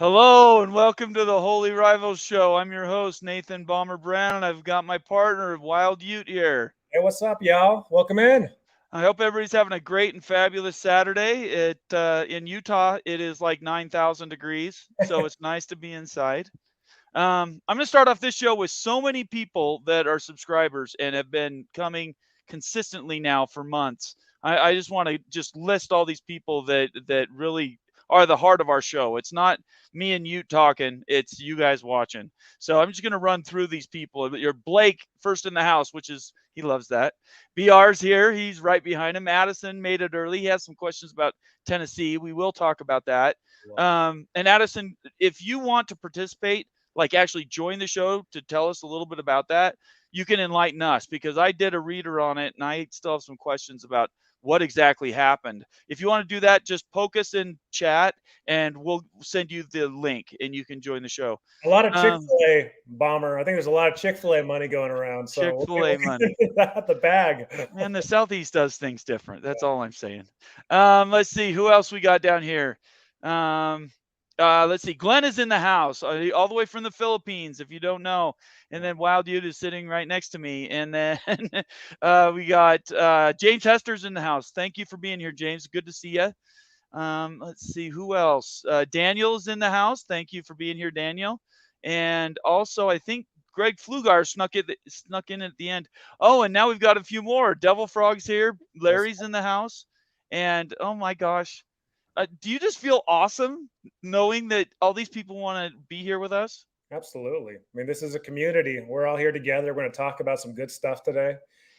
Hello and welcome to the Holy Rivals Show. I'm your host, Nathan Bomber Brown, and I've got my partner, Wild Ute, here. Hey, what's up, y'all? Welcome in. I hope everybody's having a great and fabulous Saturday. In Utah, it is like 9,000 degrees, so it's nice to be inside. I'm going to start off this show with so many people that are subscribers and have been coming consistently now for months. I just want to just list all these people that really are the heart of our show. It's not me and you talking, it's you guys watching. So I'm just going to run through these people. You're Blake, first in the house, which is, he loves that. BR's here. He's right behind him. Addison made it early. He has some questions about Tennessee. We will talk about that. And Addison, if you want to participate, like actually join the show to tell us a little bit about that, you can enlighten us, because I did a reader on it and I still have some questions about what exactly happened. If you want to do that, just poke us in chat and we'll send you the link and you can join the show. A lot of Chick-fil-A, Bomber. I think there's a lot of Chick-fil-A money going around. So Chick-fil-A money. Out the bag. And the Southeast does things different. That's all I'm saying. Let's see who else we got down here. Let's see. Glenn is in the house, all the way from the Philippines, if you don't know. And then Wild Dude is sitting right next to me. And then we got James Hester's in the house. Thank you for being here, James. Good to see you. Let's see who else. Daniel's in the house. Thank you for being here, Daniel. And also, I think Greg Flugar snuck in at the end. Oh, and now we've got a few more. Devil Frog's here. Larry's in the house. And oh my gosh. Do you just feel awesome knowing that all these people want to be here with us? Absolutely. I mean, this is a community. We're all here together. We're going to talk about some good stuff today.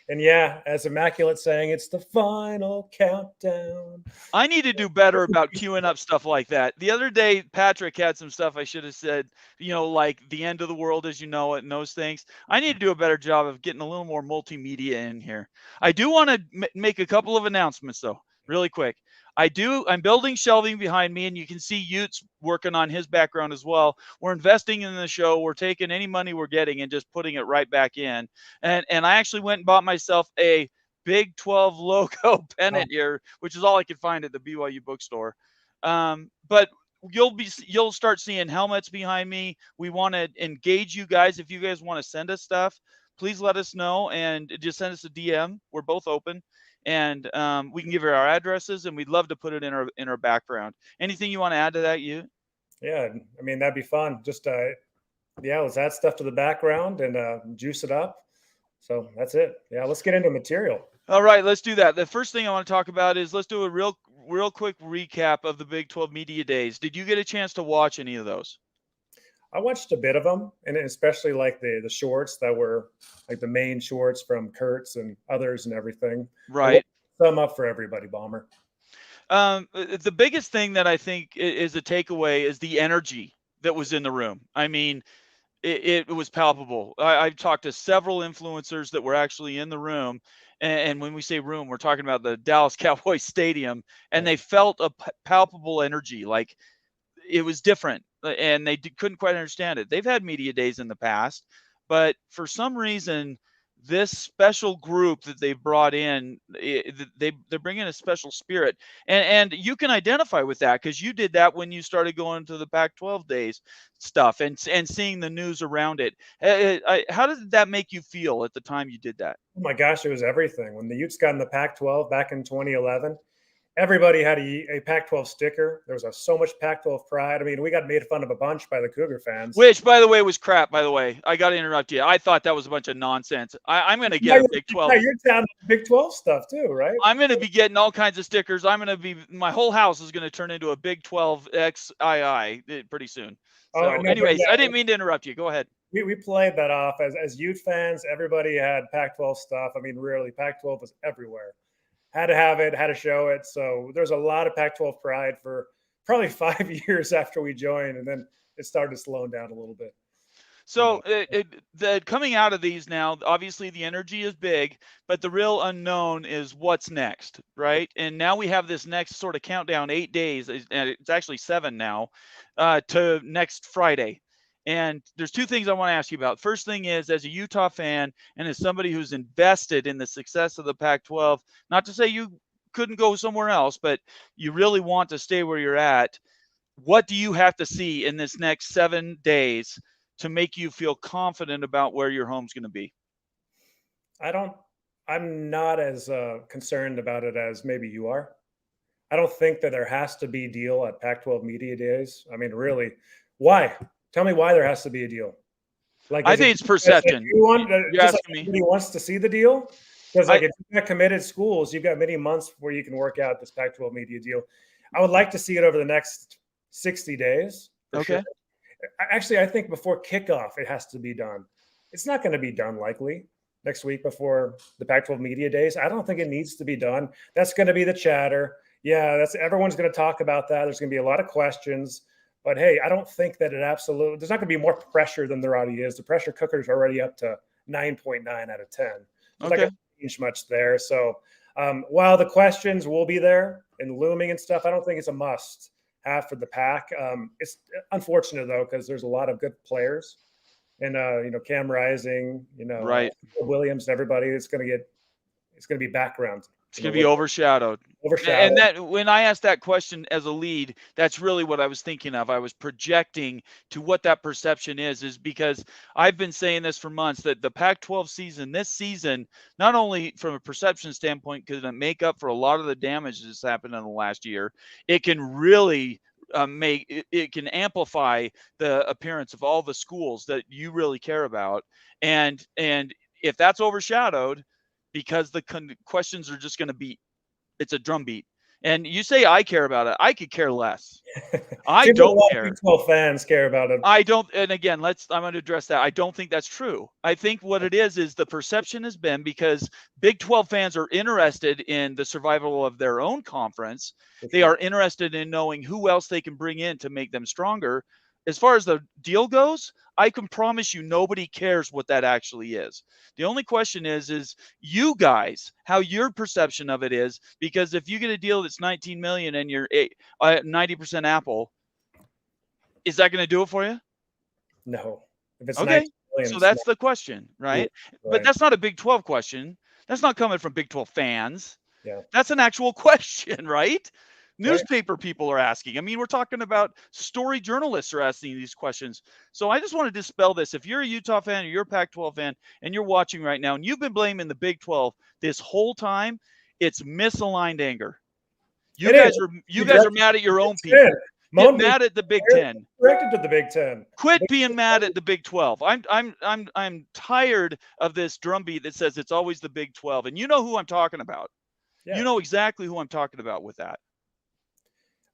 And yeah, as Immaculate saying, it's the final countdown. I need to do better about queuing up stuff like that. The other day, Patrick had some stuff I should have said, like the end of the world as you know it and those things. I need to do a better job of getting a little more multimedia in here. I do want to make a couple of announcements, though, really quick. I'm building shelving behind me, and you can see Utes working on his background as well. We're investing in the show. We're taking any money we're getting and just putting it right back in. And I actually went and bought myself a Big 12 logo pennant here, which is all I could find at the BYU bookstore. But you'll start seeing helmets behind me. We want to engage you guys. If you guys want to send us stuff, please let us know and just send us a DM. We're both open. And we can give you our addresses, and we'd love to put it in our background. Anything you want to add to that, you? Yeah, I mean, that'd be fun. Just let's add stuff to the background and juice it up. So that's it. Yeah, let's get into material. All right, let's do that. The first thing I want to talk about is let's do a real quick recap of the Big 12 Media Days. Did you get a chance to watch any of those? I watched a bit of them, and especially like the shorts that were like the main shorts from Kurtz and others and everything. Right. Sum up for everybody, Bomber. The biggest thing that I think is a takeaway is the energy that was in the room. I mean, it was palpable. I've talked to several influencers that were actually in the room. And when we say room, we're talking about the Dallas Cowboys Stadium, and they felt a palpable energy. Like it was different, and they couldn't quite understand it. They've had media days in the past, but for some reason, this special group that they've brought in, they're bringing a special spirit, and you can identify with that because you did that when you started going to the Pac-12 days stuff and seeing the news around it. How did that make you feel at the time you did that? Oh my gosh, it was everything. When the Utes got in the Pac-12 back in 2011, everybody had a Pac-12 sticker. There was so much Pac-12 pride. I mean, we got made fun of a bunch by the Cougar fans. Which, by the way, was crap, by the way. I got to interrupt you. I thought that was a bunch of nonsense. I'm going to get a Big 12. Yeah, you're down Big 12 stuff too, right? I'm going to be getting all kinds of stickers. My whole house is going to turn into a Big 12 XII pretty soon. So anyways, I didn't mean to interrupt you. Go ahead. We played that off. As Ute fans, everybody had Pac-12 stuff. I mean, really, Pac-12 was everywhere. Had to have it, had to show it. So there's a lot of Pac-12 pride for probably 5 years after we joined, and then it started slowing down a little bit. So coming out of these now, obviously the energy is big, but the real unknown is what's next, right? And now we have this next sort of countdown, 8 days, and it's actually 7 now, to next Friday. And there's two things I want to ask you about. First thing is, as a Utah fan and as somebody who's invested in the success of the Pac-12, not to say you couldn't go somewhere else, but you really want to stay where you're at. what do you have to see in this next 7 days to make you feel confident about where your home's going to be? I'm not as concerned about it as maybe you are. I don't think that there has to be a deal at Pac-12 media days. I mean, really, why? Tell me why there has to be a deal. Like, I is it think it's because like perception. you want, You're just like asking me. everybody wants to see the deal? Because like I if you've got committed schools, you've got many months where you can work out this Pac-12 media deal. I would like to see it over the next 60 days for sure. Okay. Actually, I think before kickoff, it has to be done. It's not going to be done likely next week before the Pac-12 media days. I don't think it needs to be done. That's going to be the chatter. Yeah, that's everyone's going to talk about that. There's going to be a lot of questions. But hey, I don't think that it absolutely, there's not going to be more pressure than there already is. The pressure cooker is already up to 9.9 out of 10. There's not going Okay. to change much there. So while the questions will be there and looming and stuff, I don't think it's a must have for the pack. It's unfortunate though, because there's a lot of good players and, Cam Rising, Right. Williams and everybody. It's going to be background. It's going to be overshadowed. And Overshadowed. that when I asked that question as a lead, that's really what I was thinking of. I was projecting to what that perception is because I've been saying this for months that the Pac-12 season, this season, not only from a perception standpoint, can it make up for a lot of the damage that's happened in the last year, it can really it can amplify the appearance of all the schools that you really care about. And if that's overshadowed, because the questions are just going to be, it's a drumbeat. And you say I care about it. I could care less. I don't care. Big 12 fans care about it. I don't. And again, I'm going to address that. I don't think that's true. I think what it is the perception has been because Big 12 fans are interested in the survival of their own conference. They are interested in knowing who else they can bring in to make them stronger. As far as the deal goes, I can promise you nobody cares what that actually is. The only question is you guys, how your perception of it is, because if you get a deal that's 19 million and you're 90% Apple, is that going to do it for you? No. If it's Okay. 19 million, So it's that's not. the question, right? Right. But that's not a Big 12 question. That's not coming from Big 12 fans. Yeah. That's an actual question, right? Right. Newspaper people are asking. I mean, we're talking about story journalists are asking these questions. So I just want to dispel this. If you're a Utah fan or you're a Pac-12 fan and you're watching right now and you've been blaming the Big 12 this whole time, it's misaligned anger. You guys are mad at your own people. Get mad at the Big 10. Directed to the Big 10. Quit being mad at the Big 12. I'm tired of this drumbeat that says it's always the Big 12. And you know who I'm talking about. Yeah. You know exactly who I'm talking about with that.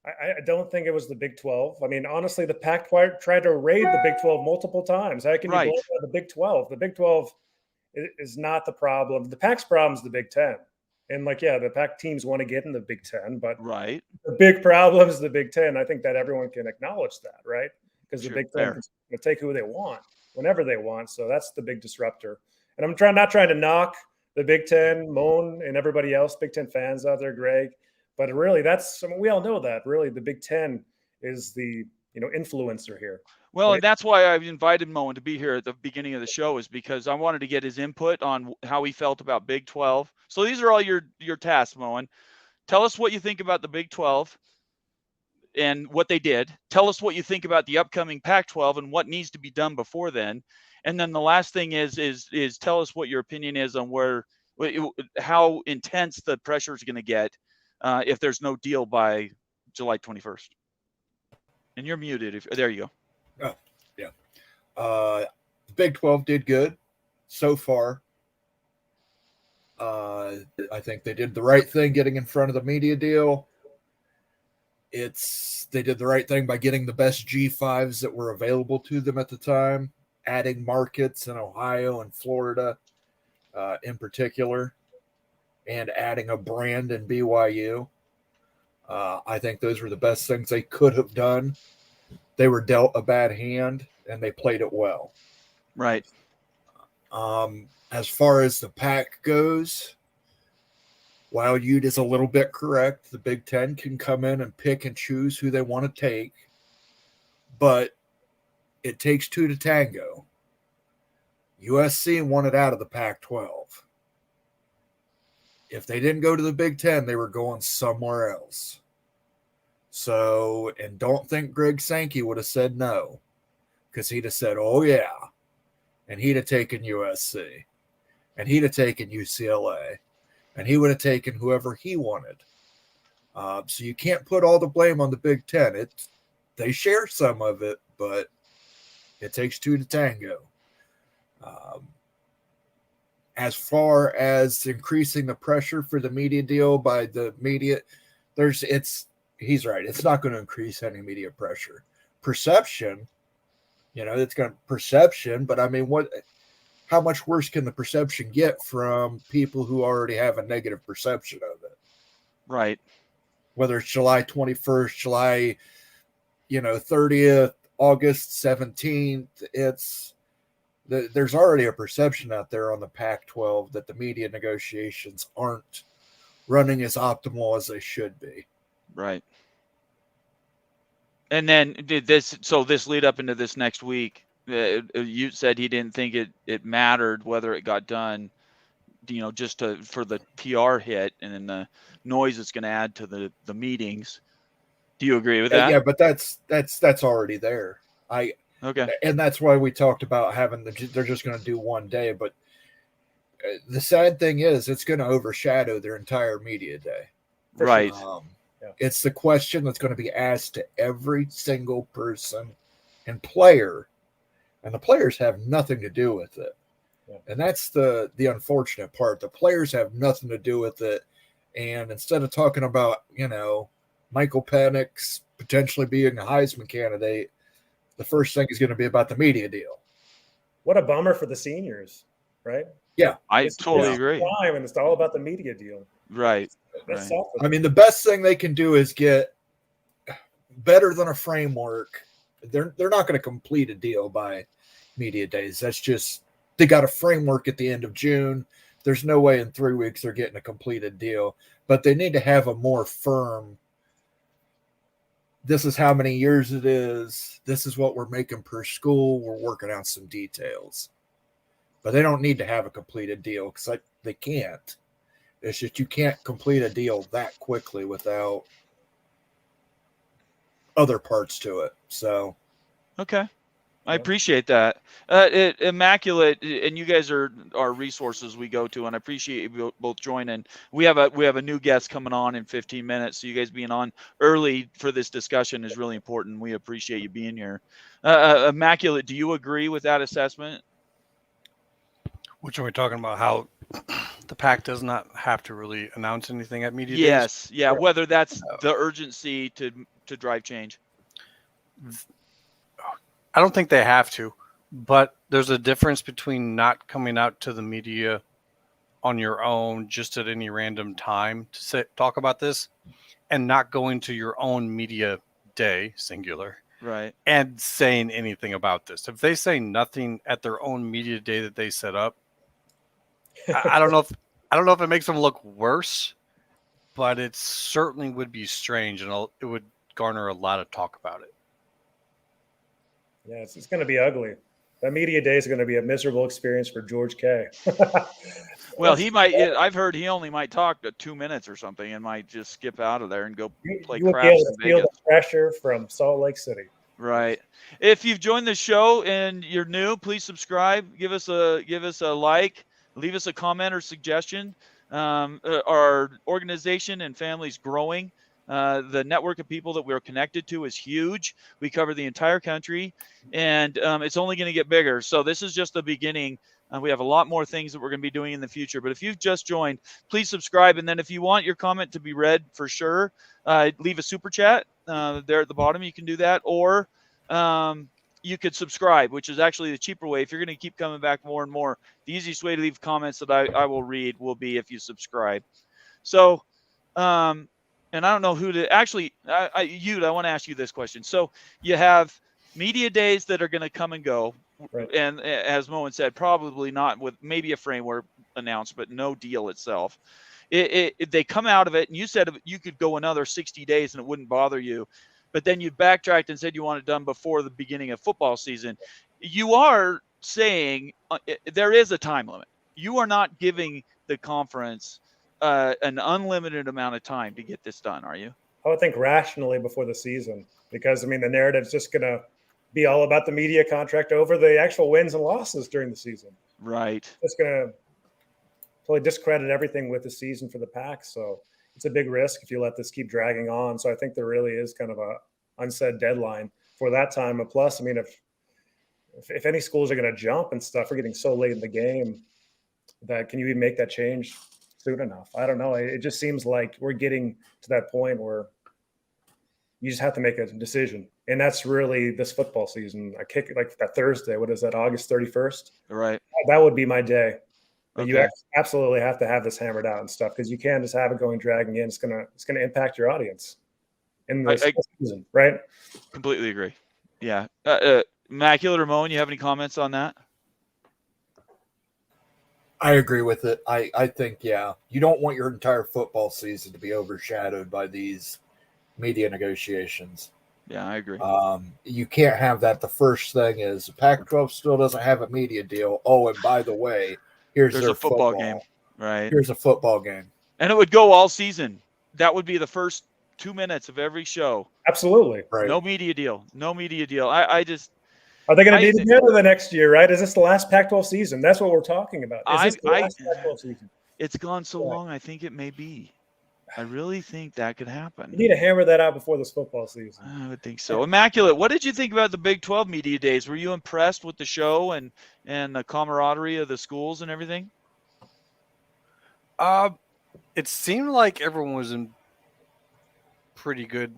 I don't think it was the Big 12. I mean, honestly, the Pac-12 tried to raid the Big 12 multiple times. How can you blame it on the Big 12? The Big 12 is not the problem. The Pac's problem is the Big 10. And the Pac teams want to get in the Big 10, but the big problem is the Big 10. I think that everyone can acknowledge that, right? Because the Big 10 can take who they want whenever they want. So that's the big disruptor. And I'm not trying to knock the Big 10, Moan, and everybody else, Big 10 fans out there, Greg. But really, we all know that. Really, the Big 10 is the influencer here. Well, right? And that's why I've invited Moen to be here at the beginning of the show, is because I wanted to get his input on how he felt about Big 12. So these are all your tasks, Moen. Tell us what you think about the Big 12 and what they did. Tell us what you think about the upcoming Pac-12 and what needs to be done before then. And then the last thing is tell us what your opinion is on how intense the pressure is going to get if there's no deal by July 21st. And you're muted. There you go. Oh, yeah. The Big 12 did good so far. I think they did the right thing getting in front of the media deal. They did the right thing by getting the best G5s that were available to them at the time, adding markets in Ohio and Florida in particular, and adding a brand in BYU. I think those were the best things they could have done. They were dealt a bad hand, and they played it well. Right. As far as the pack goes, while Ute is a little bit correct, the Big Ten can come in and pick and choose who they want to take, but it takes two to tango. USC wanted out of the Pac-12. If they didn't go to the Big Ten, they were going somewhere else. So, and don't think Greg Sankey would have said no, because he'd have said, oh, yeah. And he'd have taken USC, and he'd have taken UCLA, and he would have taken whoever he wanted. So you can't put all the blame on the Big Ten. They share some of it, but it takes two to tango. As far as increasing the pressure for the media deal by the media, he's right. It's not going to increase any media pressure. Perception, it's going to perception, but I mean, how much worse can the perception get from people who already have a negative perception of it? Right. Whether it's July 21st, July, 30th, August 17th, there's already a perception out there on the Pac-12 that the media negotiations aren't running as optimal as they should be. Right. And then this lead up into this next week, you said he didn't think it mattered whether it got done, just for the PR hit and then the noise it's going to add to the meetings. Do you agree with that? Yeah, but that's already there. Okay. And that's why we talked about they're just going to do one day. But the sad thing is, it's going to overshadow their entire media day. Right. It's the question that's going to be asked to every single person and player, and the players have nothing to do with it. Yeah. And that's the unfortunate part. The players have nothing to do with it. And instead of talking about, Michael Penix potentially being a Heisman candidate, the first thing is going to be about the media deal. What a bummer for the seniors, right? Yeah. I totally agree. And it's all about the media deal. Right. That's right. I mean, the best thing they can do is get better than a framework. They're not going to complete a deal by media days. That's just, they got a framework at the end of June. There's no way in 3 weeks they're getting a completed deal, but they need to have a more firm, this is how many years it is. This is what we're making per school. We're working out some details, but they don't need to have a completed deal because they can't. It's just you can't complete a deal that quickly without other parts to it. So, okay, I appreciate that. Immaculate, and you guys are our resources we go to, and I appreciate you both joining. We have a new guest coming on in 15 minutes, so you guys being on early for this discussion is really important. We appreciate you being here. Immaculate, do you agree with that assessment? Which are we talking about? How the PAC does not have to really announce anything at media days? Yes, yeah. Whether that's the urgency to drive change. I don't think they have to, but there's a difference between not coming out to the media on your own just at any random time to talk about this, and not going to your own media day, singular, right, and saying anything about this. If they say nothing at their own media day that they set up, I don't know if it makes them look worse, but it certainly would be strange, and it would garner a lot of talk about it. Yeah, it's going to be ugly. That media day is going to be a miserable experience for George K. Well, he might. I've heard he only might talk 2 minutes or something, and might just skip out of there and go play craps in Vegas. Feel the pressure from Salt Lake City. Right. If you've joined the show and you're new, please subscribe. Give us a like. Leave us a comment or suggestion. Our organization and family's growing. The network of people that we're connected to is huge. We cover the entire country, and it's only going to get bigger. So this is just the beginning. We have a lot more things that we're going to be doing in the future. But if you've just joined, please subscribe. And then if you want your comment to be read for sure, leave a super chat there at the bottom. You can do that. Or you could subscribe, which is actually the cheaper way. If you're going to keep coming back more and more, the easiest way to leave comments that I will read will be if you subscribe. So, and I don't know who to actually, I want to ask you this question. So you have media days that are going to come and go. Right. And as Moen said, probably not with maybe a framework announced, but no deal itself. They come out of it, and you said you could go another 60 days and it wouldn't bother you. But then you backtracked and said you want it done before the beginning of football season. You are saying there is a time limit. You are not giving the conference an unlimited amount of time to get this done, are you? I would think rationally before the season, because I mean the narrative's just going to be all about the media contract over the actual wins and losses during the season. Right. It's going to totally discredit everything with the season for the Pack. So it's a big risk if you let this keep dragging on. So I think there really is kind of a unsaid deadline for that time. And plus, I mean, if any schools are going to jump and stuff, we're getting so late in the game that can you even make that change soon enough? I don't know. It just seems like we're getting to that point where you just have to make a decision. And that's really this football season. I kick like that Thursday. What is that? August 31st. Right. That would be my day. But Okay. you absolutely have to have this hammered out and stuff because you can't just have it going dragging in. It's gonna impact your audience in the season, right? Completely agree. Yeah. Immaculate or Moen, you have any comments on that? I agree with it. I think, yeah, you don't want your entire football season to be overshadowed by these media negotiations. Yeah, I agree. You can't have that. The first thing is the Pac-12 still doesn't have a media deal. Oh, and by the way, there's a football game. Right. Here's a football game. And it would go all season. That would be the first 2 minutes of every show. Absolutely. Right. No media deal. No media deal. I just. Are they going to be together the next year, right? Is this the last Pac-12 season? That's what we're talking about. Is this the last Pac-12 season? It's gone so long, I think it may be. I really think that could happen. You need to hammer that out before this football season. I would think so. Immaculate, what did you think about the Big 12 media days? Were you impressed with the show and the camaraderie of the schools and everything? It seemed like everyone was in pretty good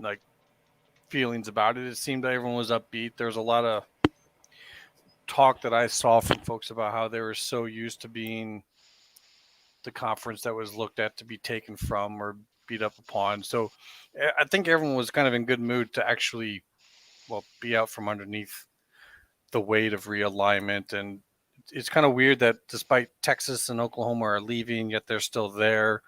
feelings about it. It seemed like everyone was upbeat. There was a lot of talk that I saw from folks about how they were so used to being the conference that was looked at to be taken from or beat up upon. So I think everyone was kind of in good mood to actually, be out from underneath the weight of realignment. And it's kind of weird that despite Texas and Oklahoma are leaving, yet they're still there.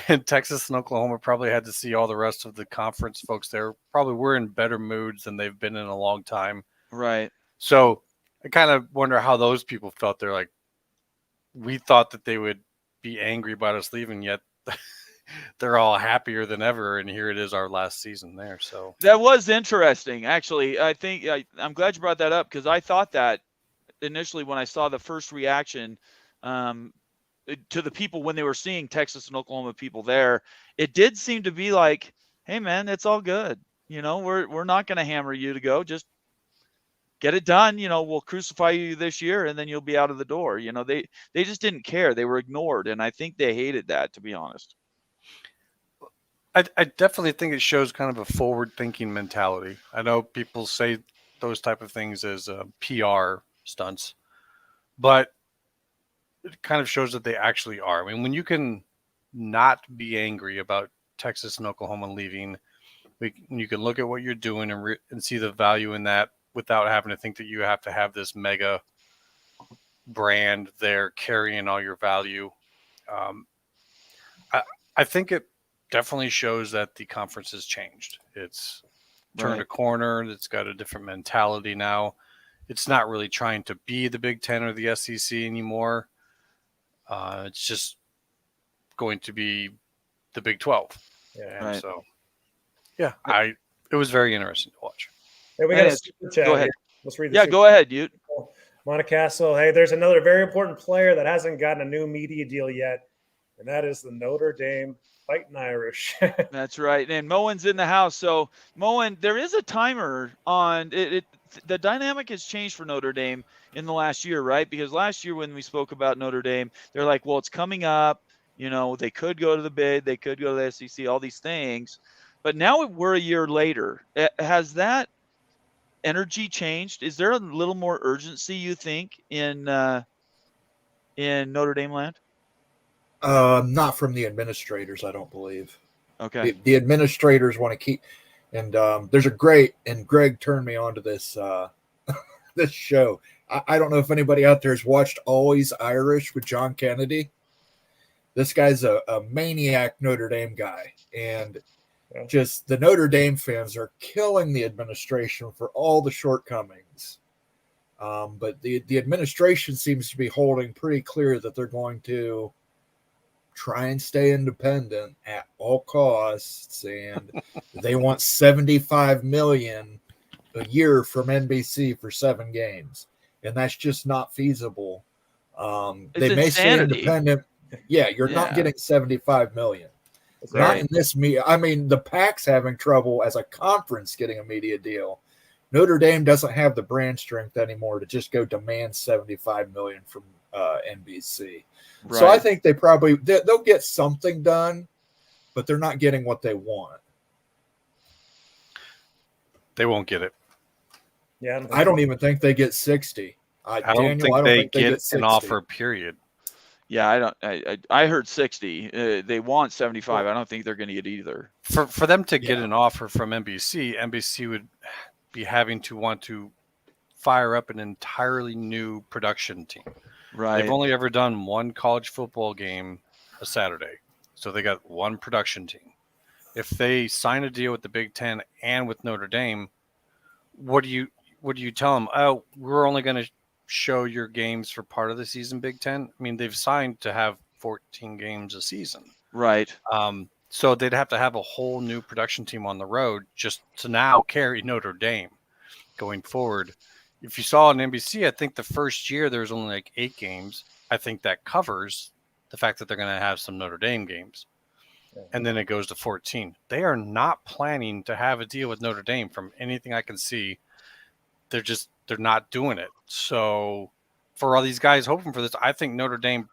And Texas and Oklahoma probably had to see all the rest of the conference folks there probably were in better moods than they've been in a long time. Right. So I kind of wonder how those people felt. They're like, we thought that they would be angry about us leaving, yet they're all happier than ever. And here it is, our last season there. So that was interesting. Actually, I think I'm glad you brought that up because I thought that initially when I saw the first reaction to the people when they were seeing Texas and Oklahoma people there, it did seem to be like, hey man, it's all good. We're not going to hammer you to go. Just get it done. We'll crucify you this year and then you'll be out of the door. They just didn't care. They were ignored. And I think they hated that, to be honest. I definitely think it shows kind of a forward thinking mentality. I know people say those type of things as PR stunts, but it kind of shows that they actually are. I mean, when you can not be angry about Texas and Oklahoma leaving, you can look at what you're doing and see the value in that without having to think that you have to have this mega brand there carrying all your value. I think it definitely shows that the conference has changed. It's turned a corner. It's got a different mentality now. It's not really trying to be the Big Ten or the SEC anymore. It's just going to be the Big 12. Yeah. And so, it was very interesting to watch. Hey, we got a super chat. Go ahead. Let's read this. Yeah, go ahead, Ute. Montecastle. Hey, there's another very important player that hasn't gotten a new media deal yet, and that is the Notre Dame Fighting Irish. That's right. And Moen's in the house. So, Moen, there is a timer on it. The dynamic has changed for Notre Dame in the last year, right? Because last year when we spoke about Notre Dame, they're like, well, it's coming up. They could go to the bid. They could go to the SEC, all these things. But now we're a year later. Has that energy changed? Is there a little more urgency, you think, in Notre Dame land? Not from the administrators, I don't believe. Okay. The administrators want to keep, and there's a great, and Greg turned me on to this this show. I don't know if anybody out there has watched Always Irish with John Kennedy. This guy's a maniac Notre Dame guy, and just the Notre Dame fans are killing the administration for all the shortcomings. But the administration seems to be holding pretty clear that they're going to try and stay independent at all costs, and they want 75 million a year from NBC for 7 games, and that's just not feasible. It's They may stay insanity. independent. Yeah, you're not Yeah. getting 75 million. Not Right. in this media. I mean, the Pac's having trouble as a conference getting a media deal. Notre Dame doesn't have the brand strength anymore to just go demand 75 million from NBC. Right. So I think they'll get something done, but they're not getting what they want. They won't get it. Yeah, I don't even think they get 60. I don't think they get 60. an offer, period. Yeah, I heard 60. They want 75. I don't think they're going to get either. For them to get an offer from NBC would be having to want to fire up an entirely new production team. Right. They've only ever done one college football game a Saturday, so they got one production team. If they sign a deal with the Big Ten and with Notre Dame, what do you tell them? Oh, we're only going to show your games for part of the season, Big Ten. I mean, they've signed to have 14 games a season. Right. So they'd have to have a whole new production team on the road just to now carry Notre Dame going forward. If you saw on NBC, I think the first year there was only like 8 games. I think that covers the fact that they're going to have some Notre Dame games. And then it goes to 14. They are not planning to have a deal with Notre Dame from anything I can see. They're not doing it. So for all these guys hoping for this, I think Notre Dame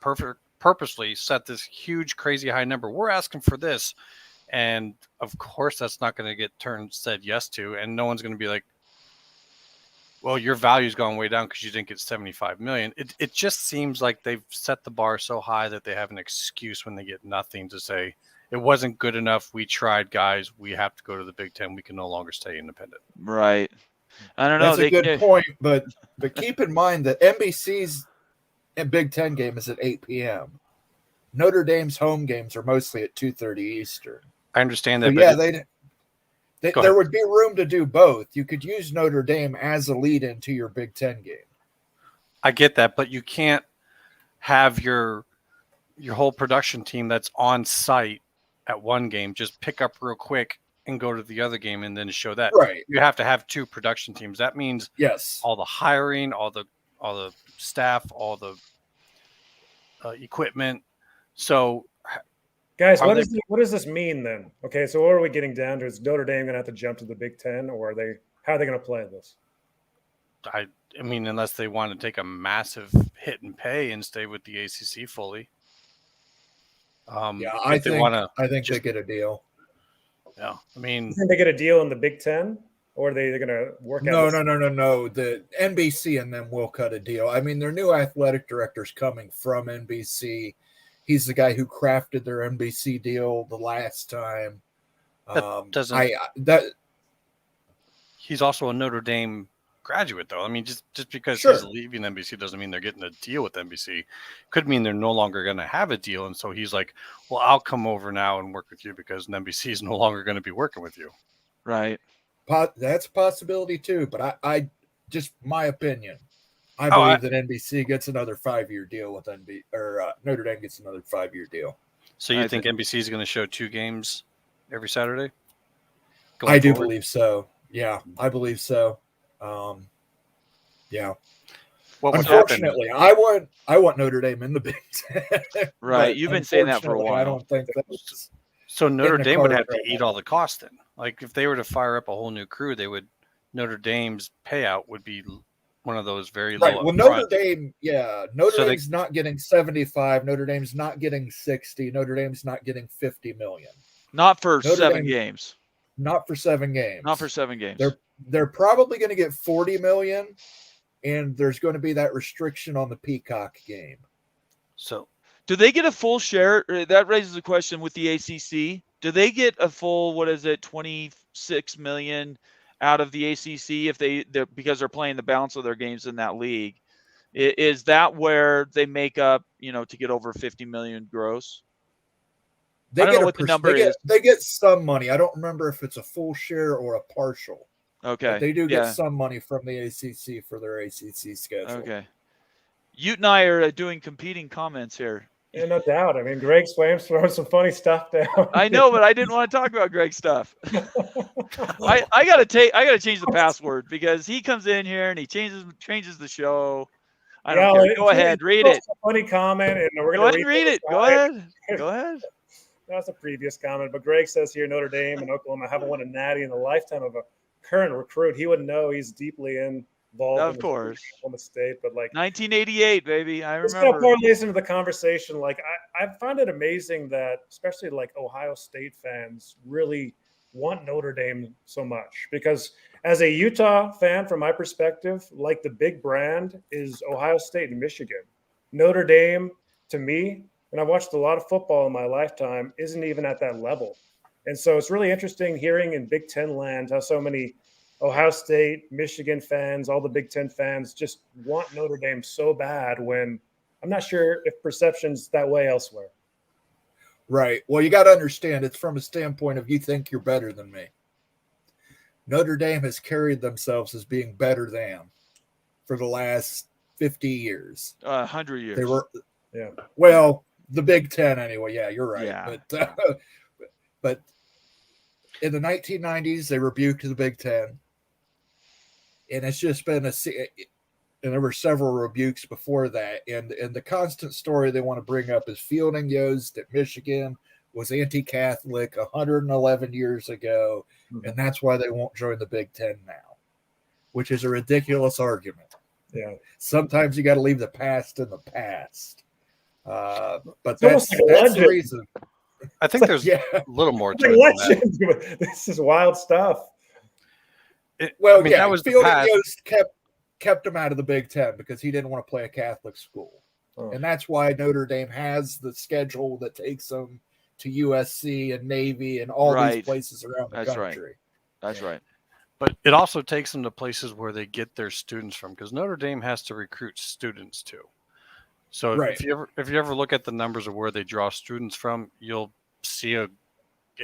purposely set this huge, crazy high number. We're asking for this. And of course, that's not going to get said yes to. And no one's going to be like, well, your value's gone way down because you didn't get 75 million. It just seems like they've set the bar so high that they have an excuse when they get nothing to say, it wasn't good enough. We tried, guys. We have to go to the Big Ten. We can no longer stay independent. Right. I don't know. That's a good point, but keep in mind that NBC's Big Ten game is at 8 p.m. Notre Dame's home games are mostly at 2:30 Eastern. I understand that. So there would be room to do both. You could use Notre Dame as a lead into your Big Ten game. I get that, but you can't have your whole production team that's on site at one game just pick up real quick and go to the other game and then show that. Right. You have to have 2 production teams. That means all the hiring, all the staff, all the equipment. So, guys, what does this mean then? Okay, so what are we getting down to? Is Notre Dame going to have to jump to the Big Ten, or how are they going to play this? I mean, unless they want to take a massive hit and pay and stay with the ACC fully. I think they get a deal. Yeah, I mean, you think they get a deal in the Big Ten, or are they going to work out? No. The NBC and them will cut a deal. I mean, their new athletic director's coming from NBC. He's the guy who crafted their NBC deal the last time. He's also a Notre Dame graduate, though. I mean, just because he's leaving NBC doesn't mean they're getting a deal with NBC. Could mean they're no longer going to have a deal, and so he's like, "Well, I'll come over now and work with you because NBC is no longer going to be working with you." Right. That's a possibility too, but I just my opinion. I believe that NBC gets another 5-year deal with Notre Dame gets another 5-year deal. So you think NBC is going to show 2 games every Saturday? I do believe so. Yeah, I believe so. Yeah. Unfortunately, I want Notre Dame in the Big Ten. Right. You've been saying that for a while. I don't think that's so Notre Dame would have to eat all the costs then. Like if they were to fire up a whole new crew, Notre Dame's payout would be one of those very low. Right. Well, Notre Dame, Notre Dame's not getting 75. Notre Dame's not getting 60. Notre Dame's not getting 50 million. Not for 7 games. Not for 7 games. Not for 7 games. They're probably going to get 40 million, and there's going to be that restriction on the Peacock game. So, do they get a full share? That raises a question with the ACC. Do they get a full 26 million out of the ACC because they're playing the balance of their games in that league? Is that where they make up, to get over 50 million gross? I don't know what the number is. They get some money. I don't remember if it's a full share or a partial. Okay. But they do get some money from the ACC for their ACC schedule. Okay. Ute and I are doing competing comments here. Yeah, no doubt. I mean, Greg Swaim's throwing some funny stuff down. I know, but I didn't want to talk about Greg's stuff. I gotta change the password because he comes in here and he changes the show. I don't care. Go ahead, read it. A funny comment, and we're Go going ahead and read it. Go ahead. Go ahead. That's a previous comment, but Greg says here Notre Dame and Oklahoma haven't won a natty in the lifetime of a current recruit. He wouldn't know. He's deeply involved Of in course. Oklahoma State, but like 1988, baby. I just kind of remember. parlays into the conversation. Like I find it amazing that especially like Ohio State fans really want Notre Dame so much, because as a Utah fan, from my perspective, like the big brand is Ohio State and Michigan. Notre Dame, to me, and I've watched a lot of football in my lifetime, isn't even at that level. And so it's really interesting hearing in Big Ten land how so many Ohio State, Michigan fans, all the Big Ten fans just want Notre Dame so bad when I'm not sure if perception's that way elsewhere. Right. Well, you got to understand it's from a standpoint of you think you're better than me. Notre Dame has carried themselves as being better than for the last 50 years. 100 years. They were, yeah. Well, the Big Ten anyway. Yeah, you're right. Yeah. But in the 1990s, they rebuked the Big Ten. And it's just been and there were several rebukes before that. And the constant story they want to bring up is Fielding Yost at Michigan was anti-Catholic 111 years ago. Mm-hmm. And that's why they won't join the Big Ten now, which is a ridiculous argument. Yeah. Sometimes you got to leave the past in the past. But that's the reason. I think there's a little more to it. This is wild stuff. That was Fielding Yost kept him out of the Big Ten because he didn't want to play a Catholic school. Oh. And that's why Notre Dame has the schedule that takes them to USC and Navy and all these places around the country. That's right. But it also takes them to places where they get their students from, because Notre Dame has to recruit students too. So if you ever look at the numbers of where they draw students from, you'll see it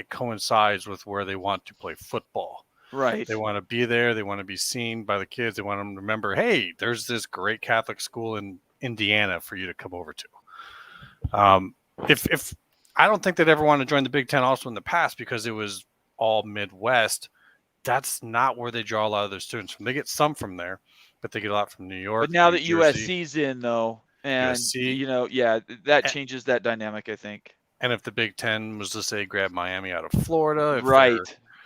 coincides with where they want to play football. Right. They want to be there. They want to be seen by the kids. They want them to remember, hey, there's this great Catholic school in Indiana for you to come over to. If I don't think they'd ever want to join the Big Ten also in the past because it was all Midwest. That's not where they draw a lot of their students from. They get some from there, but they get a lot from New York. But now that USC's in, though, and that changes that dynamic, I think. And if the Big Ten was to say grab Miami out of Florida,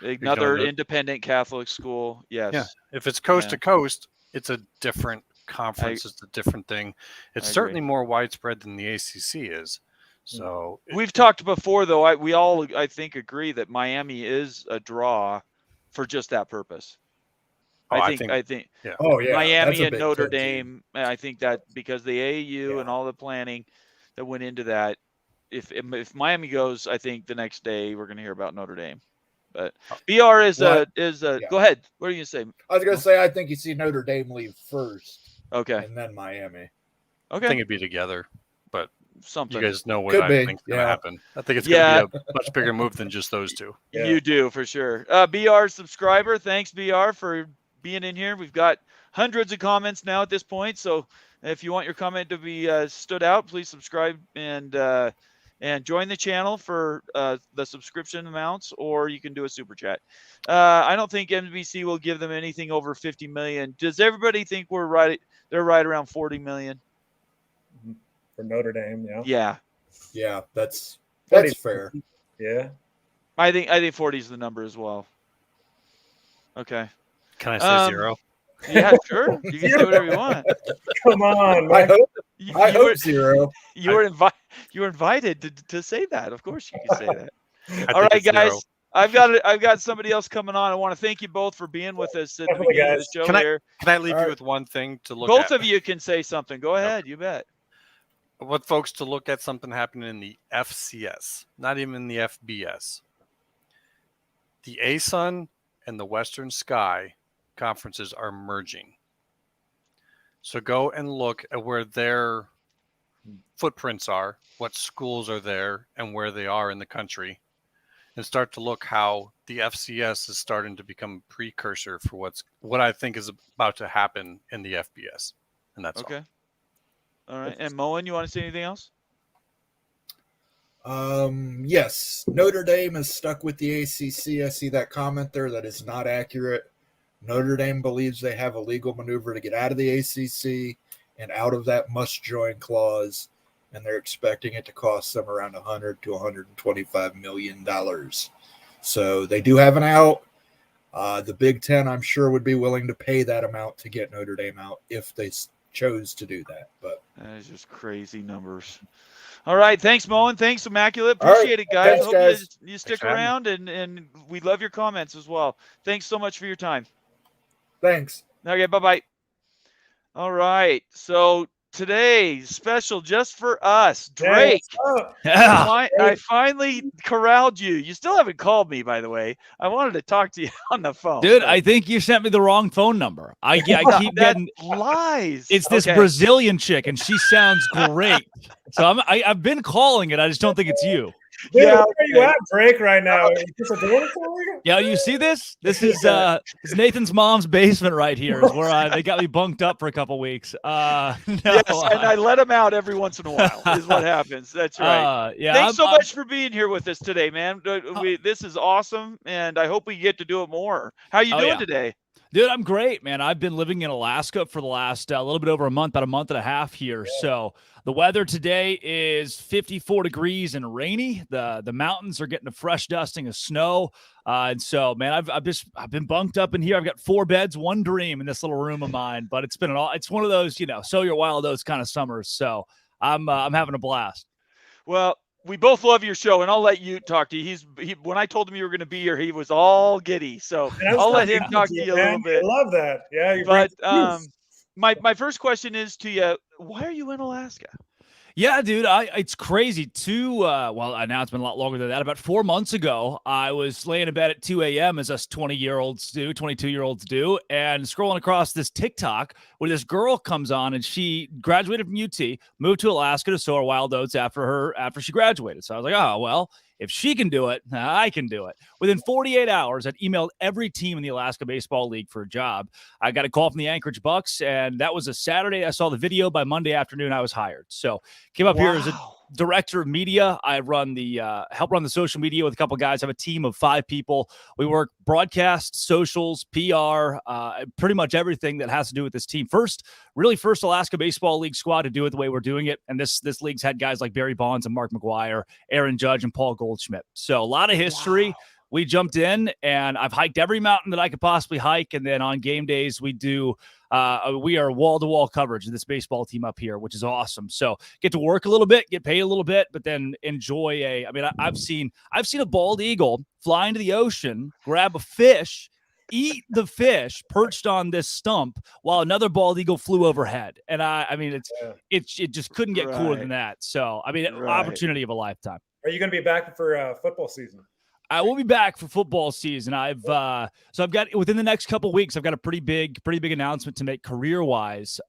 another independent Catholic school, yes. Yeah, if it's coast to coast, it's a different conference. It's a different thing. It's certainly more widespread than the ACC is. So we've talked before, though. We all, I think, agree that Miami is a draw for just that purpose. I think Miami and Notre Dame. I think that because the AAU and all the planning that went into that, if Miami goes, I think the next day we're going to hear about Notre Dame. But BR is go ahead. What are you going to say? I was going to say I think you see Notre Dame leave first. Okay. And then Miami. Okay. I think it'd be together, but something. You guys know what I think is going to happen. I think it's going to be a much bigger move than just those two. Yeah. You do, for sure. BR subscriber, thanks, BR, for being in here. We've got hundreds of comments now at this point, so if you want your comment to be stood out, please subscribe and join the channel for the subscription amounts, or you can do a super chat. I don't think NBC will give them anything over 50 million. Does everybody think we're right? They're right around 40 million for Notre Dame. Yeah, that's fair. Yeah, I think 40 is the number as well. Okay. Can I say 0? Yeah, sure. You can say whatever you want. Come on, Mike. I hope 0. You were invited to say that. Of course, you can say that. All right, guys. 0. I've got somebody else coming on. I want to thank you both for being with us at the beginning of the show here. Can I leave you with one thing to look at? Both of you can say something. Go ahead. You bet. I want folks to look at something happening in the FCS, not even in the FBS. The ASUN and the Western Sky conferences are merging. So go and look at where their footprints are, what schools are there, and where they are in the country, and start to look how the FCS is starting to become a precursor for what I think is about to happen in the FBS. And that's okay. All right. And Moen, you want to say anything else? Yes, Notre Dame is stuck with the ACC. I see that comment there. That is not accurate. Notre Dame believes they have a legal maneuver to get out of the ACC and out of that must-join clause, and they're expecting it to cost them around $100 to $125 million. So they do have an out. The Big Ten, I'm sure, would be willing to pay that amount to get Notre Dame out if they chose to do that. But that is just crazy numbers. All right. Thanks, Moen. Thanks, Immaculate. All right. Appreciate it, guys. Thanks, Hope guys. you stick for having around, and we love your comments as well. Thanks so much for your time. thanks. Okay, bye-bye. All right. So today's special just for us, Drake. Yeah. I finally corralled you. You still haven't called me, by the way. I wanted to talk to you on the phone. Dude, but I think you sent me the wrong phone number. I keep that getting lies. it's this Okay. Brazilian chick, and she sounds great. So I've been calling it. I just don't think it's you. Dude, Yeah, where are you at, Drake, right now? Is this a dormitory? Yeah, you see this? This is Nathan's mom's basement right here. Is where they got me bunked up for a couple weeks. No, Yes, and I let him out every once in a while. Is what happens. That's right. yeah, Thanks so much for being here with us today, man. This is awesome, and I hope we get to do it more. How you doing today? Dude, I'm great, man. I've been living in Alaska for the last little bit over a month, about a month and a half here. Yeah. So the weather today is 54 degrees and rainy. The mountains are getting a fresh dusting of snow. And so, man, I've been bunked up in here. I've got 4 beds, 1 dream in this little room of mine. But it's one of those, sow your wild oats kind of summers. So I'm having a blast. Well, we both love your show, and I'll let you talk to you. When I told him you were going to be here, he was all giddy. So I'll let him talk to you a little bit. I love that. Yeah. But my first question is to you: why are you in Alaska? Yeah, dude, it's crazy. Now it's been a lot longer than that. About 4 months ago, I was laying in bed at 2 a.m. as us 22-year-olds do, and scrolling across this TikTok where this girl comes on, and she graduated from UT, moved to Alaska to sow her wild oats after she graduated. So I was like, oh, well, if she can do it, I can do it. Within 48 hours, I'd emailed every team in the Alaska Baseball League for a job. I got a call from the Anchorage Bucks, and that was a Saturday. I saw the video. By Monday afternoon, I was hired. So came up here as a director of media. I run help run the social media with a couple of guys. I have a team of 5 people. We work broadcast, socials, PR, pretty much everything that has to do with this team. First Alaska Baseball League squad to do it the way we're doing it. And this league's had guys like Barry Bonds and Mark McGuire, Aaron Judge, and Paul Goldschmidt. So a lot of history. Wow. We jumped in, and I've hiked every mountain that I could possibly hike. And then on game days, we are wall-to-wall coverage of this baseball team up here, which is awesome. So get to work a little bit, get paid a little bit, but then enjoy I've seen a bald eagle fly into the ocean, grab a fish, eat the fish perched on this stump while another bald eagle flew overhead. And it just couldn't get cooler than that. So, opportunity of a lifetime. Are you going to be back for football season? I will be back for football season. I've got within the next couple of weeks, I've got a pretty big announcement to make career wise.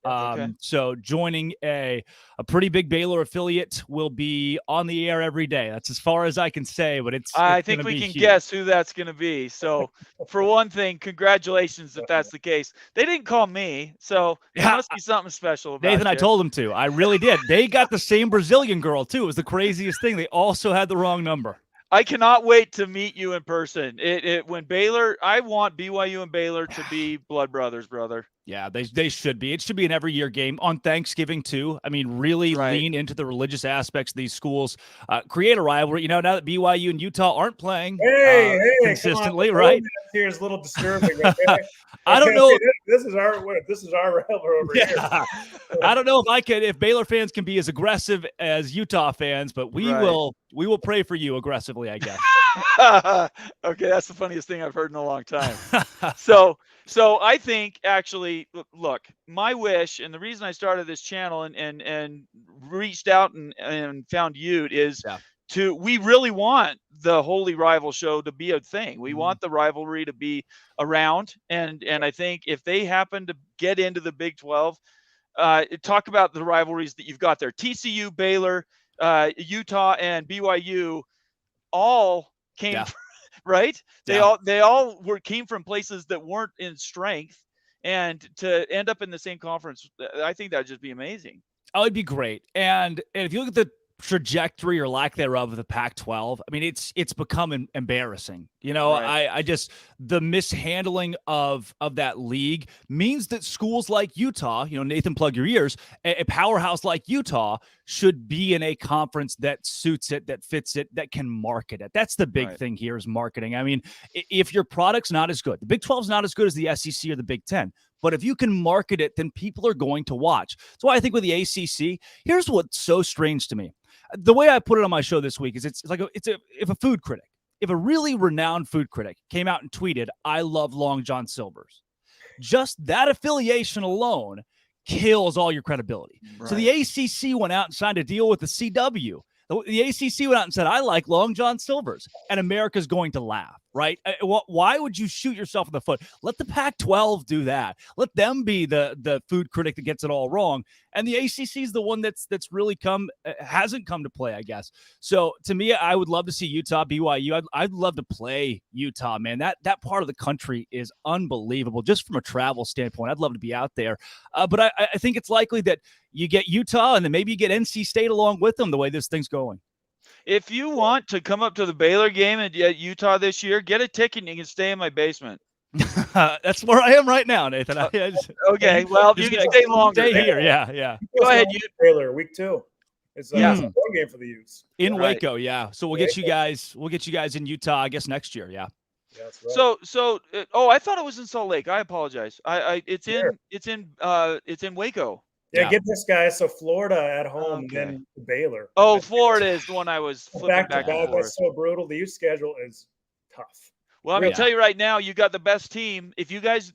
So joining a pretty big Baylor affiliate will be on the air every day. That's as far as I can say, but I think we can guess who that's going to be. So for one thing, congratulations if that's the case. They didn't call me, so there must be something special about Nathan, you. I told them to. I really did. They got the same Brazilian girl too. It was the craziest thing. They also had the wrong number. I cannot wait to meet you in person. When Baylor, I want BYU and Baylor to be blood brothers, brother. Yeah, they should be. It should be an every year game on Thanksgiving too. Really lean into the religious aspects of these schools. Create a rivalry. Now that BYU and Utah aren't playing consistently, right? Here's a little disturbing. Okay? I don't know. This is our rivalry over here. I don't know if Baylor fans can be as aggressive as Utah fans, but we will pray for you aggressively, I guess. Okay, that's the funniest thing I've heard in a long time. So I think actually, look, my wish, and the reason I started this channel and reached out and found you is we really want the Holy Rival show to be a thing. We want the rivalry to be around. And I think if they happen to get into the Big 12, talk about the rivalries that you've got there. TCU, Baylor, Utah, and BYU all came from, right? They all came from places that weren't in strength, and to end up in the same conference, I think that'd just be amazing. Oh, it'd be great. And if you look at the trajectory or lack thereof of the Pac-12. I mean, it's become embarrassing. You know, Right. I just the mishandling of that league means that schools like Utah, you know, Nathan, plug your ears, a powerhouse like Utah should be in a conference that suits it, that fits it, that can market it. That's the big Right. thing here is marketing. I mean, if your product's not as good, the Big 12 is not as good as the SEC or the Big 10. But if you can market it, then people are going to watch. That's why I think with the ACC, here's what's so strange to me. The way I put it on my show this week is if a food critic, if a really renowned food critic came out and tweeted, "I love Long John Silver's," just that affiliation alone kills all your credibility. Right. So the ACC went out and signed a deal with the CW. The ACC went out and said, "I like Long John Silver's," and America's going to laugh, right? Why would you shoot yourself in the foot? Let the Pac-12 do that. Let them be the food critic that gets it all wrong. And the ACC is the one that's really hasn't come to play, I guess. So to me, I would love to see Utah, BYU. I'd love to play Utah, man. That part of the country is unbelievable, just from a travel standpoint. I'd love to be out there. But I think it's likely that you get Utah and then maybe you get NC State along with them the way this thing's going. If you want to come up to the Baylor game at Utah this year, get a ticket and you can stay in my basement. That's where I am right now, Nathan. Okay, well, you can stay longer. Stay here, yeah. Go ahead, Baylor, week 2. It's a Yeah. home game for the Utes. In Right. Waco, yeah. So we'll get you guys. We'll get you guys in Utah, I guess, next year. Yeah. Yeah, that's right. I thought it was in Salt Lake. I apologize. It's in Waco. Yeah, Yeah. get this, guys. So Florida at home, Okay. and then Baylor. Oh, Florida is the one I was flipping back back to and back. forth. That's so brutal. The youth schedule is tough. Well, I'm going Yeah. to tell you right now, you got the best team. If you guys,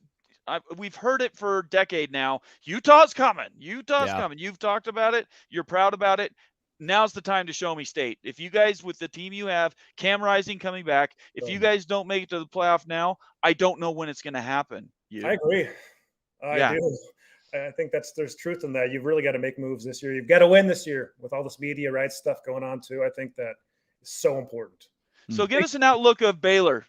we've heard it for a decade now. Utah's coming. Utah's Yeah. coming. You've talked about it. You're proud about it. Now's the time to show me state. If you guys, with the team you have, Cam Rising coming back, if you guys don't make it to the playoff now, I don't know when it's going to happen. I agree. I do. I think there's truth in that. You've really got to make moves this year. You've got to win this year with all this media rights stuff going on too. I think that is so important. So give us an outlook of Baylor,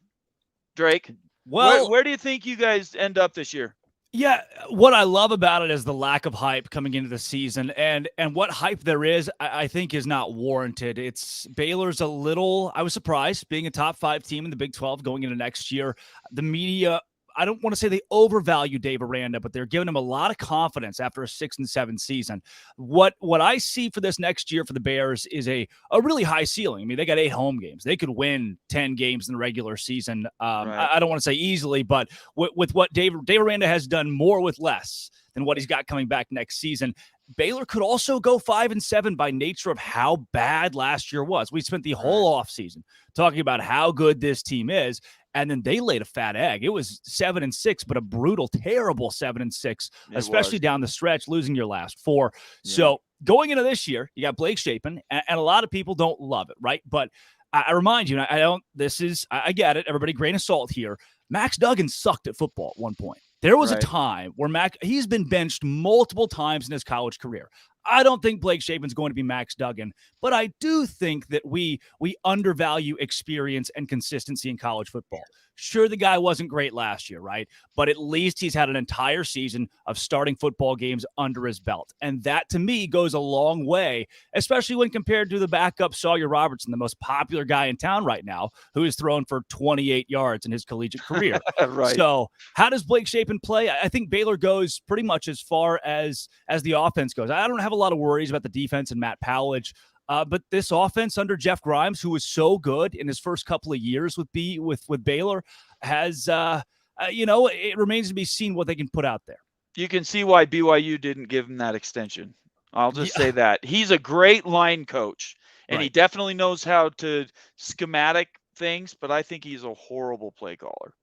Drake. Well, where do you think you guys end up this year? yeah, what I love about it is the lack of hype coming into the season, and what hype there is, I think is not warranted. It's Baylor's a little. I was surprised being a top 5 team in the Big 12 going into next year. The media, I don't want to say they overvalue Dave Aranda, but they're giving him a lot of confidence after a 6-7 season. What I see for this next year for the Bears is a really high ceiling. I mean, they got 8 home games. They could win 10 games in the regular season. Right. I don't want to say easily, but with what Dave Aranda has done more with less than what he's got coming back next season, Baylor could also go 5-7 by nature of how bad last year was. We spent the whole offseason talking about how good this team is, and then they laid a fat egg. It was 7-6, but a brutal, terrible 7-6, especially down the stretch, losing your last 4. Yeah. So going into this year, you got Blake Shapen, and a lot of people don't love it, right? But I remind you, I get it, everybody, grain of salt here. Max Duggan sucked at football at one point. There was a time where he's been benched multiple times in his college career. I don't think Blake Shapen's going to be Max Duggan, but I do think that we undervalue experience and consistency in college football. Sure, the guy wasn't great last year, right? But at least he's had an entire season of starting football games under his belt. And that, to me, goes a long way, especially when compared to the backup Sawyer Robertson, the most popular guy in town right now, who has thrown for 28 yards in his collegiate career. Right. So how does Blake Shapen play? I think Baylor goes pretty much as far as the offense goes. I don't have a lot of worries about the defense and Matt Powledge. But this offense under Jeff Grimes, who was so good in his first couple of years with Baylor, has it remains to be seen what they can put out there. You can see why BYU didn't give him that extension. I'll just say that. He's a great line coach, and he definitely knows how to schematic things, but I think he's a horrible play caller.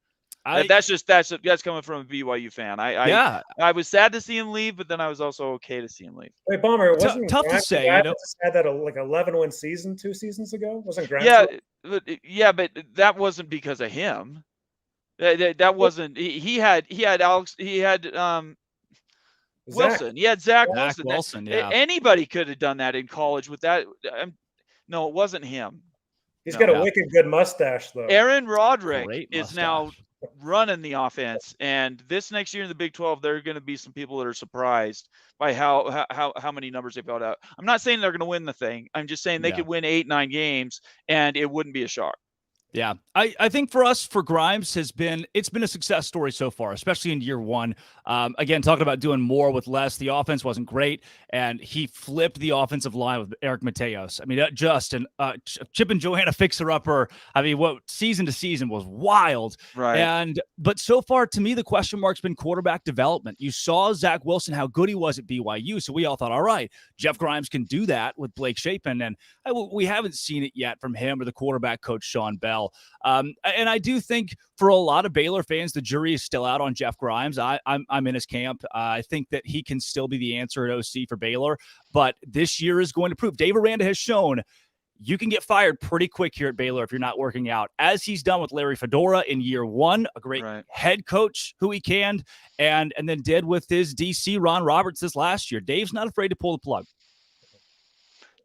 That's coming from a BYU fan. I was sad to see him leave, but then I was also okay to see him leave. Wait, Bomber, it wasn't tough to Grimes say. the guy that just had that 11-win season 2 seasons ago? Wasn't Grimes? But that wasn't because of him. That wasn't. He had Alex. He had Wilson. He had Zach Wilson. Yeah. Anybody could have done that in college with that. No, it wasn't him. He's got a wicked good mustache, though. Aaron Roderick is now running the offense. And this next year in the Big 12, there are going to be some people that are surprised by how many numbers they've got out. I'm not saying they're going to win the thing. I'm just saying they could win 8-9 games and it wouldn't be a shock. Yeah, I think for us, for Grimes, it's been a success story so far, especially in year one. Again, talking about doing more with less. The offense wasn't great, and he flipped the offensive line with Eric Mateos. I mean, just an Chip and Joanna fixer-upper. I mean, what season to season was wild. Right. But so far, to me, the question mark's been quarterback development. You saw Zach Wilson, how good he was at BYU, so we all thought, all right, Jeff Grimes can do that with Blake Shapen, and we haven't seen it yet from him or the quarterback coach, Sean Bell. And I do think for a lot of Baylor fans, the jury is still out on Jeff Grimes. I'm in his camp. I think that he can still be the answer at OC for Baylor, but this year is going to prove. Dave Aranda has shown you can get fired pretty quick here at Baylor if you're not working out, as he's done with Larry Fedora in year one, a great head coach who he canned, and then did with his DC Ron Roberts this last year. Dave's not afraid to pull the plug.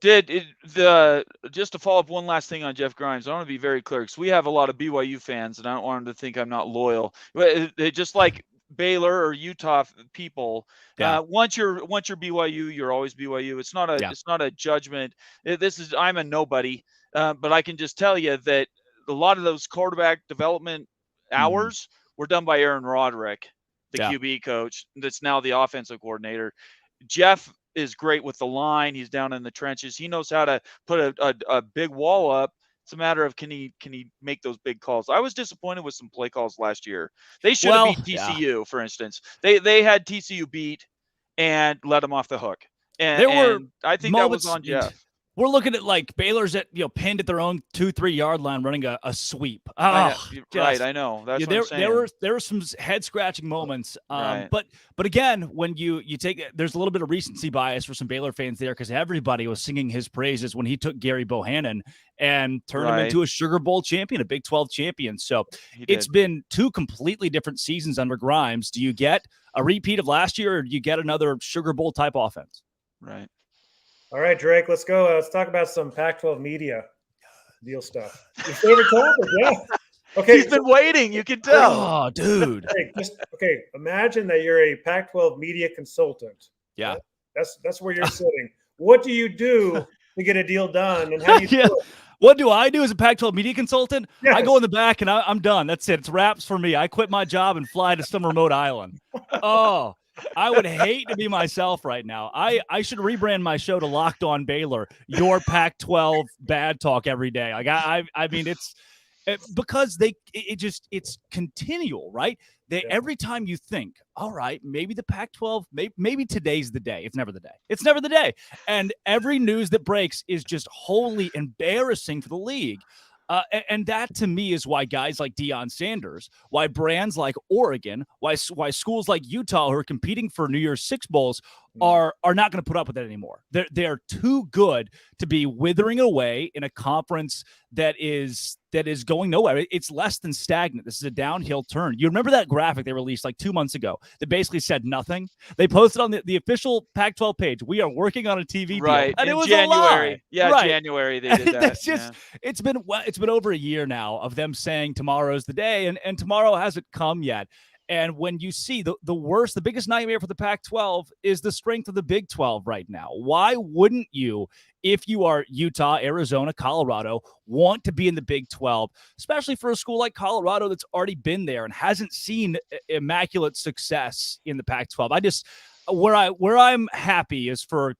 Just to follow up one last thing on Jeff Grimes, I want to be very clear because we have a lot of BYU fans, and I don't want them to think I'm not loyal. But just like Baylor or Utah people, once you're BYU, you're always BYU. It's not a judgment. I'm a nobody, but I can just tell you that a lot of those quarterback development hours were done by Aaron Roderick, the QB coach, that's now the offensive coordinator. Jeff is great with the line. He's down in the trenches. He knows how to put a big wall up. It's a matter of can he make those big calls. I was disappointed with some play calls last year. They should have beat TCU, for instance. They had TCU beat and let them off the hook. And I think that was on Jeff. We're looking at like Baylor's pinned at their own 2-3 yard line running a sweep. Right, I know. That's what I'm saying. There were some head scratching moments. Right. But again, when you take it, there's a little bit of recency bias for some Baylor fans there because everybody was singing his praises when he took Gary Bohannon and turned him into a Sugar Bowl champion, a Big 12 champion. So it's been two completely different seasons under Grimes. Do you get a repeat of last year, or do you get another Sugar Bowl type offense? Right. All right, Drake, let's go. Let's talk about some Pac-12 media deal stuff. Your favorite topic? Yeah. Okay. He's been waiting. You can tell. Oh, dude. Imagine that you're a Pac-12 media consultant. Yeah. That's where you're sitting. What do you do to get a deal done, and how do you do it? What do I do as a Pac-12 media consultant? Yes. I go in the back and I'm done. That's it. It's wraps for me. I quit my job and fly to some remote island. Oh, I would hate to be myself right now. I should rebrand my show to Locked On Baylor, your Pac-12 bad talk every day. Like I mean, it's because it's continual, right? Every time you think, all right, maybe the Pac-12, maybe today's the day. It's never the day. It's never the day. And every news that breaks is just wholly embarrassing for the league. And that, to me, is why guys like Deion Sanders, why brands like Oregon, why schools like Utah who are competing for New Year's Six Bowls are not going to put up with it anymore. They're too good to be withering away in a conference that is going nowhere. It's less than stagnant. This is a downhill turn. You remember that graphic they released like 2 months ago that basically said nothing? They posted on the official Pac-12 page, we are working on a TV deal. Right. And in it was January. a lie. Yeah, right. January they did that. It's been over a year now of them saying tomorrow's the day, and tomorrow hasn't come yet. And when you see the biggest nightmare for the Pac-12 is the strength of the Big 12 right now. Why wouldn't you, if you are Utah, Arizona, Colorado, want to be in the Big 12, especially for a school like Colorado that's already been there and hasn't seen immaculate success in the Pac-12? Where I'm happy is for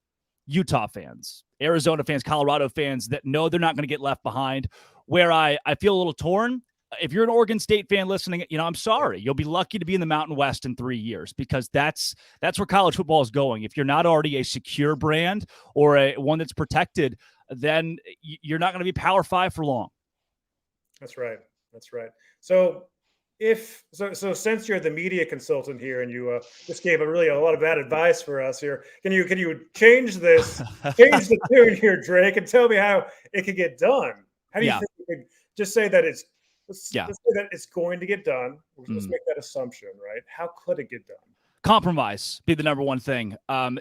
Utah fans, Arizona fans, Colorado fans that know they're not going to get left behind. Where I feel a little torn, if you're an Oregon State fan listening, I'm sorry. You'll be lucky to be in the Mountain West in 3 years because that's where college football is going. If you're not already a secure brand or one that's protected, then you're not going to be Power 5 for long. That's right. So since you're the media consultant here and you just gave a lot of bad advice for us here, can you change the tune here, Drake, and tell me how it could get done? How do you think you could just say that it's Let's say that it's going to get done. Let's make that assumption, right? How could it get done? Compromise be the number one thing.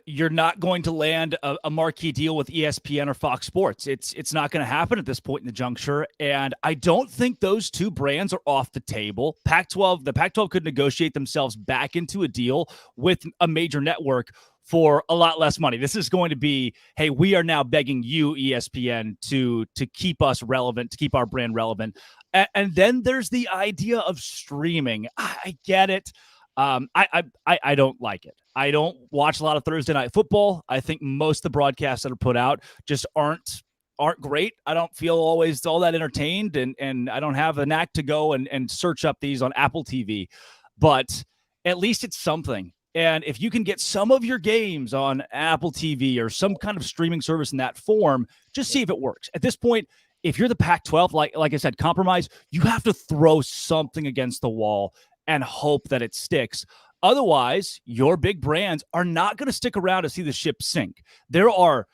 You're not going to land a marquee deal with ESPN or Fox Sports. It's not going to happen at this point in the juncture. And I don't think those two brands are off the table. The Pac-12 could negotiate themselves back into a deal with a major network for a lot less money. This is going to be, hey, we are now begging you, ESPN, to keep us relevant, to keep our brand relevant. And then there's the idea of streaming. I get it. I don't like it. I don't watch a lot of Thursday Night Football. I think most of the broadcasts that are put out just aren't great. I don't feel always all that entertained, and I don't have a knack to go and search up these on Apple TV. But at least it's something. And if you can get some of your games on Apple TV or some kind of streaming service in that form, just see if it works. At this point, if you're the Pac-12, like I said, compromise, you have to throw something against the wall and hope that it sticks. Otherwise, your big brands are not going to stick around to see the ship sink. There are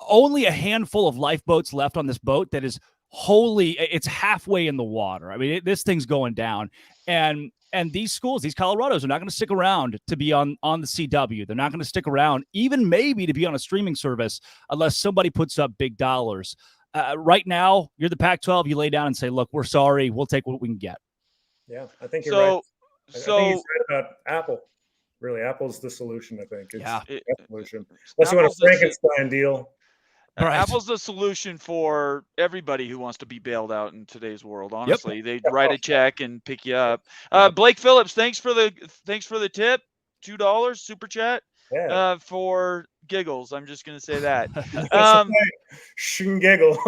only a handful of lifeboats left on this boat that is it's halfway in the water. I mean, this thing's going down. And these schools, these Colorados, are not going to stick around to be on the CW. They're not going to stick around, even maybe to be on a streaming service, unless somebody puts up big dollars. Right now, you're the Pac-12. You lay down and say, look, we're sorry. We'll take what we can get. Yeah, I think you're right. I think he's right about Apple. Really, Apple's the solution, I think. It's the solution. Unless you want a Frankenstein deal. Right. Apple's the solution for everybody who wants to be bailed out in today's world. Honestly, they write a check and pick you up. Blake Phillips, thanks for the tip, $2 super chat for giggles. I'm just gonna say that. Giggle.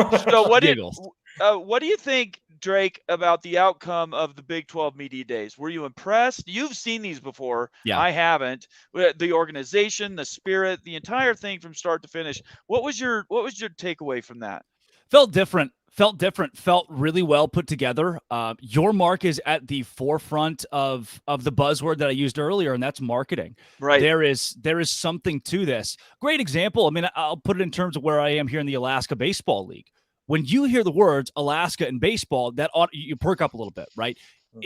So what do you think, Drake, about the outcome of the Big 12 Media Days? Were you impressed? You've seen these before. Yeah. I haven't. The organization, the spirit, the entire thing from start to finish. What was your takeaway from that? Felt different, felt really well put together. Your mark is at the forefront of the buzzword that I used earlier, and that's marketing. Right. There is something to this. Great example. I mean, I'll put it in terms of where I am here in the Alaska Baseball League. When you hear the words Alaska and baseball, you perk up a little bit, right?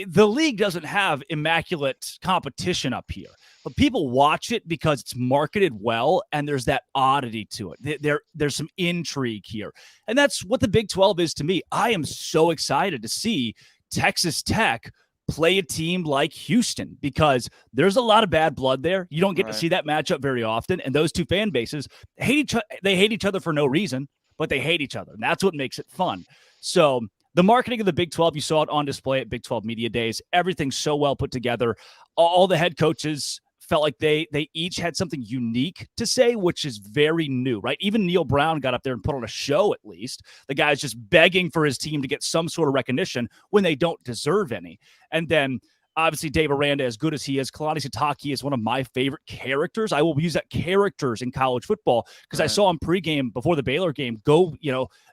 The league doesn't have immaculate competition up here, but people watch it because it's marketed well, and there's that oddity to it. There's some intrigue here, and that's what the Big 12 is to me. I am so excited to see Texas Tech play a team like Houston, because there's a lot of bad blood there. You don't get to see that matchup very often, and those two fan bases hate each other for no reason, but they hate each other, and that's what makes it fun. So the marketing of the Big 12, you saw it on display at Big 12 Media Days. Everything's so well put together. All the head coaches felt like they each had something unique to say, which is very new, right? Even Neil Brown got up there and put on a show, at least. The guy's just begging for his team to get some sort of recognition when they don't deserve any. And then obviously, Dave Aranda, as good as he is, Kalani Sitake is one of my favorite characters. I will use that characters in college football, because I saw him pregame before the Baylor game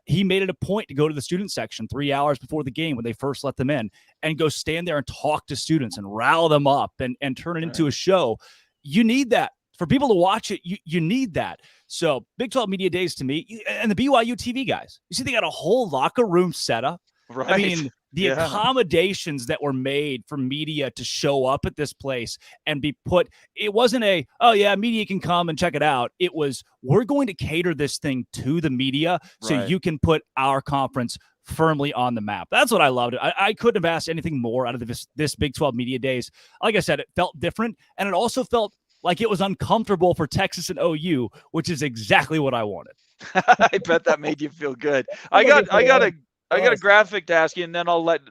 he made it a point to go to the student section 3 hours before the game when they first let them in, and go stand there and talk to students and rile them up and turn it into a show. You need that. For people to watch it, you need that. So Big 12 Media Days to me, and the BYU TV guys, you see they got a whole locker room setup. Right. I mean, the accommodations that were made for media to show up at this place and be put, it wasn't media can come and check it out. It was, we're going to cater this thing to the media so you can put our conference firmly on the map. That's what I loved. I couldn't have asked anything more out of this Big 12 Media Days. Like I said, it felt different, and it also felt like it was uncomfortable for Texas and OU, which is exactly what I wanted. I bet that made you feel good. I got a graphic to ask you, and then I'll let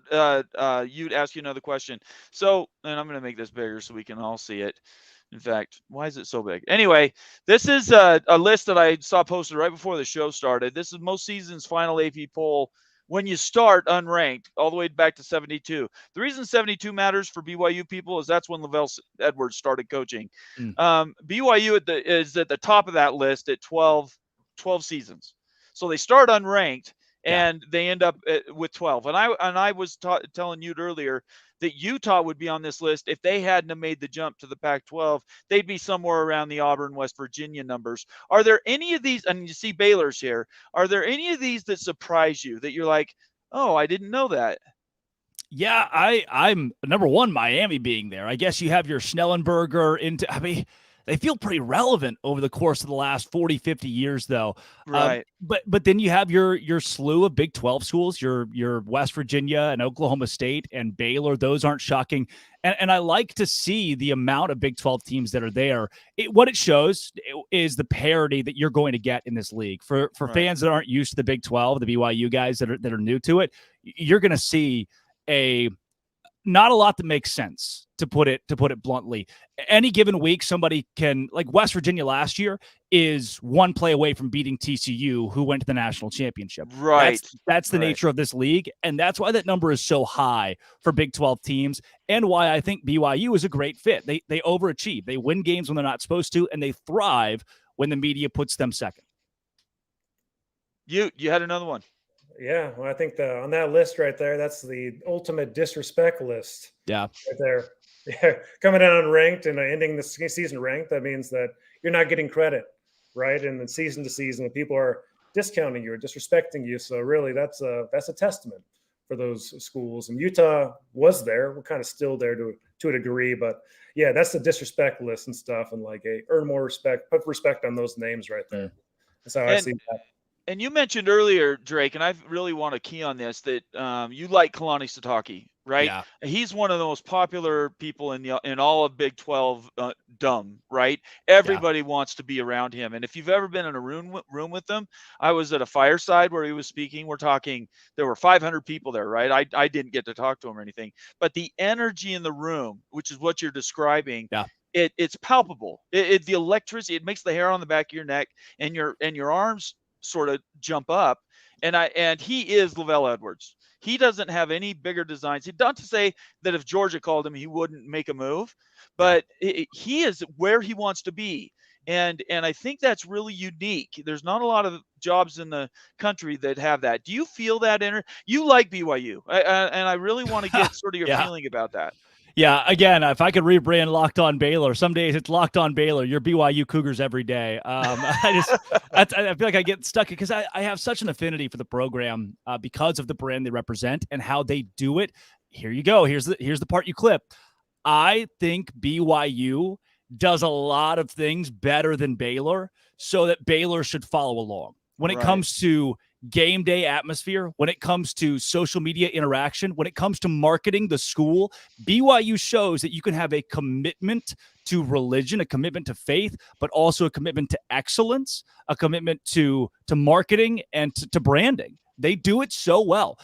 you ask you another question. So, and I'm going to make this bigger so we can all see it. In fact, why is it so big? Anyway, this is a list that I saw posted right before the show started. This is most seasons' final AP poll when you start unranked, all the way back to 72. The reason 72 matters for BYU people is that's when Lavelle Edwards started coaching. BYU is at the top of that list at 12 seasons. So they start unranked, and they end up with 12. And I was telling you earlier that Utah would be on this list if they hadn't have made the jump to the Pac-12. They'd be somewhere around the Auburn, West Virginia numbers. Are there any of these, and you see Baylor's here, are there any of these that surprise you, that you're like, oh, I didn't know that? Yeah, I'm number one, Miami being there. I guess you have your Schnellenberger I mean, they feel pretty relevant over the course of the last 40, 50 years, though. Right. But then you have your slew of Big 12 schools, your West Virginia and Oklahoma State and Baylor. Those aren't shocking. And I like to see the amount of Big 12 teams that are there. What it shows is the parity that you're going to get in this league. For Right. fans that aren't used to the Big 12, the BYU guys that are new to it, you're going to see not a lot that makes sense, to put it bluntly. Any given week, somebody can, like West Virginia last year, is one play away from beating TCU, who went to the national championship. Right. That's the Right. nature of this league, and that's why that number is so high for Big 12 teams, and why I think BYU is a great fit. They overachieve. They win games when they're not supposed to, and they thrive when the media puts them second. You had another one. Yeah, well, I think on that list right there, that's the ultimate disrespect list. Yeah. Right there. Yeah, coming in unranked and ending the season ranked, that means that you're not getting credit, right? And then season to season, people are discounting you or disrespecting you. So really, that's a testament for those schools. And Utah was there. We're kind of still there to a degree, but yeah, that's the disrespect list and stuff. And like, earn more respect, put respect on those names right there. That's how I see that. And you mentioned earlier, Drake, and I really want to key on this, that you like Kalani Sitake, right? Yeah. He's one of the most popular people in all of Big 12 right? Everybody wants to be around him. And if you've ever been in a room with him, I was at a fireside where he was speaking. We're talking, there were 500 people there, right? I didn't get to talk to him or anything. But the energy in the room, which is what you're describing, it's palpable. The electricity, it makes the hair on the back of your neck and your arms sort of jump up, and he is LaVell Edwards. He doesn't have any bigger designs. Not to say that if Georgia called him, he wouldn't make a move, but he is where he wants to be, and I think that's really unique. There's not a lot of jobs in the country that have that. Do you feel that you like BYU, and I really want to get sort of your feeling about that. Yeah, again, if I could rebrand Locked On Baylor, some days it's Locked On Baylor. You're BYU Cougars every day. I feel like I get stuck because I have such an affinity for the program because of the brand they represent and how they do it. Here you go. Here's the part you clip. I think BYU does a lot of things better than Baylor, so that Baylor should follow along. When it comes to game day atmosphere, when it comes to social media interaction, when it comes to marketing the school, BYU shows that you can have a commitment to religion, a commitment to faith, but also a commitment to excellence, a commitment to marketing and to branding. They do it so well.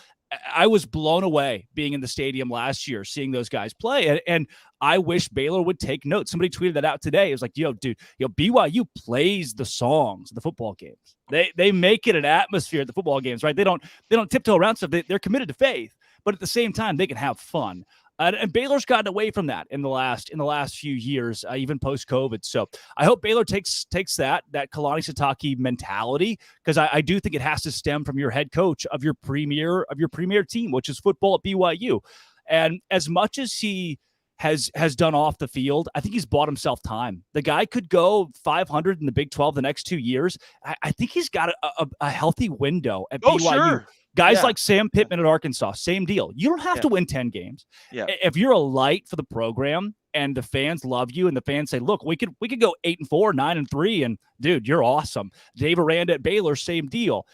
I was blown away being in the stadium last year, seeing those guys play. And I wish Baylor would take note. Somebody tweeted that out today. It was like, dude, BYU plays the songs, the football games. They make it an atmosphere at the football games, right? They don't tiptoe around stuff. They're committed to faith, but at the same time, they can have fun. And Baylor's gotten away from that in the last few years, even post-COVID. So I hope Baylor takes that Kalani Sitake mentality, because I do think it has to stem from your head coach of your premier team, which is football at BYU. And as much as he has done off the field, I think he's bought himself time. The guy could go 500 in the Big 12 the next 2 years. I think he's got a healthy window at BYU. Sure. Guys like Sam Pittman at Arkansas, same deal. You don't have to win 10 games. Yeah. If you're a light for the program and the fans love you and the fans say, look, we could go 8-4, 9-3, and dude, you're awesome. Dave Aranda at Baylor, same deal.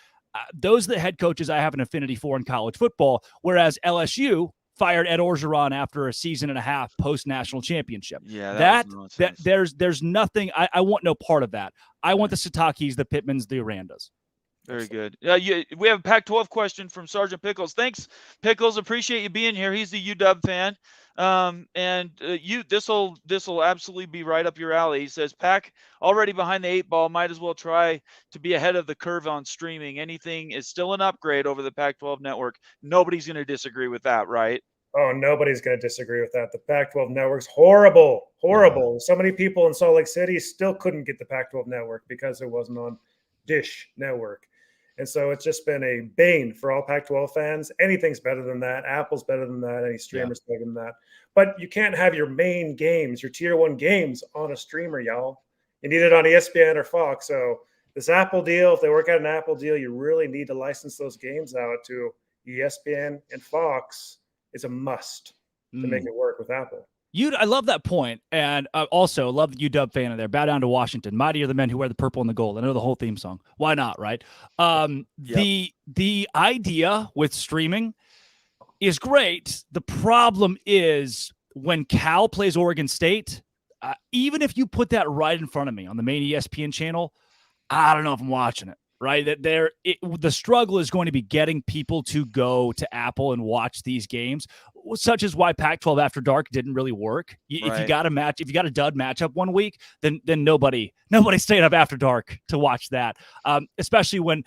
Those are the head coaches I have an affinity for in college football, whereas LSU fired Ed Orgeron after a season and a half post-national championship. Yeah, there's nothing. I want no part of that. I want the Sitakes, the Pittmans, the Arandas. Very good. We have a Pac-12 question from Sergeant Pickles. Thanks, Pickles. Appreciate you being here. He's the UW fan. This will absolutely be right up your alley. He says, Pac already behind the 8 ball, might as well try to be ahead of the curve on streaming. Anything is still an upgrade over the Pac-12 network. Nobody's going to disagree with that, right? Oh, nobody's going to disagree with that. The Pac-12 network's horrible. So many people in Salt Lake City still couldn't get the Pac-12 network because it wasn't on Dish Network. And so it's just been a bane for all Pac-12 fans. Anything's better than that. Apple's better than that. Any streamer's better than that. But you can't have your main games, your tier 1 games on a streamer, y'all. You need it on ESPN or Fox. So this Apple deal, if they work out an Apple deal, you really need to license those games out to ESPN and Fox it's a must to make it work with Apple. I love that point, and also love the UW fan in there. Bow down to Washington. Mighty are the men who wear the purple and the gold. I know the whole theme song. Why not, right? The idea with streaming is great. The problem is when Cal plays Oregon State, even if you put that right in front of me on the main ESPN channel, I don't know if I'm watching it. Right, the struggle is going to be getting people to go to Apple and watch these games, such as why Pac-12 After Dark didn't really work. If you got a dud matchup one week, then nobody stayed up after dark to watch that. Especially when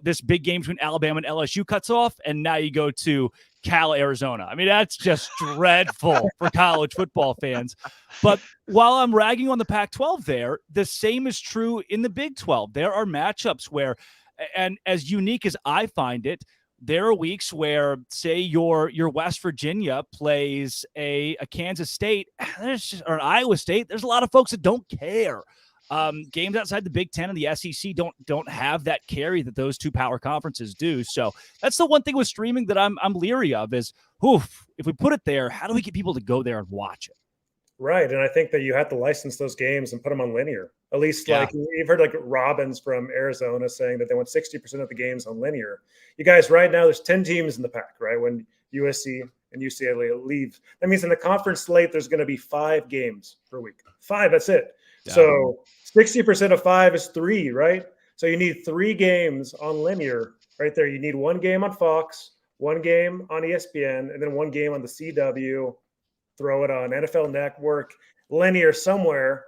this big game between Alabama and LSU cuts off, and now you go to Cal, Arizona. I mean, that's just dreadful for college football fans. But while I'm ragging on the Pac-12 there, the same is true in the Big 12. There are matchups where, and as unique as I find it, there are weeks where, say, your West Virginia plays a Kansas State or an Iowa State. There's a lot of folks that don't care. Games outside the Big Ten and the SEC don't have that carry that those two power conferences do. So that's the one thing with streaming that I'm leery of is, if we put it there, how do we get people to go there and watch it? Right, and I think that you have to license those games and put them on linear. At least, like you've heard, like Robbins from Arizona saying that they want 60% of the games on linear. You guys, right now, there's 10 teams in the pack. Right, when USC and UCLA leave, that means in the conference slate there's going to be 5 games per week. 5, that's it. Yeah. So 60% of 5 is 3, right? So you need 3 games on linear right there. You need 1 game on Fox, 1 game on ESPN, and then 1 game on the CW. Throw it on NFL Network, linear somewhere,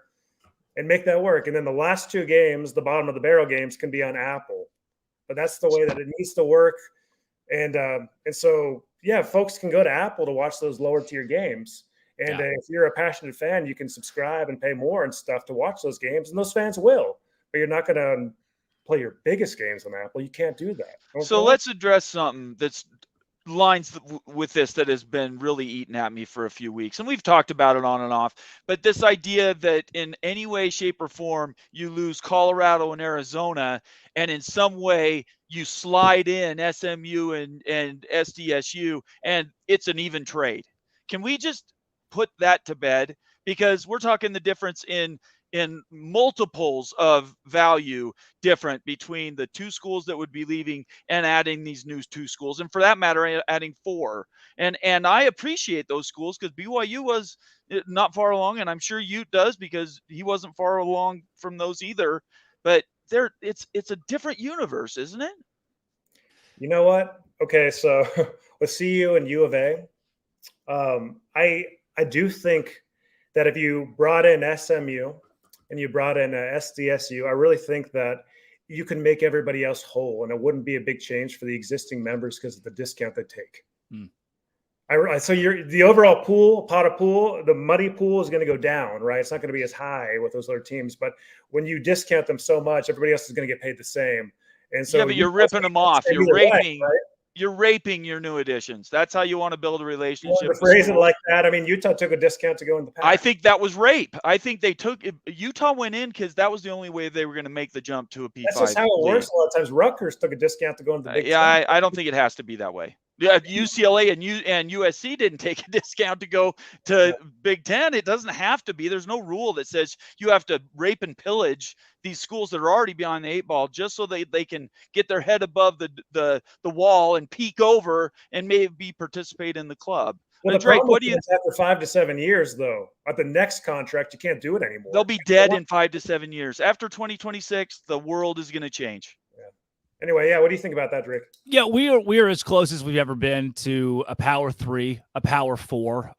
and make that work. And then the last 2 games, the bottom of the barrel games, can be on Apple. But that's the way that it needs to work. And so, yeah, folks can go to Apple to watch those lower tier games. And if you're a passionate fan, you can subscribe and pay more and stuff to watch those games, and those fans will. But you're not going to play your biggest games on Apple. You can't do that. So let's address something that's lines with this that has been really eating at me for a few weeks, and we've talked about it on and off, but this idea that in any way, shape, or form you lose Colorado and Arizona, and in some way you slide in SMU and SDSU, and it's an even trade. Can we just put that to bed? Because we're talking the difference in multiples of value different between the 2 schools that would be leaving and adding these new 2 schools, and for that matter, adding 4. And I appreciate those schools because BYU was not far along, and I'm sure Ute does because he wasn't far along from those either. But it's a different universe, isn't it? You know what? Okay, so with CU and U of A, I do think that if you brought in SMU and you brought in SDSU, I really think that you can make everybody else whole, and it wouldn't be a big change for the existing members because of the discount they take. So the overall pot of pool, the muddy pool is going to go down, right? It's not going to be as high with those other teams, but when you discount them so much, everybody else is going to get paid the same. And so but you're ripping them off. You're raping. Right? You're raping your new additions. That's how you want to build a relationship. To phrase it like that, I mean, Utah took a discount to go in the pack. I think that was rape. I think Utah went in because that was the only way they were going to make the jump to a P5. That's just how it works a lot of times. Rutgers took a discount to go into the Big Ten. I don't think it has to be that way. Yeah, UCLA and USC didn't take a discount to go to Big Ten. It doesn't have to be. There's no rule that says you have to rape and pillage these schools that are already behind the 8 ball just so they can get their head above the wall and peek over and maybe participate in the club. Well, Drake, what do you? After 5 to 7 years, though, at the next contract, you can't do it anymore. They'll be dead in 5 to 7 years. After 2026, the world is going to change. Anyway, what do you think about that, Drake? Yeah, we are as close as we've ever been to a Power 3, a Power 4.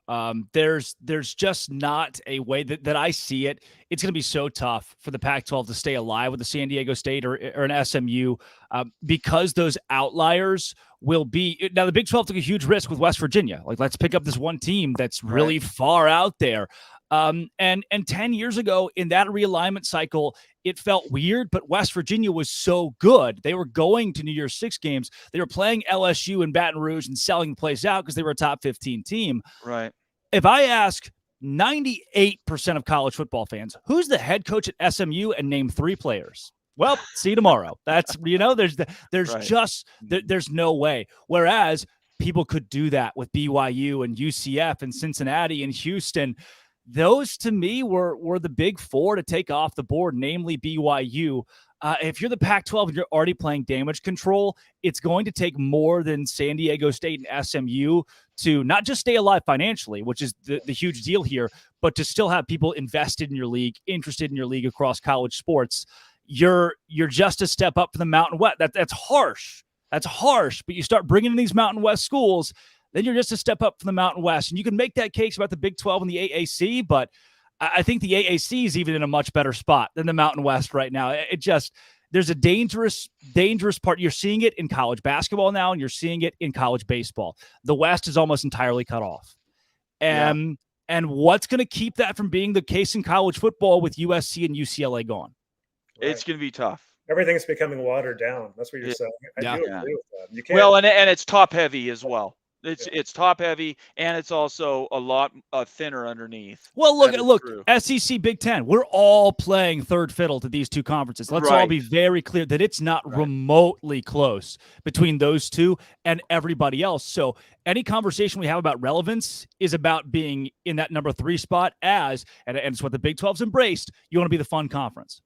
There's just not a way that I see it. It's going to be so tough for the Pac-12 to stay alive with the San Diego State or an SMU because those outliers will be. Now, the Big 12 took a huge risk with West Virginia. Like, let's pick up this one team that's really far out there. And 10 years ago in that realignment cycle, it felt weird, but West Virginia was so good. They were going to New Year's 6 games. They were playing LSU in Baton Rouge and selling the place out because they were a top 15 team. Right. If I ask 98% of college football fans, who's the head coach at SMU, and name 3 players? Well, see you tomorrow. That's, there's just, there's no way. Whereas people could do that with BYU and UCF and Cincinnati and Houston. Those to me were the big four to take off the board, namely BYU. If you're the Pac-12 and you're already playing damage control, it's going to take more than San Diego State and SMU to not just stay alive financially, which is the huge deal here, but to still have people invested in your league, interested in your league across college sports. You're just a step up from the Mountain West. That's harsh. That's harsh. But you start bringing in these Mountain West schools, then you're just a step up from the Mountain West. And you can make that case about the Big 12 and the AAC, but I think the AAC is even in a much better spot than the Mountain West right now. There's a dangerous part. You're seeing it in college basketball now, and you're seeing it in college baseball. The West is almost entirely cut off. And what's going to keep that from being the case in college football with USC and UCLA gone? Right. It's going to be tough. Everything's becoming watered down. That's what you're saying. I do agree with that. You can't. Well, and it's top heavy as well. It's top heavy, and it's also a lot thinner underneath. Well, look, SEC Big Ten. We're all playing third fiddle to these two conferences. Let's all be very clear that it's not remotely close between those two and everybody else. So any conversation we have about relevance is about being in that number 3 spot and it's what the Big 12's embraced. You want to be the fun conference.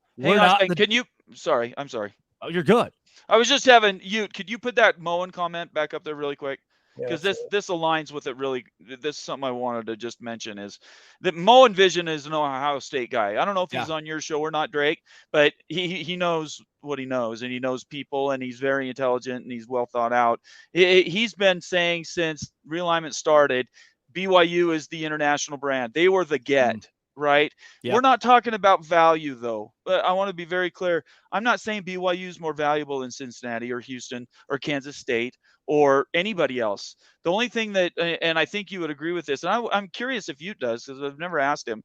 Sorry, I'm sorry. Oh, you're good. I was just could you put that Moen comment back up there really quick? Because this aligns with it really. This is something I wanted to just mention is that Moen Vision is an Ohio State guy. I don't know if he's on your show or not, Drake, but he knows what he knows, and he knows people, and he's very intelligent, and he's well thought out. He's been saying since realignment started, BYU is the international brand. They were the get. Right? Yeah. We're not talking about value, though. But I want to be very clear. I'm not saying BYU is more valuable than Cincinnati or Houston or Kansas State or anybody else. The only thing that, and I think you would agree with this, and I'm curious if you does, because I've never asked him,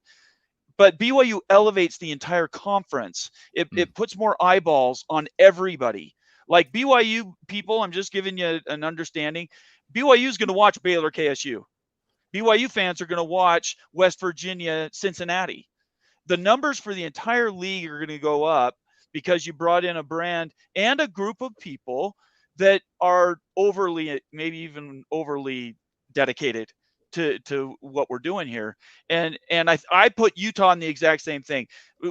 but BYU elevates the entire conference. It puts more eyeballs on everybody. Like BYU people, I'm just giving you an understanding. BYU is going to watch Baylor KSU. BYU fans are going to watch West Virginia, Cincinnati. The numbers for the entire league are going to go up because you brought in a brand and a group of people that are maybe even overly dedicated to what we're doing here. And I put Utah in the exact same thing.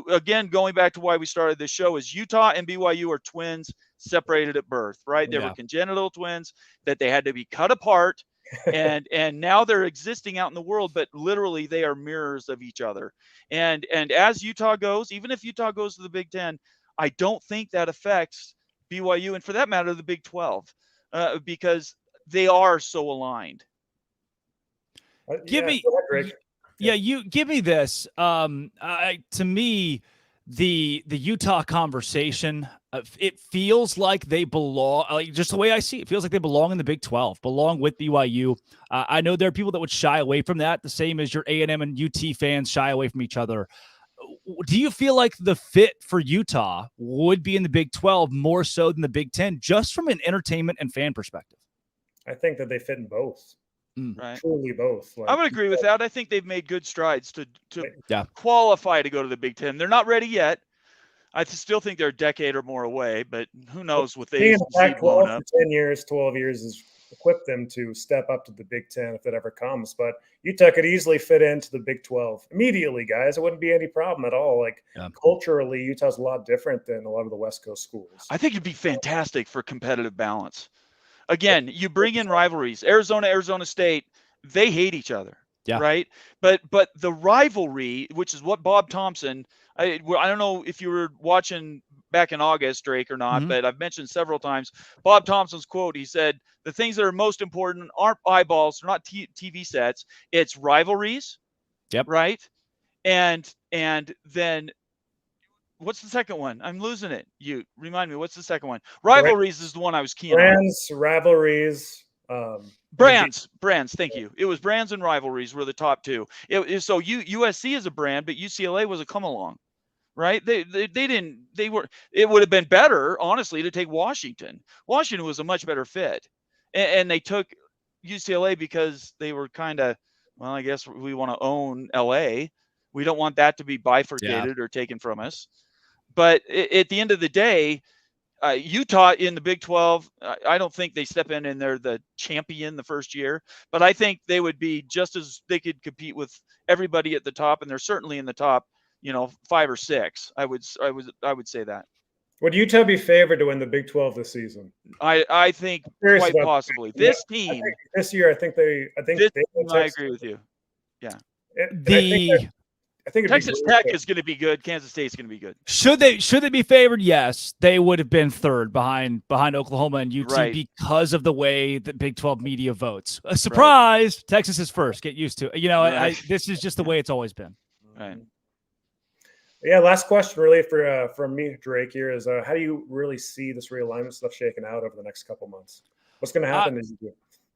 Again, going back to why we started this show is Utah and BYU are twins separated at birth, right? They were congenital twins that they had to be cut apart. and now they're existing out in the world, but literally they are mirrors of each other. And as Utah goes, even if Utah goes to the Big Ten, I don't think that affects BYU, and for that matter, the Big 12, because they are so aligned. Give me this. To me, the Utah conversation, it feels like they belong, like just the way I see it, feels like they belong in the Big 12, belong with BYU. I know there are people that would shy away from that, the same as your A&M and UT fans shy away from each other. Do you feel like the fit for Utah would be in the Big 12 more so than the Big 10, just from an entertainment and fan perspective? I think that they fit in both. Right. Truly both. I would agree with that. I think they've made good strides to qualify to go to the Big Ten. They're not ready yet. I still think they're a decade or more away, but who knows what they Pac-12 for 10 years, 12 years has equipped them to step up to the Big Ten if it ever comes. But Utah could easily fit into the Big 12 immediately, guys. It wouldn't be any problem at all. Culturally, Utah's a lot different than a lot of the West Coast schools. I think it'd be fantastic for competitive balance. Again, you bring in rivalries. Arizona State, they hate each other, right? But the rivalry, which is what Bob Thompson, I don't know if you were watching back in August, Drake, or not, but I've mentioned several times, Bob Thompson's quote, he said, the things that are most important aren't eyeballs, they're not TV sets, it's rivalries, right? And then what's the second one? I'm losing it. You remind me. What's the second one? Rivalries is the one I was keen on. Brands, rivalries. Brands. Thank you. It was brands and rivalries were the top two. So USC is a brand, but UCLA was a come along, right? They didn't. They were. It would have been better, honestly, to take Washington. Washington was a much better fit, and they took UCLA because they were kind of. Well, I guess we want to own LA. We don't want that to be bifurcated or taken from us. But at the end of the day, Utah in the Big 12, I don't think they step in and they're the champion the first year, but I think they would be just as they could compete with everybody at the top, and they're certainly in the top, 5 or 6. I would say that. Would Utah be favored to win the Big 12 this season? I think Curious quite about possibly. Yeah, This team, this year, I think they this have team, I agree with you. I think Texas Tech is going to be good. Kansas State's going to be good. Should they be favored? Yes, they would have been third behind Oklahoma and UT Right. because of the way that Big 12 media votes. A surprise! Right. Texas is first. Get used to it. Right. This is just the way it's always been. Right. Yeah. Last question, really, from me, Drake. Here is how do you really see this realignment stuff shaking out over the next couple months? What's going to happen?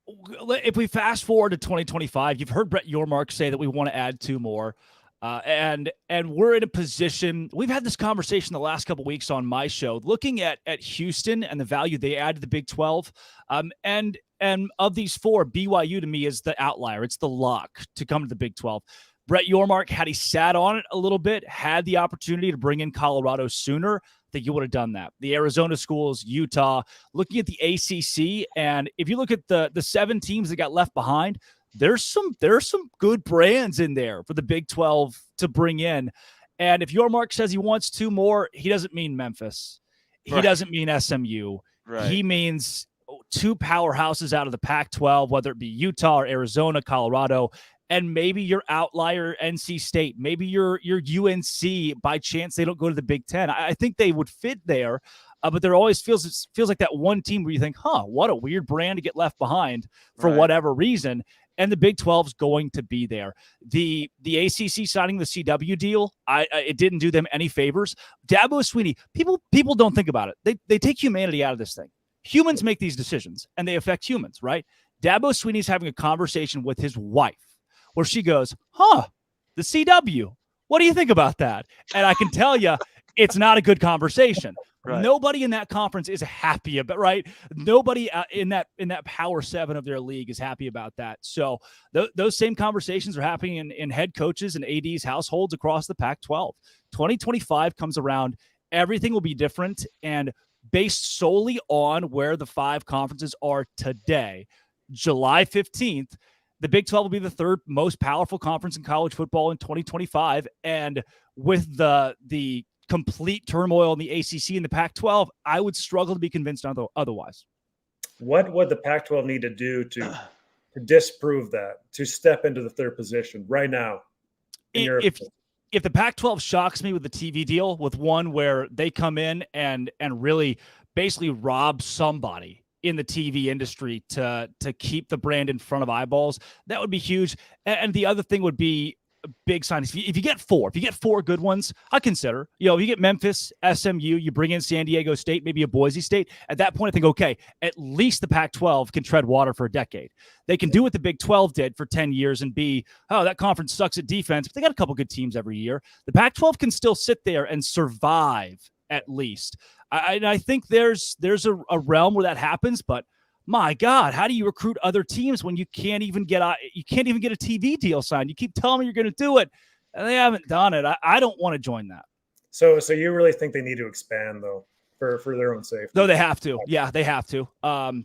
If we fast forward to 2025, you've heard Brett Yormark say that we want to add 2 more. And we're in a position. We've had this conversation the last couple of weeks on my show, looking at Houston and the value they add to the Big 12. And of these 4, BYU to me is the outlier. It's the lock to come to the Big 12. Brett Yormark, had he sat on it a little bit, had the opportunity to bring in Colorado sooner, I think you would have done that. The Arizona schools, Utah, looking at the ACC, and if you look at the 7 teams that got left behind, there's some good brands in there for the Big 12 to bring in. And if Yormark says he wants 2 more, he doesn't mean Memphis. He doesn't mean SMU. Right. He means 2 powerhouses out of the Pac-12, whether it be Utah or Arizona, Colorado, and maybe your outlier NC State, maybe your UNC, by chance they don't go to the Big 10. I think they would fit there. But there always feels like that one team where you think, what a weird brand to get left behind for whatever reason. And the Big 12 is going to be there. The ACC signing the CW deal, it didn't do them any favors. Dabo Swinney, people don't think about it. They take humanity out of this thing. Humans make these decisions, and they affect humans, right? Dabo Swinney's having a conversation with his wife where she goes, the CW, what do you think about that? And I can tell you, it's not a good conversation. Right. Nobody in that conference is happy about, right? Nobody in that Power 7 of their league is happy about that. So those same conversations are happening in head coaches and ADs households across the Pac-12. 2025 comes around, everything will be different, and based solely on where the 5 conferences are today, July 15th, the Big 12 will be the 3rd most powerful conference in college football in 2025. And with the complete turmoil in the ACC and the Pac-12, I would struggle to be convinced otherwise. What would the Pac-12 need to do to disprove that, to step into the 3rd position right now? If the Pac-12 shocks me with the TV deal, with one where they come in and really basically rob somebody in the TV industry to keep the brand in front of eyeballs, that would be huge. And the other thing would be big signings. If you get 4 good ones, I consider, if you get Memphis, SMU, you bring in San Diego State, maybe a Boise State. At that point, I think, okay, at least the Pac-12 can tread water for a decade. They can do what the Big 12 did for 10 years and be, that conference sucks at defense, but they got a couple good teams every year. The Pac-12 can still sit there and survive at least. I think there's a realm where that happens, but my God, how do you recruit other teams when you can't even get a TV deal signed? You keep telling me you're going to do it, and they haven't done it. I don't want to join that. So you really think they need to expand though for their own safety? No, they have to. Yeah, they have to.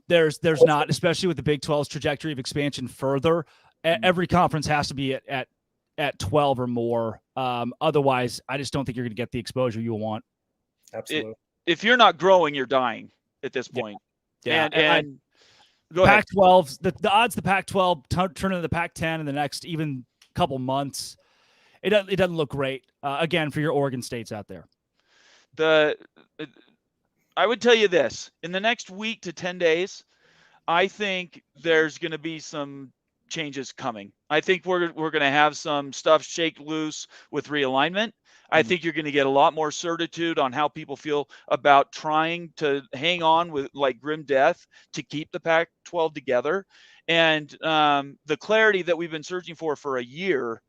There's not, especially with the Big 12's trajectory of expansion further. Every conference has to be at 12 or more. Otherwise, I just don't think you're going to get the exposure you want. Absolutely. If you're not growing, you're dying at this point. Yeah. And go ahead. Pac-12, the odds the Pac-12 turn into the Pac-10 in the next even couple months, it doesn't look great. Again, for your Oregon States out there. I would tell you this: in the next week to 10 days, I think there's going to be some changes coming. I think we're going to have some stuff shake loose with realignment. I think you're going to get a lot more certitude on how people feel about trying to hang on with like grim death to keep the Pac-12 together. And the clarity that we've been searching for a year,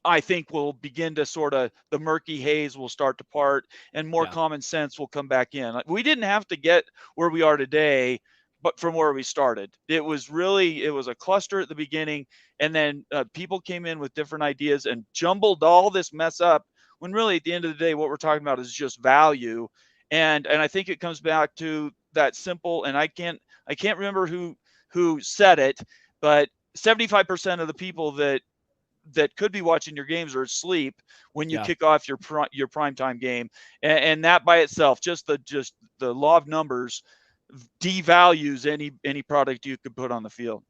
I think will begin to the murky haze will start to part and more common sense will come back in. We didn't have to get where we are today, but from where we started. It was a cluster at the beginning, and then people came in with different ideas and jumbled all this mess up, when really at the end of the day, what we're talking about is just value And I think it comes back to that simple, and I can't remember who said it, but 75% of the people that could be watching your games are asleep when you kick off your primetime game. And that by itself, just the law of numbers devalues any product you could put on the field.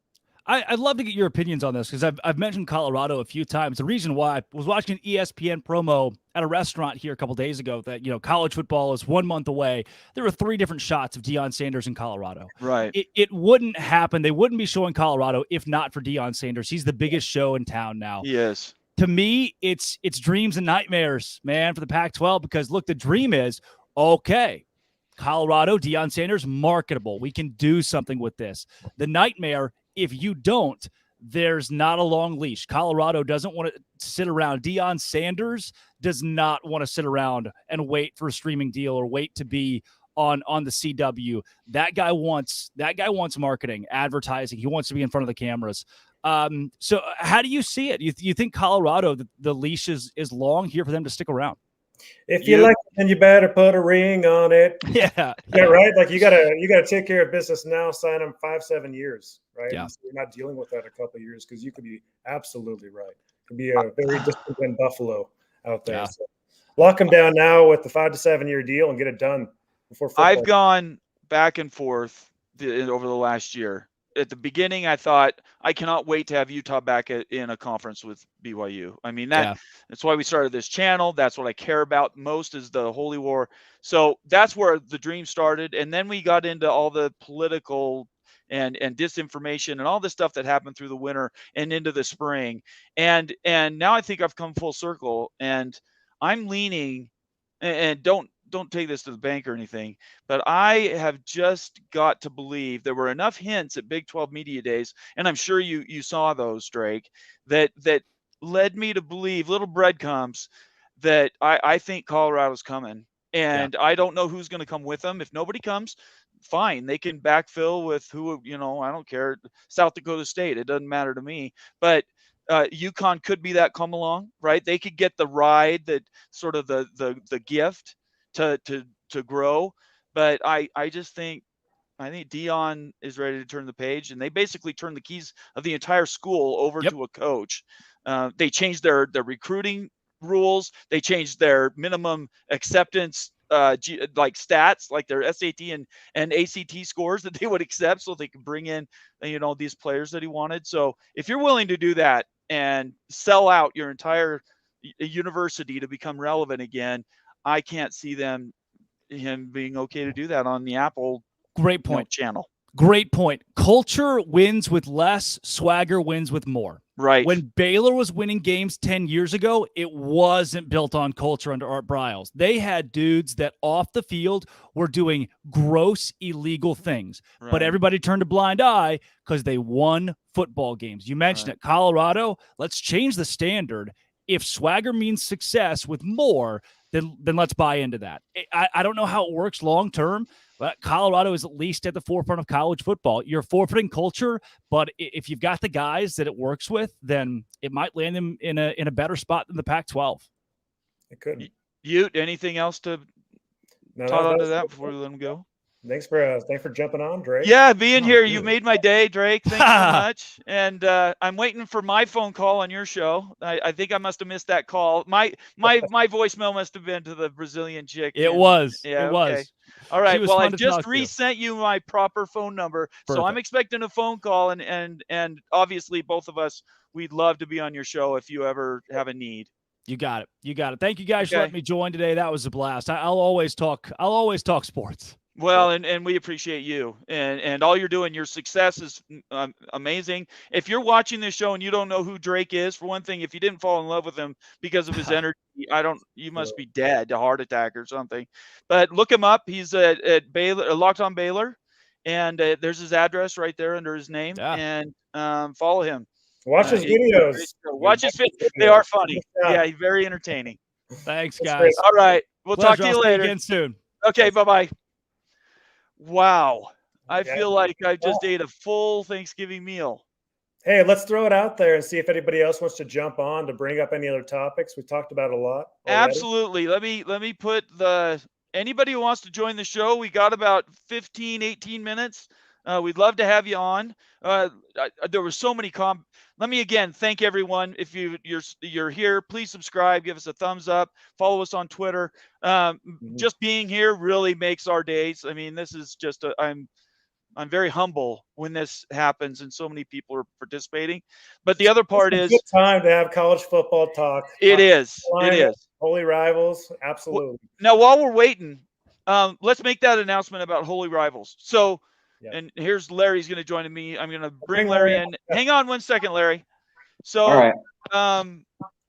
I'd love to get your opinions on this because I've mentioned Colorado a few times. The reason why, I was watching an ESPN promo at a restaurant here a couple days ago that, college football is 1 month away. There were 3 different shots of Deion Sanders in Colorado. Right. It wouldn't happen. They wouldn't be showing Colorado if not for Deion Sanders. He's the biggest show in town now. Yes. To me, it's dreams and nightmares, man, for the Pac-12 because, look, the dream is, okay, Colorado, Deion Sanders, marketable. We can do something with this. The nightmare, if you don't, there's not a long leash. Colorado doesn't want to sit around. Deion Sanders does not want to sit around and wait for a streaming deal or wait to be on the CW. That guy wants marketing, advertising. He wants to be in front of the cameras. So how do you see it? You think Colorado, the leash is long here for them to stick around? If you like it, then you better put a ring on it. Yeah, right. Like you gotta take care of business now. Sign them 5-7 years, right? Yeah. So you're not dealing with that a couple of years because you could be absolutely right. It could be a very disciplined Buffalo out there. Yeah. So lock them down now with the 5 to 7 year deal and get it done before football. I've gone back and forth over the last year. At the beginning, I thought, I cannot wait to have Utah back in a conference with BYU. I mean, that's why we started this channel. That's what I care about most is the Holy War. So that's where the dream started. And then we got into all the political and disinformation and all the stuff that happened through the winter and into the spring. And now I think I've come full circle, and I'm leaning, and don't take this to the bank or anything, but I have just got to believe there were enough hints at Big 12 Media Days, and I'm sure you saw those, Drake, that led me to believe, little breadcrumbs, that I think Colorado's coming. And I don't know who's going to come with them. If nobody comes, fine. They can backfill with who, I don't care. South Dakota State. It doesn't matter to me. But UConn could be that come along, right? They could get the ride, that sort of the gift to grow. But I think Deion is ready to turn the page, and they basically turned the keys of the entire school over to a coach. They changed their recruiting rules. They changed their minimum acceptance like stats, like their SAT and ACT scores that they would accept, so they could bring in these players that he wanted. So if you're willing to do that and sell out your entire university to become relevant again, I can't see him being okay to do that on the Apple Great point. Channel. Great point. Culture wins with less, swagger wins with more. Right. When Baylor was winning games 10 years ago, it wasn't built on culture under Art Briles. They had dudes that off the field were doing gross, illegal things. Right. But everybody turned a blind eye because they won football games. You mentioned it. Colorado, let's change the standard. If swagger means success with more, then let's buy into that. I don't know how it works long term, but Colorado is at least at the forefront of college football. You're forfeiting culture, but if you've got the guys that it works with, then it might land them in a better spot than the Pac-12. It could. Ute, anything else to talk onto that before we let them go? Thanks for jumping on, Drake. Yeah, being here. You made my day, Drake. Thanks so much. And I'm waiting for my phone call on your show. I think I must have missed that call. My voicemail must have been to the Brazilian chick. It was. Yeah, it was. All right. Well, I just resent you my proper phone number. Perfect. So I'm expecting a phone call, and obviously both of us, we'd love to be on your show if you ever have a need. You got it. Thank you guys for letting me join today. That was a blast. I'll always talk sports. Well, and we appreciate you and all you're doing. Your success is amazing. If you're watching this show and you don't know who Drake is, for one thing, if you didn't fall in love with him because of his energy, you must be dead, a heart attack or something. But look him up. He's at Baylor, Locked On Baylor, and there's his address right there under his name. Yeah. And follow him. Watch his videos. Watch his videos. They are funny. Yeah, he's very entertaining. Thanks, guys. All right, we'll talk to you later again soon. Okay, bye-bye. Wow. I feel like I just ate a full Thanksgiving meal. Hey, let's throw it out there and see if anybody else wants to jump on to bring up any other topics. We talked about a lot already. Absolutely. Let me put the anybody who wants to join the show, we got about 15, 18 minutes. We'd love to have you on. There were so many Let me again thank everyone. If you're here, please subscribe, give us a thumbs up, follow us on Twitter. Just being here really makes our days. I mean, this is just I'm very humble when this happens and so many people are participating. But the other part is, it's a good time to have college football talk. It is. Holy Rivals, absolutely. Now, while we're waiting, let's make that announcement about Holy Rivals. So, and here's Larry's going to join me. I'm going to bring Larry in. Hang on 1 second, Larry. So, all right.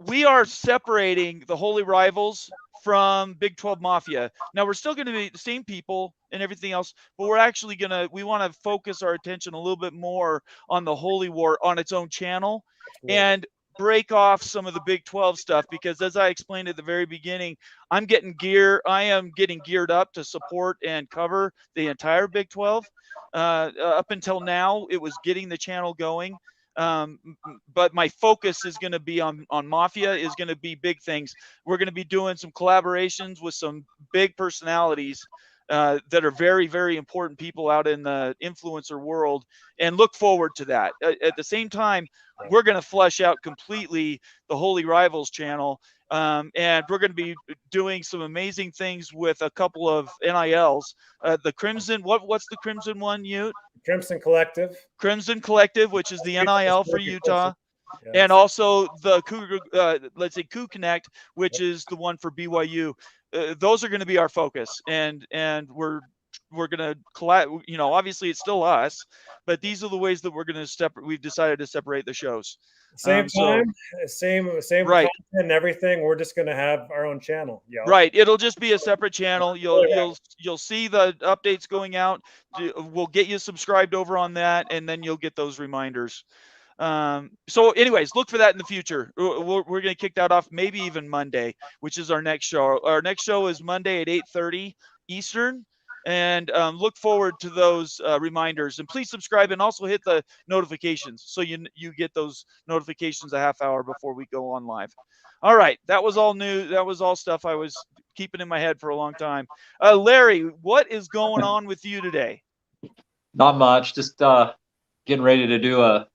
We are separating the Holy Rivals from Big 12 Mafia. Now, we're still going to be the same people and everything else, but we're actually we want to focus our attention a little bit more on the Holy War on its own channel and break off some of the Big 12 stuff, because as I explained at the very beginning, I am getting geared up to support and cover the entire Big 12. Up until now, it was getting the channel going. But my focus is going to be on Mafia, is going to be big things. We're going to be doing some collaborations with some big personalities that are very, very important people out in the influencer world, and look forward to that. At the same time, we're going to flesh out completely the Holy Rivals channel. And we're going to be doing some amazing things with a couple of NILs. The Crimson, what's the Crimson one, Ute? Crimson Collective. Crimson Collective, which is the NIL for Utah. And also the Coup Connect, which is the one for BYU. Those are going to be our focus, and we're going to collect. Obviously it's still us, but these are the ways that we're going to we've decided to separate the shows. Same time, same right. content and everything. We're just going to have our own channel. Right. It'll just be a separate channel. You'll see the updates going out. We'll get you subscribed over on that, and then you'll get those reminders. So anyways, look for that in the future. We're going to kick that off maybe even Monday, which is our next show. Our next show is Monday at 8:30 Eastern. And look forward to those reminders, and please subscribe and also hit the notifications so you get those notifications a half hour before we go on live. All right, that was all new. That was all stuff I was keeping in my head for a long time. Larry, what is going on with you today? Not much. Just getting ready to do a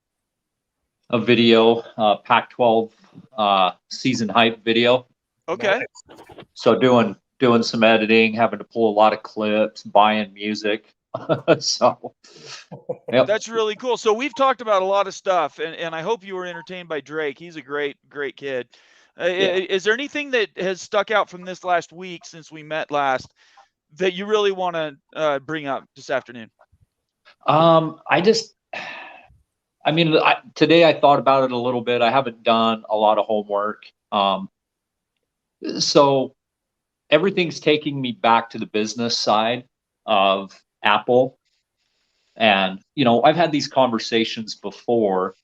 video, Pac12 season hype video. Okay. So doing some editing, having to pull a lot of clips, buying music. So yep. That's really cool. So we've talked about a lot of stuff, and I hope you were entertained by Drake. He's a great kid. Is there anything that has stuck out from this last week since we met last that you really want to bring up this afternoon? Today I thought about it a little bit. I haven't done a lot of homework. So everything's taking me back to the business side of Apple. And, I've had these conversations before.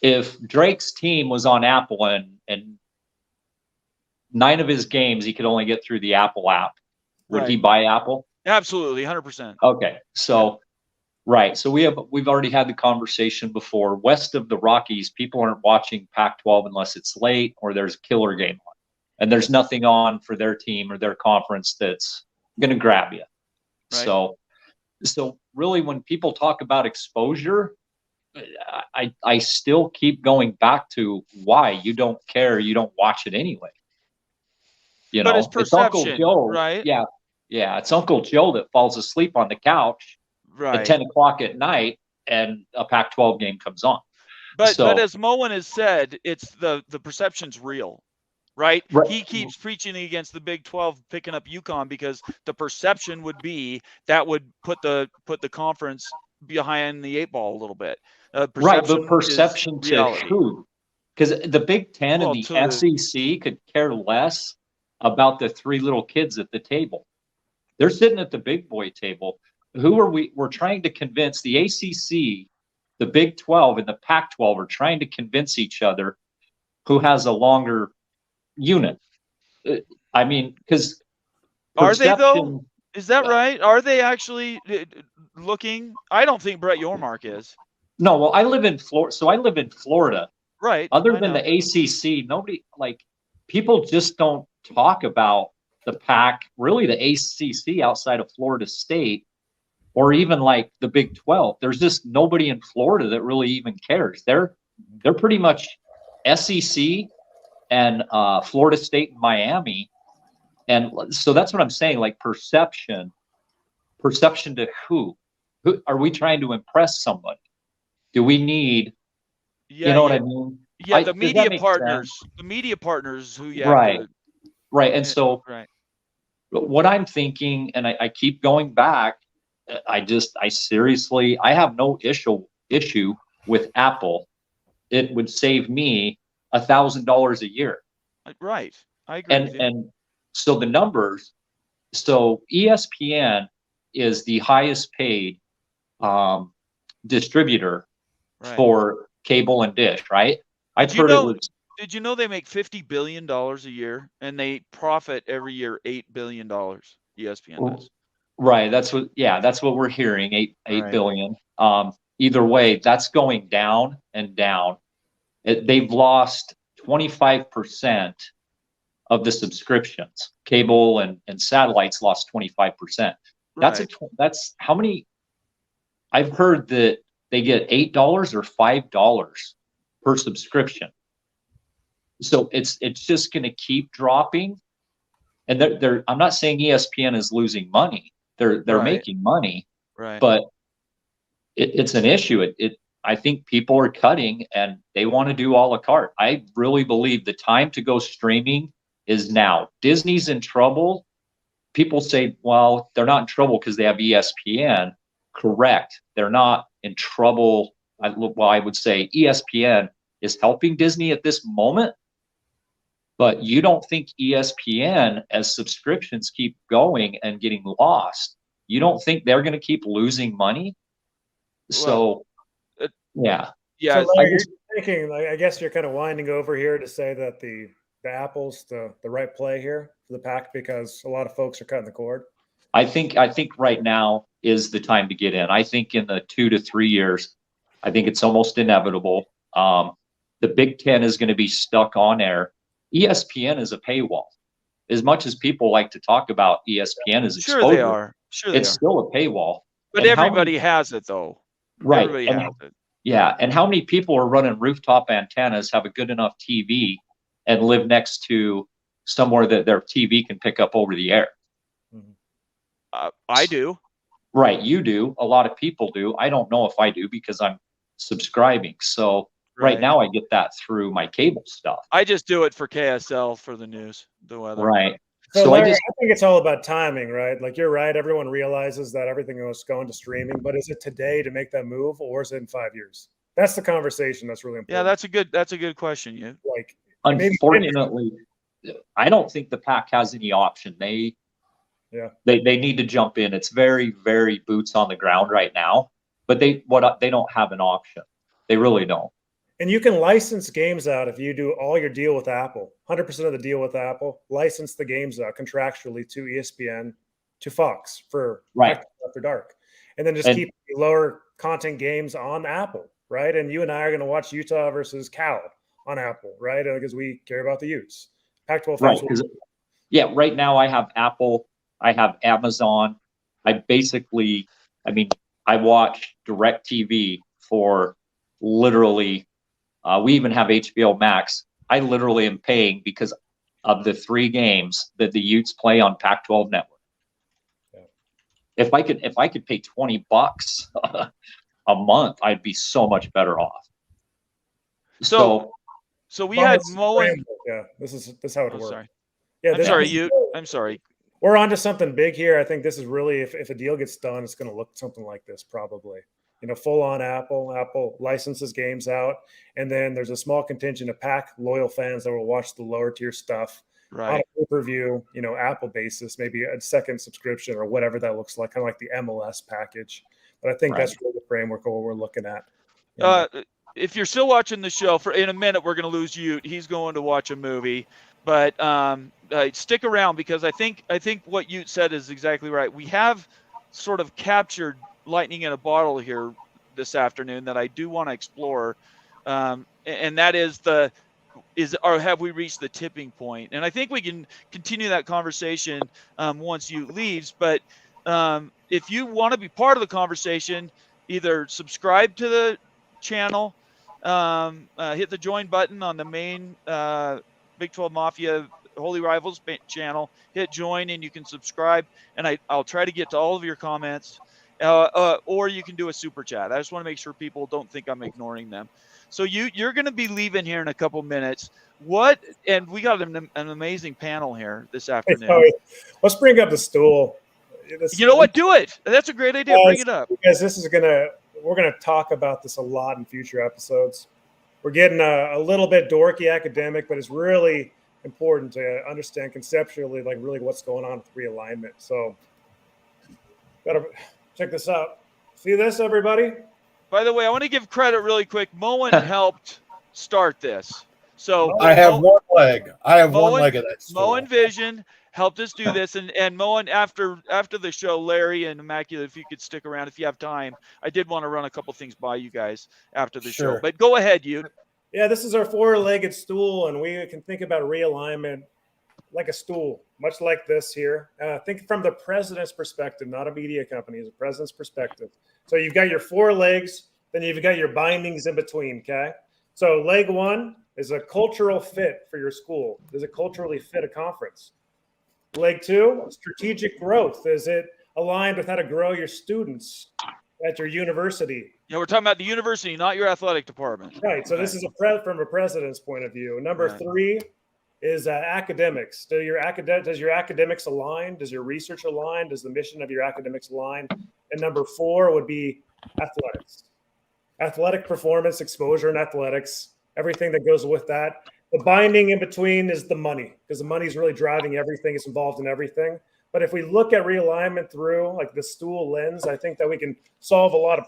If Drake's team was on Apple and 9 of his games he could only get through the Apple app, would he buy Apple? Absolutely, 100%. Okay. So, right. So we've already had the conversation before. West of the Rockies, people aren't watching Pac-12 unless it's late or there's a killer game on. And there's nothing on for their team or their conference that's going to grab you. Right. So really, when people talk about exposure, I still keep going back to why you don't care. You don't watch it anyway. But it's perception, Uncle Joe, right? Yeah. It's Uncle Joe that falls asleep on the couch at 10 o'clock at night, and a Pac-12 game comes on. But as Moen has said, it's the perception's real. Right? He keeps preaching against the Big 12 picking up UConn because the perception would be that would put the conference behind the 8 ball a little bit. Right, but perception to who? Because the Big 10 and the SEC could care less about the 3 little kids at the table. They're sitting at the big boy table. Who are we? We're trying to convince the ACC, the Big 12, and the Pac-12 are trying to convince each other who has a longer unit. Because are they though? Is that right? Are they actually looking? I don't think Brett Yormark is. No, well, I live in Florida, so I live in Florida. Right. Other than the ACC, people just don't talk about the Pac, really the ACC outside of Florida State, or even like the Big 12. There's just nobody in Florida that really even cares. They're pretty much SEC and Florida State and Miami. And so that's what I'm saying, like perception to who are we trying to impress somebody? Do we need, you know what I mean? Yeah, the does that media make partners, sense? the media partners who you Right. have to, Right. And so right. what I'm thinking, and I keep going back, I seriously, I have no issue with Apple. It would save me $1,000 a year. Right. I agree with you. And so the numbers, so ESPN is the highest paid distributor for cable and dish, right? I've heard it was. Did you know they make $50 billion a year and they profit every year $8 billion? ESPN does. Right. That's what we're hearing. Eight billion. Either way, that's going down and down. They've lost 25% of the subscriptions. Cable and satellites lost 25%. That's how many. I've heard that they get $8 or $5 per subscription. So it's just going to keep dropping. And I'm not saying ESPN is losing money. They're making money, but it's an issue. I think people are cutting and they want to do a la carte. I really believe the time to go streaming is now. Disney's in trouble. People say, well, they're not in trouble because they have ESPN. Correct. They're not in trouble. I would say ESPN is helping Disney at this moment. But you don't think ESPN, as subscriptions keep going and getting lost, you don't think they're going to keep losing money? So, yeah. So Larry, you're thinking, like, I guess you're kind of winding over here to say that the Apple's the right play here for the Pac because a lot of folks are cutting the cord. I think right now is the time to get in. I think in the 2 to 3 years, I think it's almost inevitable. The Big Ten is going to be stuck on air. ESPN is a paywall. As much as people like to talk about ESPN as exposure, sure they are. It's still a paywall. But everybody has it though. Right. Everybody has it. Yeah. And how many people are running rooftop antennas, have a good enough TV, and live next to somewhere that their TV can pick up over the air? I do. Right. You do. A lot of people do. I don't know if I do because I'm subscribing. So right now I get that through my cable stuff. I just do it for KSL for the news, the weather. Right. So Larry, I think it's all about timing, right? Like you're right. Everyone realizes that everything is going to streaming, but is it today to make that move or is it in 5 years? That's the conversation that's really important. Yeah, that's a good question. You like, unfortunately, I don't think the Pac has any option. They need to jump in. It's very, very boots on the ground right now, but they don't have an option. They really don't. And you can license games out if you do all your deal with Apple. 100% of the deal with Apple, license the games out contractually to ESPN, to Fox for After Dark, and then just keep lower content games on Apple, right? And you and I are going to watch Utah versus Cal on Apple, right? Because we care about the Utes. Pac-12 fans. Right. Right now I have Apple. I have Amazon. I watch DirecTV for literally. We even have HBO Max. I literally am paying because of the 3 games that the Utes play on Pac-12 network. Yeah. If I could pay $20 a month, I'd be so much better off. So we had Moen. Yeah, this is how it works. Sorry. Yeah, I'm sorry. We're on to something big here. I think this is really, if a deal gets done, it's going to look something like this probably. Full on Apple. Apple licenses games out, and then there's a small contingent of Pac loyal fans that will watch the lower tier stuff on a pay-per-view, Apple basis, maybe a second subscription or whatever that looks like, kind of like the MLS package. But I think that's really the framework of what we're looking at. If you're still watching the show, in a minute we're going to lose Ute. He's going to watch a movie, but stick around because I think what Ute said is exactly right. We have sort of captured lightning in a bottle here this afternoon that I do want to explore, and that is the or have we reached the tipping point? And I think we can continue that conversation once you leaves. But if you want to be part of the conversation, either subscribe to the channel, hit the join button on the main Big 12 Mafia Holy Rivals channel, hit join, and you can subscribe. And I'll try to get to all of your comments. Or you can do a super chat. I just want to make sure people don't think I'm ignoring them. So you're going to be leaving here in a couple minutes. And we got an amazing panel here this afternoon. Let's bring up the stool. You know what? Do it. That's a great idea. Bring it up. Because we're gonna talk about this a lot in future episodes. We're getting a little bit dorky academic, but it's really important to understand conceptually, like really what's going on with realignment. So, gotta check this out. See this, everybody? By the way, I want to give credit really quick. Moen helped start this. So I have one leg. I have one leg of that stool. Moen Vision helped us do this, and Moen, after the show, Larry and Immaculate, if you could stick around if you have time, I did want to run a couple things by you guys after the show. But go ahead, you. Yeah, this is our four-legged stool, and we can think about realignment like a stool, much like this here. Think from the president's perspective, not a media company, it's a president's perspective. So you've got your four legs, then you've got your bindings in between, okay? So leg one is a cultural fit for your school. Does it culturally fit a conference? Leg two, strategic growth. Is it aligned with how to grow your students at your university? Yeah, we're talking about the university, not your athletic department. Right. So this is from a president's point of view. Number three is academics. Does your academics align? Does your research align? Does the mission of your academics align? And number four would be athletics. Athletic performance, exposure in athletics, everything that goes with that. The binding in between is the money, because the money is really driving everything. It's involved in everything. But if we look at realignment through like the stool lens, I think that we can solve a lot of,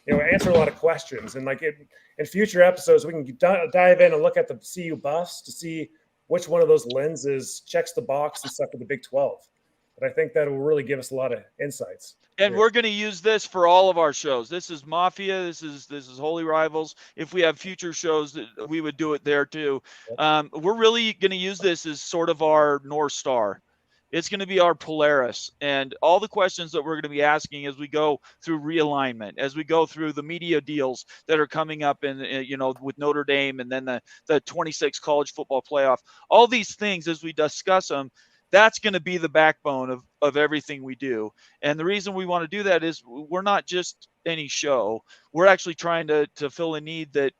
answer a lot of questions. And like in future episodes, we can dive in and look at the CU buffs to see which one of those lenses checks the box and stuff for the Big 12. But I think that will really give us a lot of insights. And we're going to use this for all of our shows. This is Mafia. This is Holy Rivals. If we have future shows, we would do it there too. We're really going to use this as sort of our North Star. It's going to be our Polaris, and all the questions that we're going to be asking as we go through realignment, as we go through the media deals that are coming up in, with Notre Dame, and then the 26 college football playoff. All these things, as we discuss them, that's going to be the backbone of everything we do. And the reason we want to do that is we're not just any show. We're actually trying to fill a need that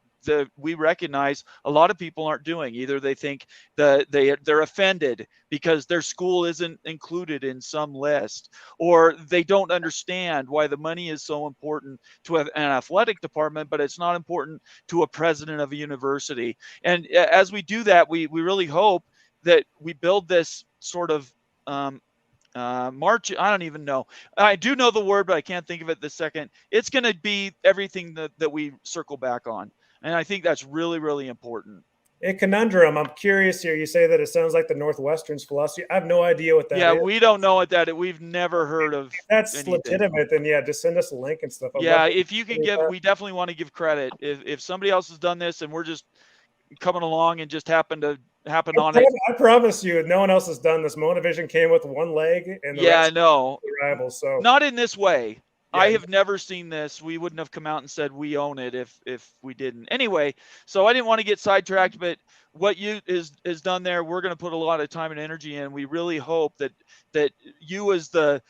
we recognize a lot of people aren't doing. Either they think that they're offended because their school isn't included in some list, or they don't understand why the money is so important to an athletic department, but it's not important to a president of a university. And as we do that, we really hope that we build this sort of march. I don't even know. I do know the word, but I can't think of it this second. It's going to be everything that we circle back on. And I think that's really, really important. A conundrum. I'm curious here. You say that it sounds like the Northwestern's philosophy. I have no idea what that is. Yeah, we don't know what that is. We've never heard of. That's anything. Legitimate. Then just send us a link and stuff. If you can we definitely want to give credit. If somebody else has done this and we're just coming along and just happen on it. I promise you, no one else has done this. Monovision came with one leg, and I know. Rivals, so not in this way. Yeah. I have never seen this. We wouldn't have come out and said we own it if we didn't. Anyway, so I didn't want to get sidetracked, but what you is done there, we're going to put a lot of time and energy in. We really hope that you as the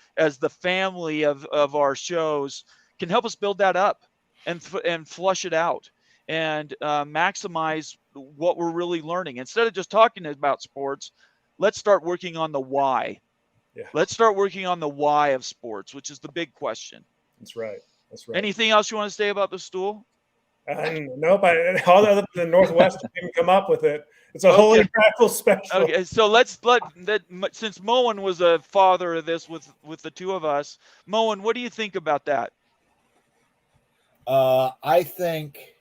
family of our shows can help us build that up and flush it out and maximize what we're really learning. Instead of just talking about sports, let's start working on the why. Yeah. Let's start working on the why of sports, which is the big question. That's right. Anything else you want to say about the stool? Nope. All other than the Northwest didn't come up with it. It's a Holy Rifle special. Okay, so let's since Moen was a father of this with the two of us, Moen, what do you think about that? I think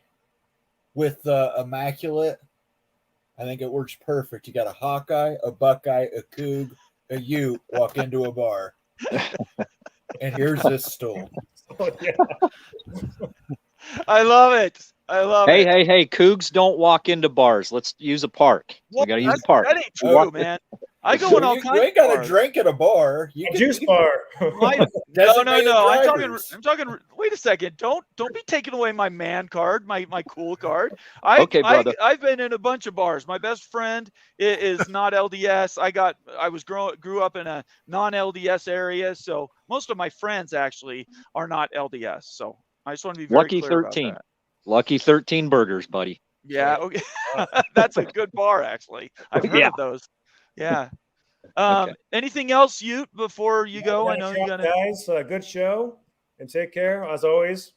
with Immaculate, I think it works perfect. You got a Hawkeye, a Buckeye, a Coug, a Ute walk into a bar, and here's this stool. Oh, yeah. I love it. I love Hey, it. hey, hey, Cougs don't walk into bars. Let's use a park. Well, We got to use a park. that ain't Oh, true, man. I go in all you kinds ain't of got to bars. drink at a bar. You A can juice you bar. No, designated no. drivers. I'm talking. Wait a second. Don't be taking away my man card, my cool card. Okay, brother. I've been in a bunch of bars. My best friend is not LDS. Grew up in a non-LDS area, so most of my friends actually are not LDS. So I just want to be very Lucky clear about 13. that. Lucky 13 burgers, buddy. Yeah, okay. That's a good bar, actually. I've heard Yeah. of those. Yeah. Okay. Anything else, Ute, before you go? I know you got to. Guys, good show, and take care as always.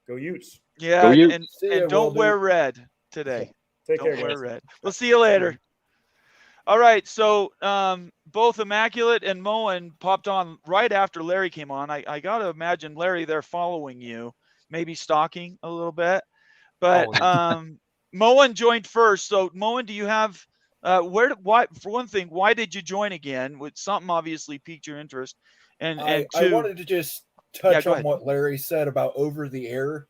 Go Utes. Yeah, Go you. See ya, and don't Will wear Do. red today. Take Don't care, wear guys. red. We'll see you later. All right, so both Immaculate and Moen popped on right after Larry came on. I got to imagine, Larry, they're following you, maybe stalking a little bit. But Moen joined first. So Moen, do you have why for one thing, why did you join again? With something obviously piqued your interest. And I two, wanted to just Yeah, touch go on ahead. what Larry said about over the air.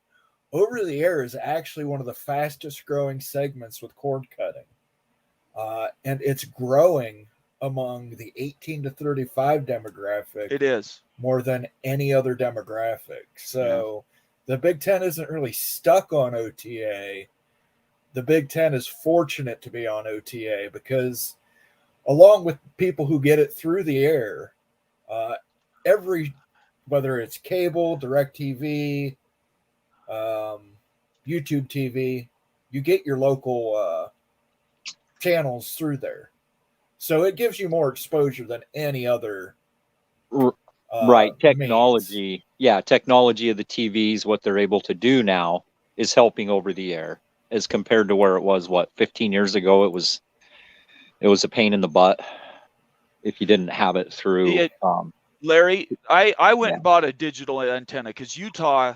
Over the air is actually one of the fastest growing segments with cord cutting. And it's growing among the 18 to 35 demographic It is. more than any other demographic. So the Big Ten isn't really stuck on OTA. The Big Ten is fortunate to be on OTA because, along with people who get it through the air, whether it's cable, DirecTV, YouTube TV, you get your local channels through there. So it gives you more exposure than any other Right. means. Technology. Yeah. Technology of the TVs, what they're able to do now is helping over the air as compared to where it was, 15 years ago, it was a pain in the butt if you didn't have it through. Larry, I went and bought a digital antenna because Utah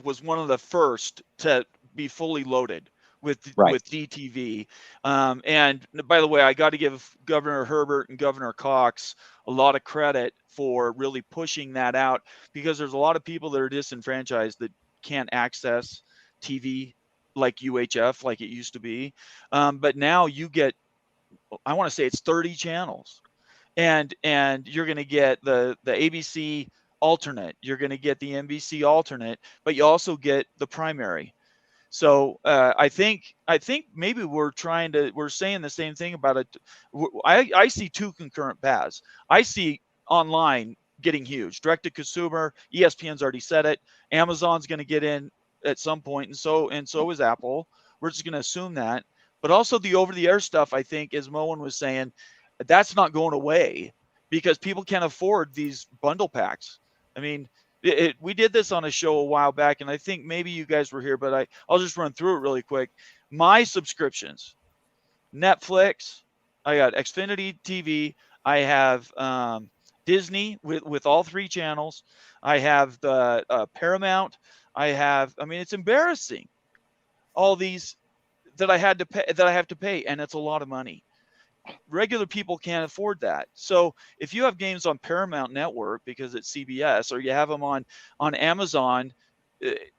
was one of the first to be fully loaded with DTV. And by the way, I got to give Governor Herbert and Governor Cox a lot of credit for really pushing that out, because there's a lot of people that are disenfranchised that can't access TV like UHF, like it used to be. But now you get, I want to say it's 30 channels. And you're going to get the ABC alternate, you're going to get the NBC alternate, but you also get the primary. So I think maybe we're saying the same thing about it. I see two concurrent paths. I see online getting huge, direct to consumer. ESPN's already said it. Amazon's going to get in at some point, and so is Apple. We're just going to assume that. But also the over-the-air stuff, I think, as Moen was saying, that's not going away because people can't afford these bundle packs. I mean, we did this on a show a while back, and I think maybe you guys were here, but I'll just run through it really quick. My subscriptions: Netflix, I got Xfinity TV, I have Disney with all three channels, I have the Paramount, it's embarrassing, all these that I have to pay, and it's a lot of money. Regular people can't afford that. So if you have games on Paramount Network because it's CBS, or you have them on Amazon,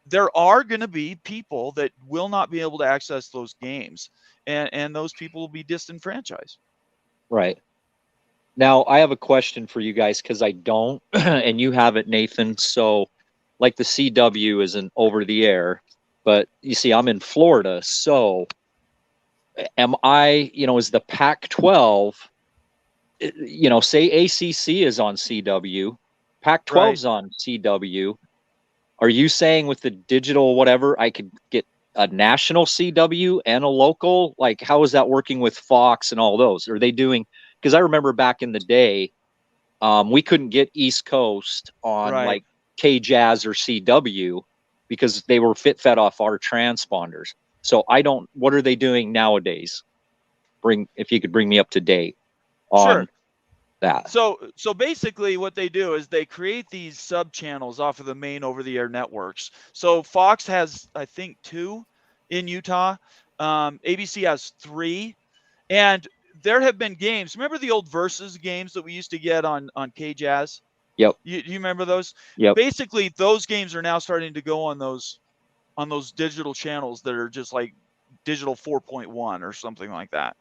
there are going to be people that will not be able to access those games, and those people will be disenfranchised. Right. Now, I have a question for you guys because I don't, and you have it, Nathan. So, like the CW isn't over the air, but you see, I'm in Florida, so am I, is the Pac-12, say ACC is on CW, Pac-12's on CW. Are you saying with the digital whatever, I could get a national CW and a local? Like, how is that working with Fox and all those? Are they doing, because I remember back in the day, we couldn't get East Coast on like KJazz or CW because they were fed off our transponders. So what are they doing nowadays? If you could bring me up to date on that. So basically what they do is they create these sub channels off of the main over the air networks. So Fox has, I think, 2 in Utah. ABC has 3. And there have been games. Remember the old Versus games that we used to get on KJazz? Yep. You remember those? Yep. Basically, those games are now starting to go on those on those digital channels that are just like digital 4.1 or something like that.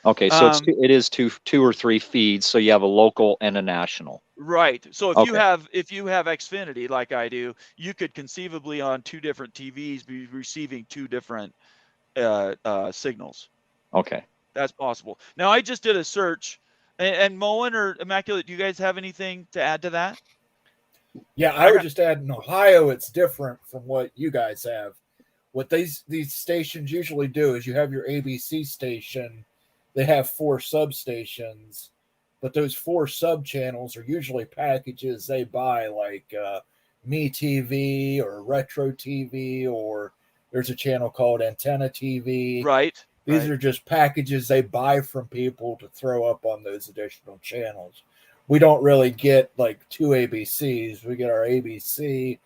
Okay, so it is two or three feeds, so you have a local and a national. Right. So if Okay. you have Xfinity like I do, you could conceivably on two different TVs be receiving two different signals. Okay. That's possible. Now I just did a search, and Moen or Immaculate, do you guys have anything to add to that? Yeah, I would just add in Ohio, it's different from what you guys have. What these stations usually do is you have your ABC station, they have 4 substations, but those 4 sub channels are usually packages they buy, like Me TV or Retro TV, or there's a channel called Antenna TV. Right. These are just packages they buy from people to throw up on those additional channels. We don't really get like 2 ABCs. We get our ABC,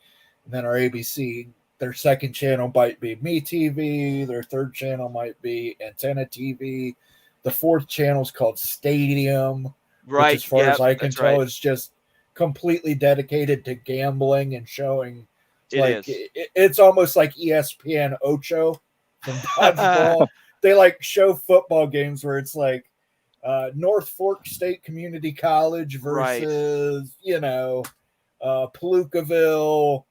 and then our ABC, their second channel might be Me TV, their third channel might be Antenna TV. The fourth channel is called Stadium, Right. which, as far as I can tell, right. is just completely dedicated to gambling and showing. It's almost like ESPN Ocho from dodgeball. They like show football games where it's like North Fork State Community College versus, Palookaville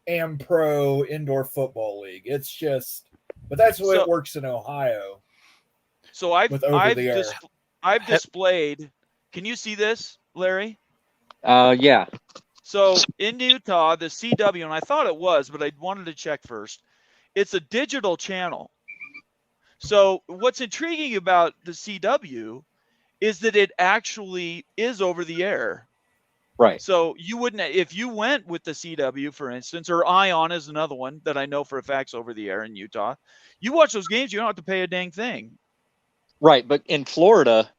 Ampro Indoor Football League. It's just, but that's the way it works in Ohio. So I've displayed. Can you see this, Larry? Yeah. So in Utah, the CW, and I thought it was, but I wanted to check first. It's a digital channel. So what's intriguing about the CW is that it actually is over the air. Right. So you wouldn't, if you went with the CW, for instance, or Ion is another one that I know for a fact's over the air in Utah. You watch those games, you don't have to pay a dang thing. Right. But in Florida,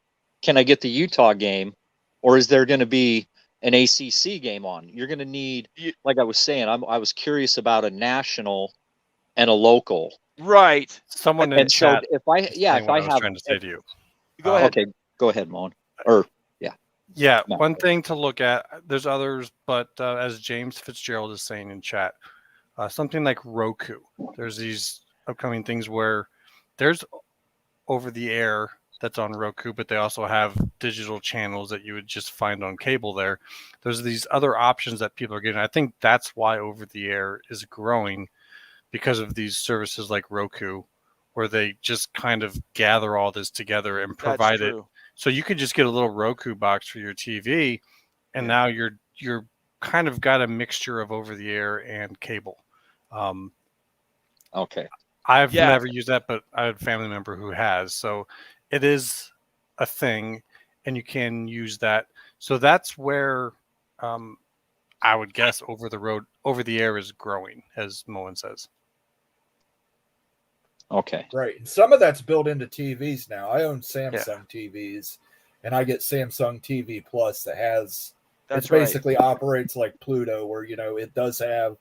can I get the Utah game, or is there going to be an ACC game on? You're going to need, like I was saying, I was curious about a national and a local. Right. Someone in chat. So if I was trying to say to you. Go ahead. Okay, go ahead, Moen. Yeah, one thing to look at. There's others, but as James Fitzgerald is saying in chat, something like Roku. There's these upcoming things where there's over the air that's on Roku, but they also have digital channels that you would just find on cable there. There's these other options that people are getting. I think that's why over the air is growing, because of these services like Roku, where they just kind of gather all this together and provide it. So you could just get a little Roku box for your TV, and now you're kind of got a mixture of over the air and cable. Okay. I've never used that, but I have a family member who has. So it is a thing, and you can use that. So that's where I would guess over the air is growing, as Moen says. Okay. Right. And some of that's built into TVs now. I own Samsung TVs, and I get Samsung TV Plus that has, it basically operates like Pluto, where, it does have,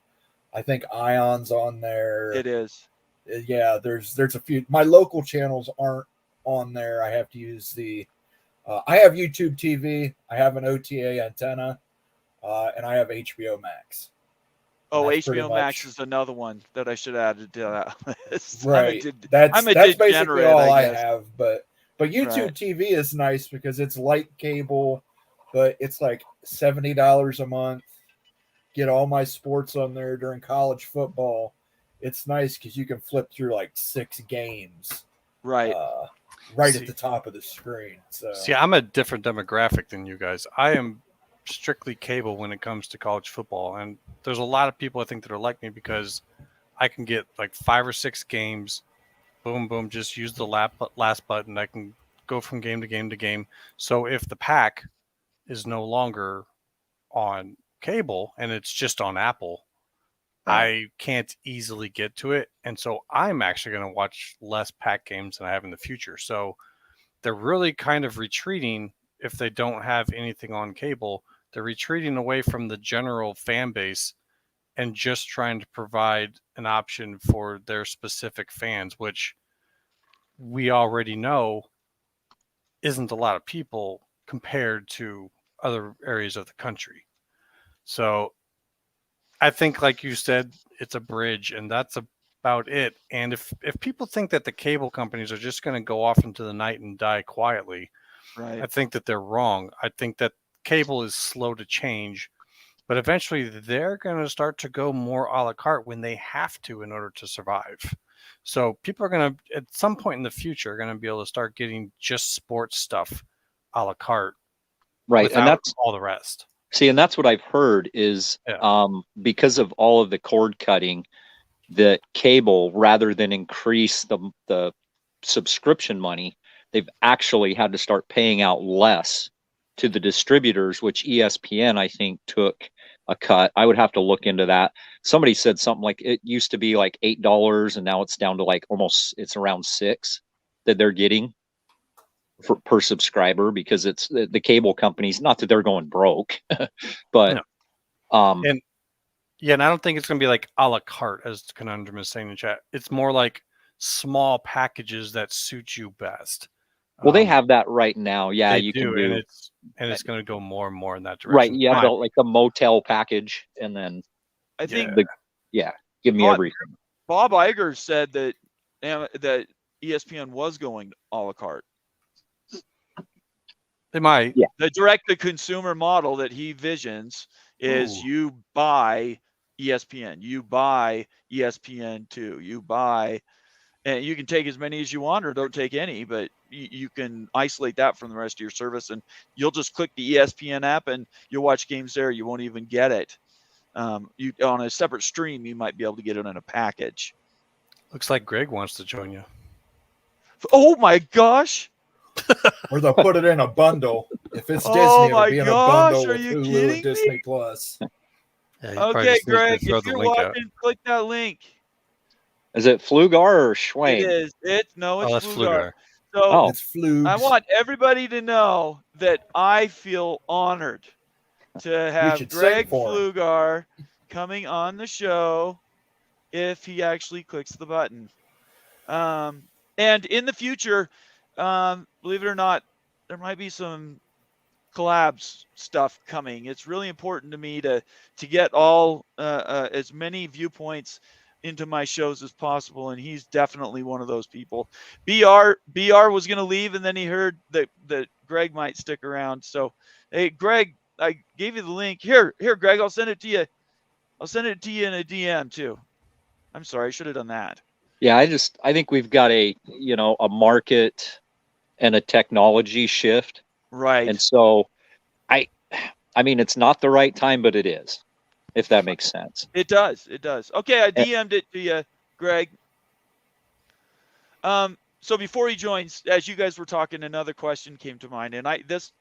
I think, Ions on there. It is. Yeah, there's a few. My local channels aren't on there. I have to use I have YouTube TV. I have an OTA antenna, and I have HBO Max. Oh, HBO Max is another one that I should add to that list. Right. That's basically all I have. But YouTube TV is nice because it's light cable, but it's like $70 a month. Get all my sports on there during college football. It's nice because you can flip through like 6 games. Right. At the top of the screen. So see, I'm a different demographic than you guys. I am strictly cable when it comes to college football, and there's a lot of people I think that are like me because I can get like 5 or 6 games, boom, boom, just use the last button. I can go from game to game to game. So if the Pac is no longer on cable and it's just on Apple, I can't easily get to it. And so I'm actually going to watch less Pac games than I have in the future. So they're really kind of retreating if they don't have anything on cable. They're retreating away from the general fan base and just trying to provide an option for their specific fans, which we already know isn't a lot of people compared to other areas of the country. So I think, like you said, it's a bridge, and that's about it. And if people think that the cable companies are just going to go off into the night and die quietly, Right. I think that they're wrong. I think that cable is slow to change, but eventually they're going to start to go more a la carte when they have to in order to survive. So people are going to, at some point in the future, going to be able to start getting just sports stuff a la carte, Right. without And that's all the rest. See, and that's what I've heard is because of all of the cord cutting, the cable, rather than increase the subscription money, they've actually had to start paying out less to the distributors, which ESPN, I think, took a cut. I would have to look into that. Somebody said something like it used to be like $8 and now it's down to like it's around $6 that they're getting per subscriber, because it's the cable companies, not that they're going broke, but No. And I don't think it's going to be like a la carte, as Conundrum is saying in chat. It's more like small packages that suit you best. Well, they have that right now. Yeah, they you do, can do, and it's going to go more and more in that direction. right. You have like the motel package, and then I think give me everything. Bob Iger said that that ESPN was going a la carte. They might. Yeah. The direct-to-consumer model that he visions is you buy ESPN, you buy ESPN2, you buy, and you can take as many as you want or don't take any, but you can isolate that from the rest of your service, and you'll just click the ESPN app and you'll watch games there. You won't even get it. You on a separate stream, you might be able to get it in a package. Looks like Greg wants to join you. Oh my gosh! Or they'll put it in a bundle. If it's Disney, it'll be in a bundle with Hulu and Disney Plus. Okay, Greg, if you're watching, click that link. Is it Flugar or Schwain? It is. It's Flugar. So it's Flugs. I want everybody to know that I feel honored to have Greg Flugar coming on the show if he actually clicks the button. And in the future, believe it or not, there might be some collabs stuff coming. It's really important to me to get all as many viewpoints into my shows as possible, and he's definitely one of those people. BR was going to leave, and then he heard that Greg might stick around. So, hey, Greg, I gave you the link. Here, Greg, I'll send it to you. I'll send it to you in a DM too. I'm sorry, I should have done that. Yeah, I think we've got a market and a technology shift. Right. And so I mean, it's not the right time, but it is, if that makes sense. It does. Okay, I DM'd it to you, Greg. So before he joins, as you guys were talking, another question came to mind, and this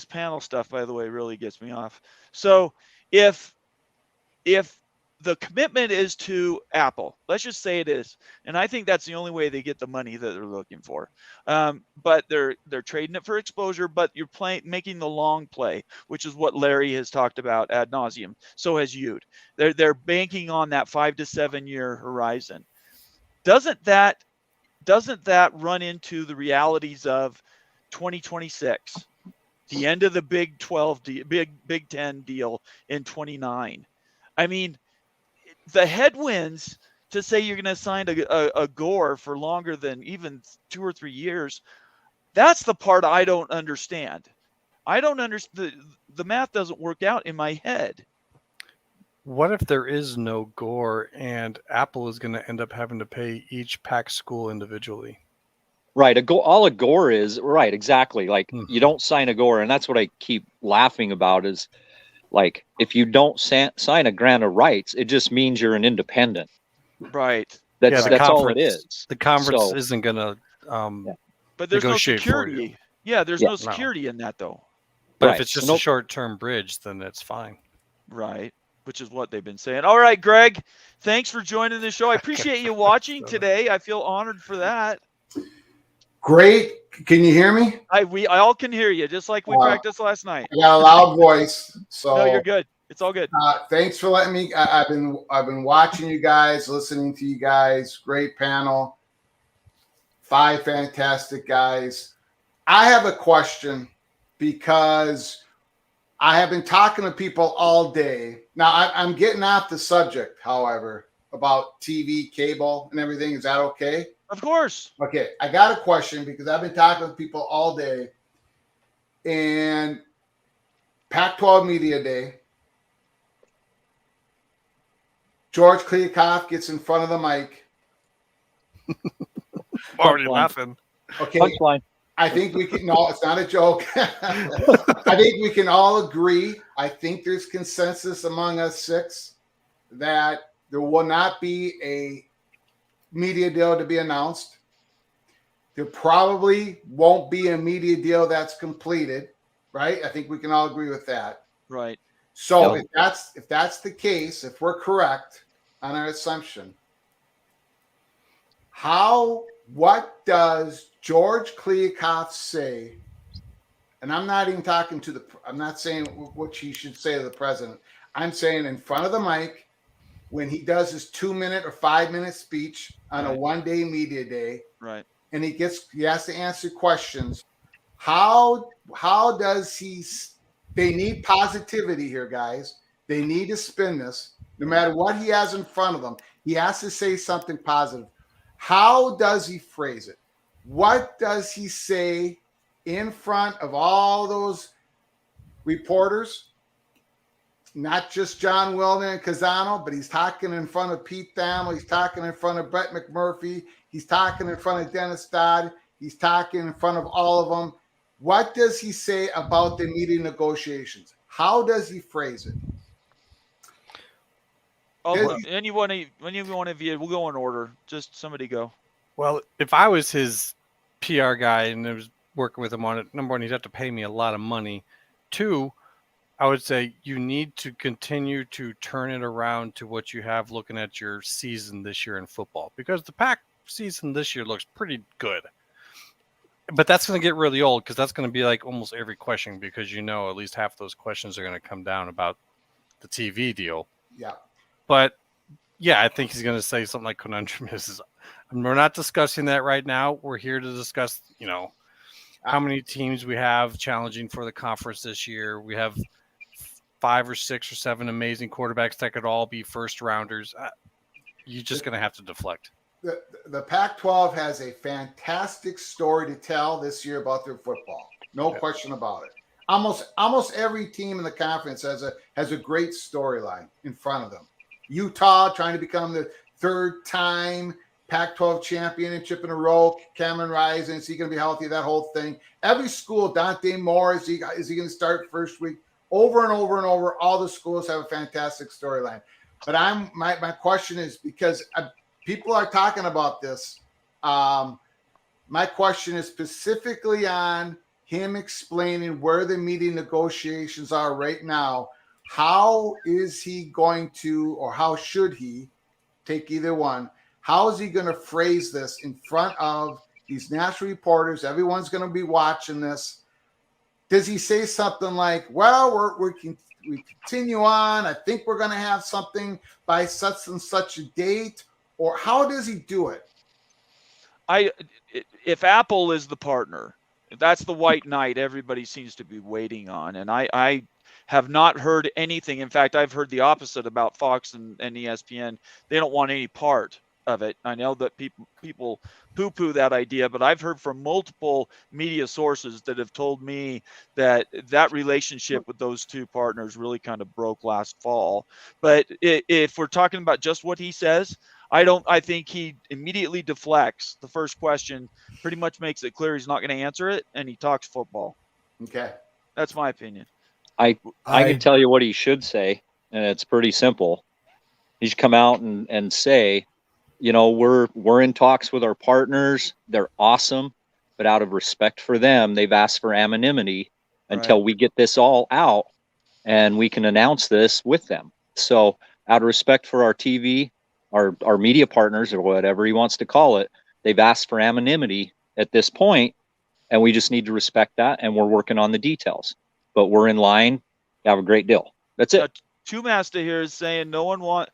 panel stuff, by the way, really gets me off. So if the commitment is to Apple, let's just say it is, and I think that's the only way they get the money that they're looking for. But they're trading it for exposure, but you're making the long play, which is what Larry has talked about ad nauseum. So has Ude. They're banking on that 5 to 7 year horizon. Doesn't that run into the realities of 2026, the end of the Big 12, Big 10 deal in 29? I mean, the headwinds to say you're going to sign a Gore for longer than even 2 or 3 years, that's the part I don't understand. I don't understand. The math doesn't work out in my head. What if there is no Gore and Apple is going to end up having to pay each PAC school individually? Right. All a Gore is, right, exactly. Like, you don't sign a Gore, and that's what I keep laughing about is, like, if you don't sign a grant of rights, it just means you're an independent. Right. That's all it is. The conference isn't going to but there's no security. For you. Yeah, there's no security in that, though. But if it's just a short-term bridge, then it's fine. Right. Which is what they've been saying. All right, Greg, thanks for joining the show. I appreciate you watching today. I feel honored for that. Great. Can you hear me? I all can hear you, just like we practiced last night. I got a loud voice, so no, you're good. It's all good. Thanks for letting me. I've been watching you guys, listening to you guys. Great panel. 5 fantastic guys. I have a question because I have been talking to people all day. Now I'm getting off the subject, however, about TV, cable, and everything. Is that okay? Of course. Okay, I got a question because I've been talking with people all day. And Pac-12 Media Day, George Kliakoff gets in front of the mic. Already laughing. Okay, Punchline. I think we can. No, it's not a joke. I think we can all agree. I think there's consensus among us six that there will not be a media deal to be announced. There probably won't be a media deal that's completed, right? I think we can all agree with that. Right. So Yep. if that's the case, if we're correct on our assumption, what does George Kliakoff say? And I'm not even talking to I'm not saying what he should say to the president. I'm saying in front of the mic when he does his 2-minute or 5-minute speech on a one-day media day, Right. and he has to answer questions. How does he? They need positivity here, guys. They need to spin this. No matter what he has in front of them, he has to say something positive. How does he phrase it? What does he say in front of all those reporters? Not just John Wilden and Casano, but he's talking in front of Pete Thamel. He's talking in front of Brett McMurphy. He's talking in front of Dennis Dodd. He's talking in front of all of them. What does he say about the media negotiations? How does he phrase it? Anyone of you, we'll go in order. Just somebody go. Well, if I was his PR guy and I was working with him on it, number one, he'd have to pay me a lot of money. Two, I would say you need to continue to turn it around to what you have looking at your season this year in football, because the Pac season this year looks pretty good. But that's going to get really old because that's going to be like almost every question, because at least half of those questions are going to come down about the TV deal. Yeah. But yeah, I think he's going to say something like conundrum is. We're not discussing that right now. We're here to discuss, how many teams we have challenging for the conference this year. We have 5 or 6 or 7 amazing quarterbacks that could all be first rounders. You're just going to have to deflect. The Pac-12 has a fantastic story to tell this year about their football. No question about it. Almost every team in the conference has a great storyline in front of them. Utah trying to become the 3rd time Pac-12 championship in a row. Cameron Rising, is he going to be healthy? That whole thing. Every school, Dante Moore, is he going to start first week? Over and over and over, all the schools have a fantastic storyline. But my question is, because people are talking about this, my question is specifically on him explaining where the media negotiations are right now. How is he going to, or how should he, take either one, how is he going to phrase this in front of these national reporters? Everyone's going to be watching this. Does he say something like, well, we continue on. I think we're going to have something by such and such a date? Or how does he do it? If Apple is the partner, that's the white knight everybody seems to be waiting on. And I have not heard anything. In fact, I've heard the opposite about Fox and ESPN. They don't want any part of it. I know that people poo-poo that idea, but I've heard from multiple media sources that have told me that relationship with those two partners really kind of broke last fall. But if we're talking about just what he says, I think he immediately deflects the first question, pretty much makes it clear he's not going to answer it, and he talks football. Okay. That's my opinion. I can tell you what he should say, and it's pretty simple. He should come out and say, we're in talks with our partners. They're awesome, but out of respect for them, they've asked for anonymity until we get this all out and we can announce this with them. So out of respect for our TV, our media partners, or whatever he wants to call it, they've asked for anonymity at this point, and we just need to respect that, and we're working on the details. But we're in line. Have a great deal. That's it. Two-Masta here is saying Two-Masta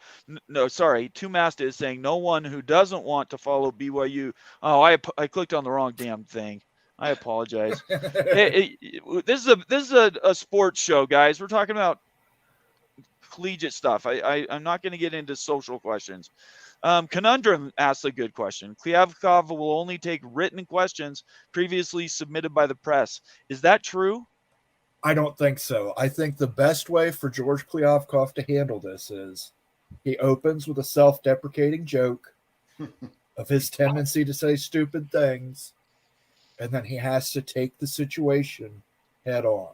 is saying no one who doesn't want to follow BYU. Oh, I clicked on the wrong damn thing. I apologize. This is a sports show, guys. We're talking about collegiate stuff. I'm not going to get into social questions. Conundrum asks a good question. Kliavkov will only take written questions previously submitted by the press. Is that true? I don't think so. I think the best way for George Kliavkov to handle this is he opens with a self-deprecating joke of his tendency to say stupid things, and then he has to take the situation head on.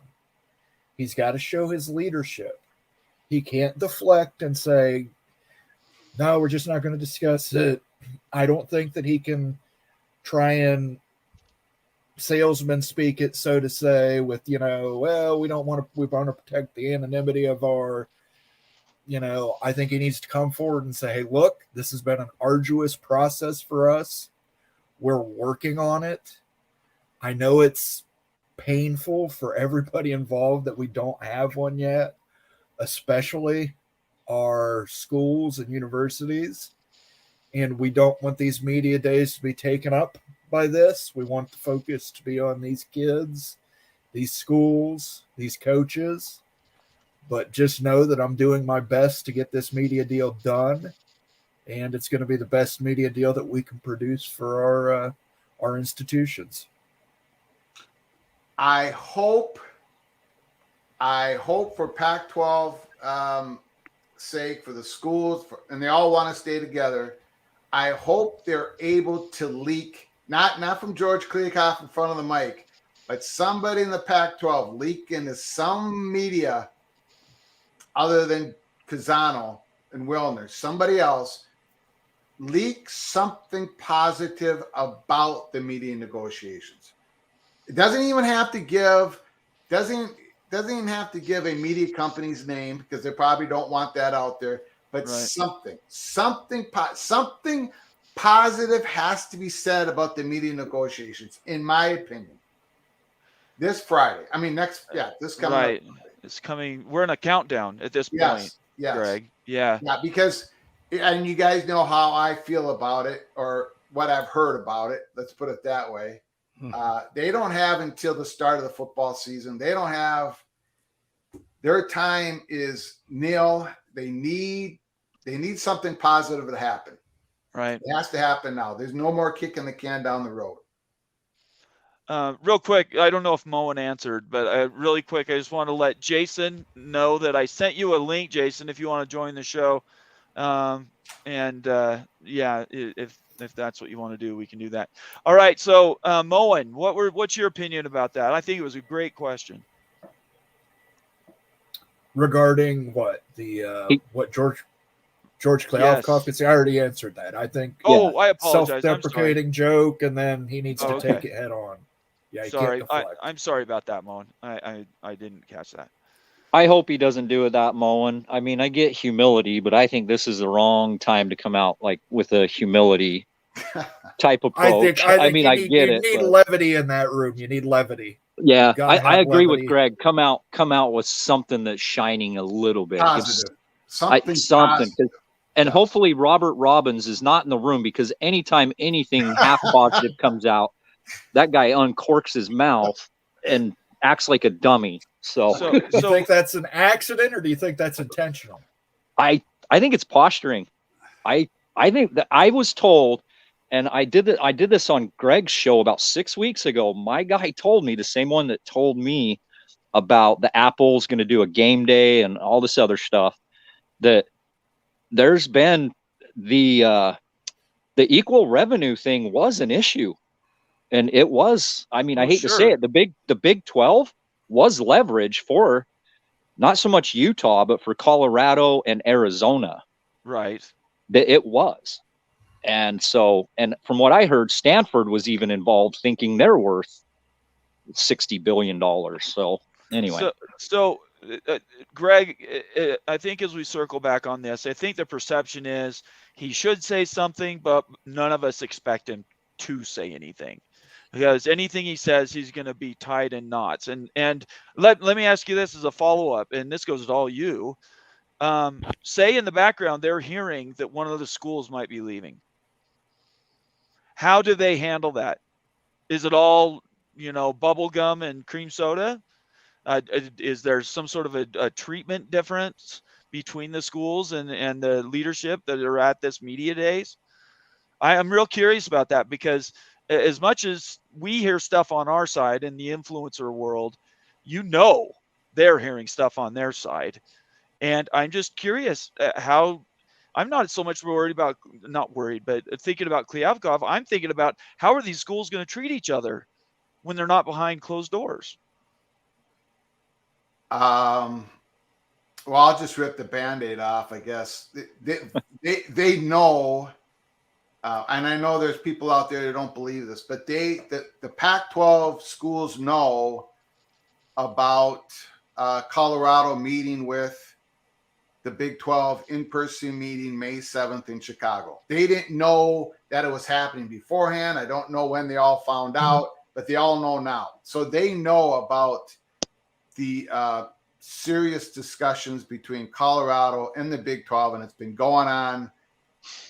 He's got to show his leadership. He can't deflect and say, no, we're just not going to discuss it. I don't think that he can try and salesman speak it, so to say, with, well, we want to protect the anonymity of our, I think he needs to come forward and say, hey, look, this has been an arduous process for us. We're working on it. I know it's painful for everybody involved that we don't have one yet, especially our schools and universities. And we don't want these media days to be taken up by this. We want the focus to be on these kids, these schools, these coaches. But just know that I'm doing my best to get this media deal done. And it's going to be the best media deal that we can produce for our institutions. I hope for Pac-12 sake, for the schools, and they all want to stay together. I hope they're able to leak, not from George Kliavkov in front of the mic, but somebody in the Pac-12 leak into some media other than Kazano and Wilner, somebody else, leak something positive about the media negotiations. It doesn't even have to give a media company's name, because they probably don't want that out there. But right. something positive has to be said about the media negotiations, in my opinion. This Friday, this coming. Right, it's coming. We're in a countdown at this point. Yes, Greg. Yeah, because, and you guys know how I feel about it, or what I've heard about it. Let's put it that way. They don't have until the start of the football season. They don't have, their time is nil. They need something positive to happen. right. It has to happen now. There's no more kicking the can down the road. Real quick, I don't know if Moen answered, but really quick, I just want to let Jason know that I sent you a link, Jason, if you want to join the show. If that's what you want to do, we can do that. All right. So, Moen, what's your opinion about that? I think it was a great question. Regarding what what George Kliavkov could say, I already answered that. I think. Oh, I apologize. Self-deprecating joke, and then he needs to take it head on. Yeah, sorry. I'm sorry about that, Moen. I didn't catch that. I hope he doesn't do it that, Moen. I mean, I get humility, but I think this is the wrong time to come out like with a humility type approach. I get it. You need levity in that room. You need levity. Yeah, I agree with Greg. Come out with something that's shining a little bit. Positive. Something. And hopefully Robert Robbins is not in the room, because anytime anything half positive comes out, that guy uncorks his mouth and acts like a dummy. So do you think that's an accident, or do you think that's intentional? I think it's posturing. I think that I was told, and I did this on Greg's show about 6 weeks ago. My guy told me, the same one that told me about the Apple's going to do a game day and all this other stuff, that there's been the equal revenue thing was an issue. And it was, I hate to say it, the Big 12 was leverage for not so much Utah, but for Colorado and Arizona. Right. It was. And so, and from what I heard, Stanford was even involved, thinking they're worth $60 billion. So anyway. So Greg, I think as we circle back on this, I think the perception is he should say something, but none of us expect him to say anything, because anything he says, he's going to be tied in knots. And let me ask you this as a follow-up, and this goes to all you. Say in the background, they're hearing that one of the schools might be leaving. How do they handle that? Is it all bubble gum and cream soda? Is there some sort of a treatment difference between the schools and the leadership that are at this media days? I'm real curious about that, because as much as we hear stuff on our side in the influencer world, they're hearing stuff on their side. And I'm just curious how. I'm not so much not worried, but thinking about Kliavkov, I'm thinking about how are these schools going to treat each other when they're not behind closed doors? Well, I'll just rip the Band-Aid off, I guess. They know, and I know there's people out there that don't believe this, but the Pac-12 schools know about Colorado meeting with the Big 12 in-person meeting May 7th in Chicago. They didn't know that it was happening beforehand. I don't know when they all found out, but they all know now. So they know about the serious discussions between Colorado and the Big 12, and it's been going on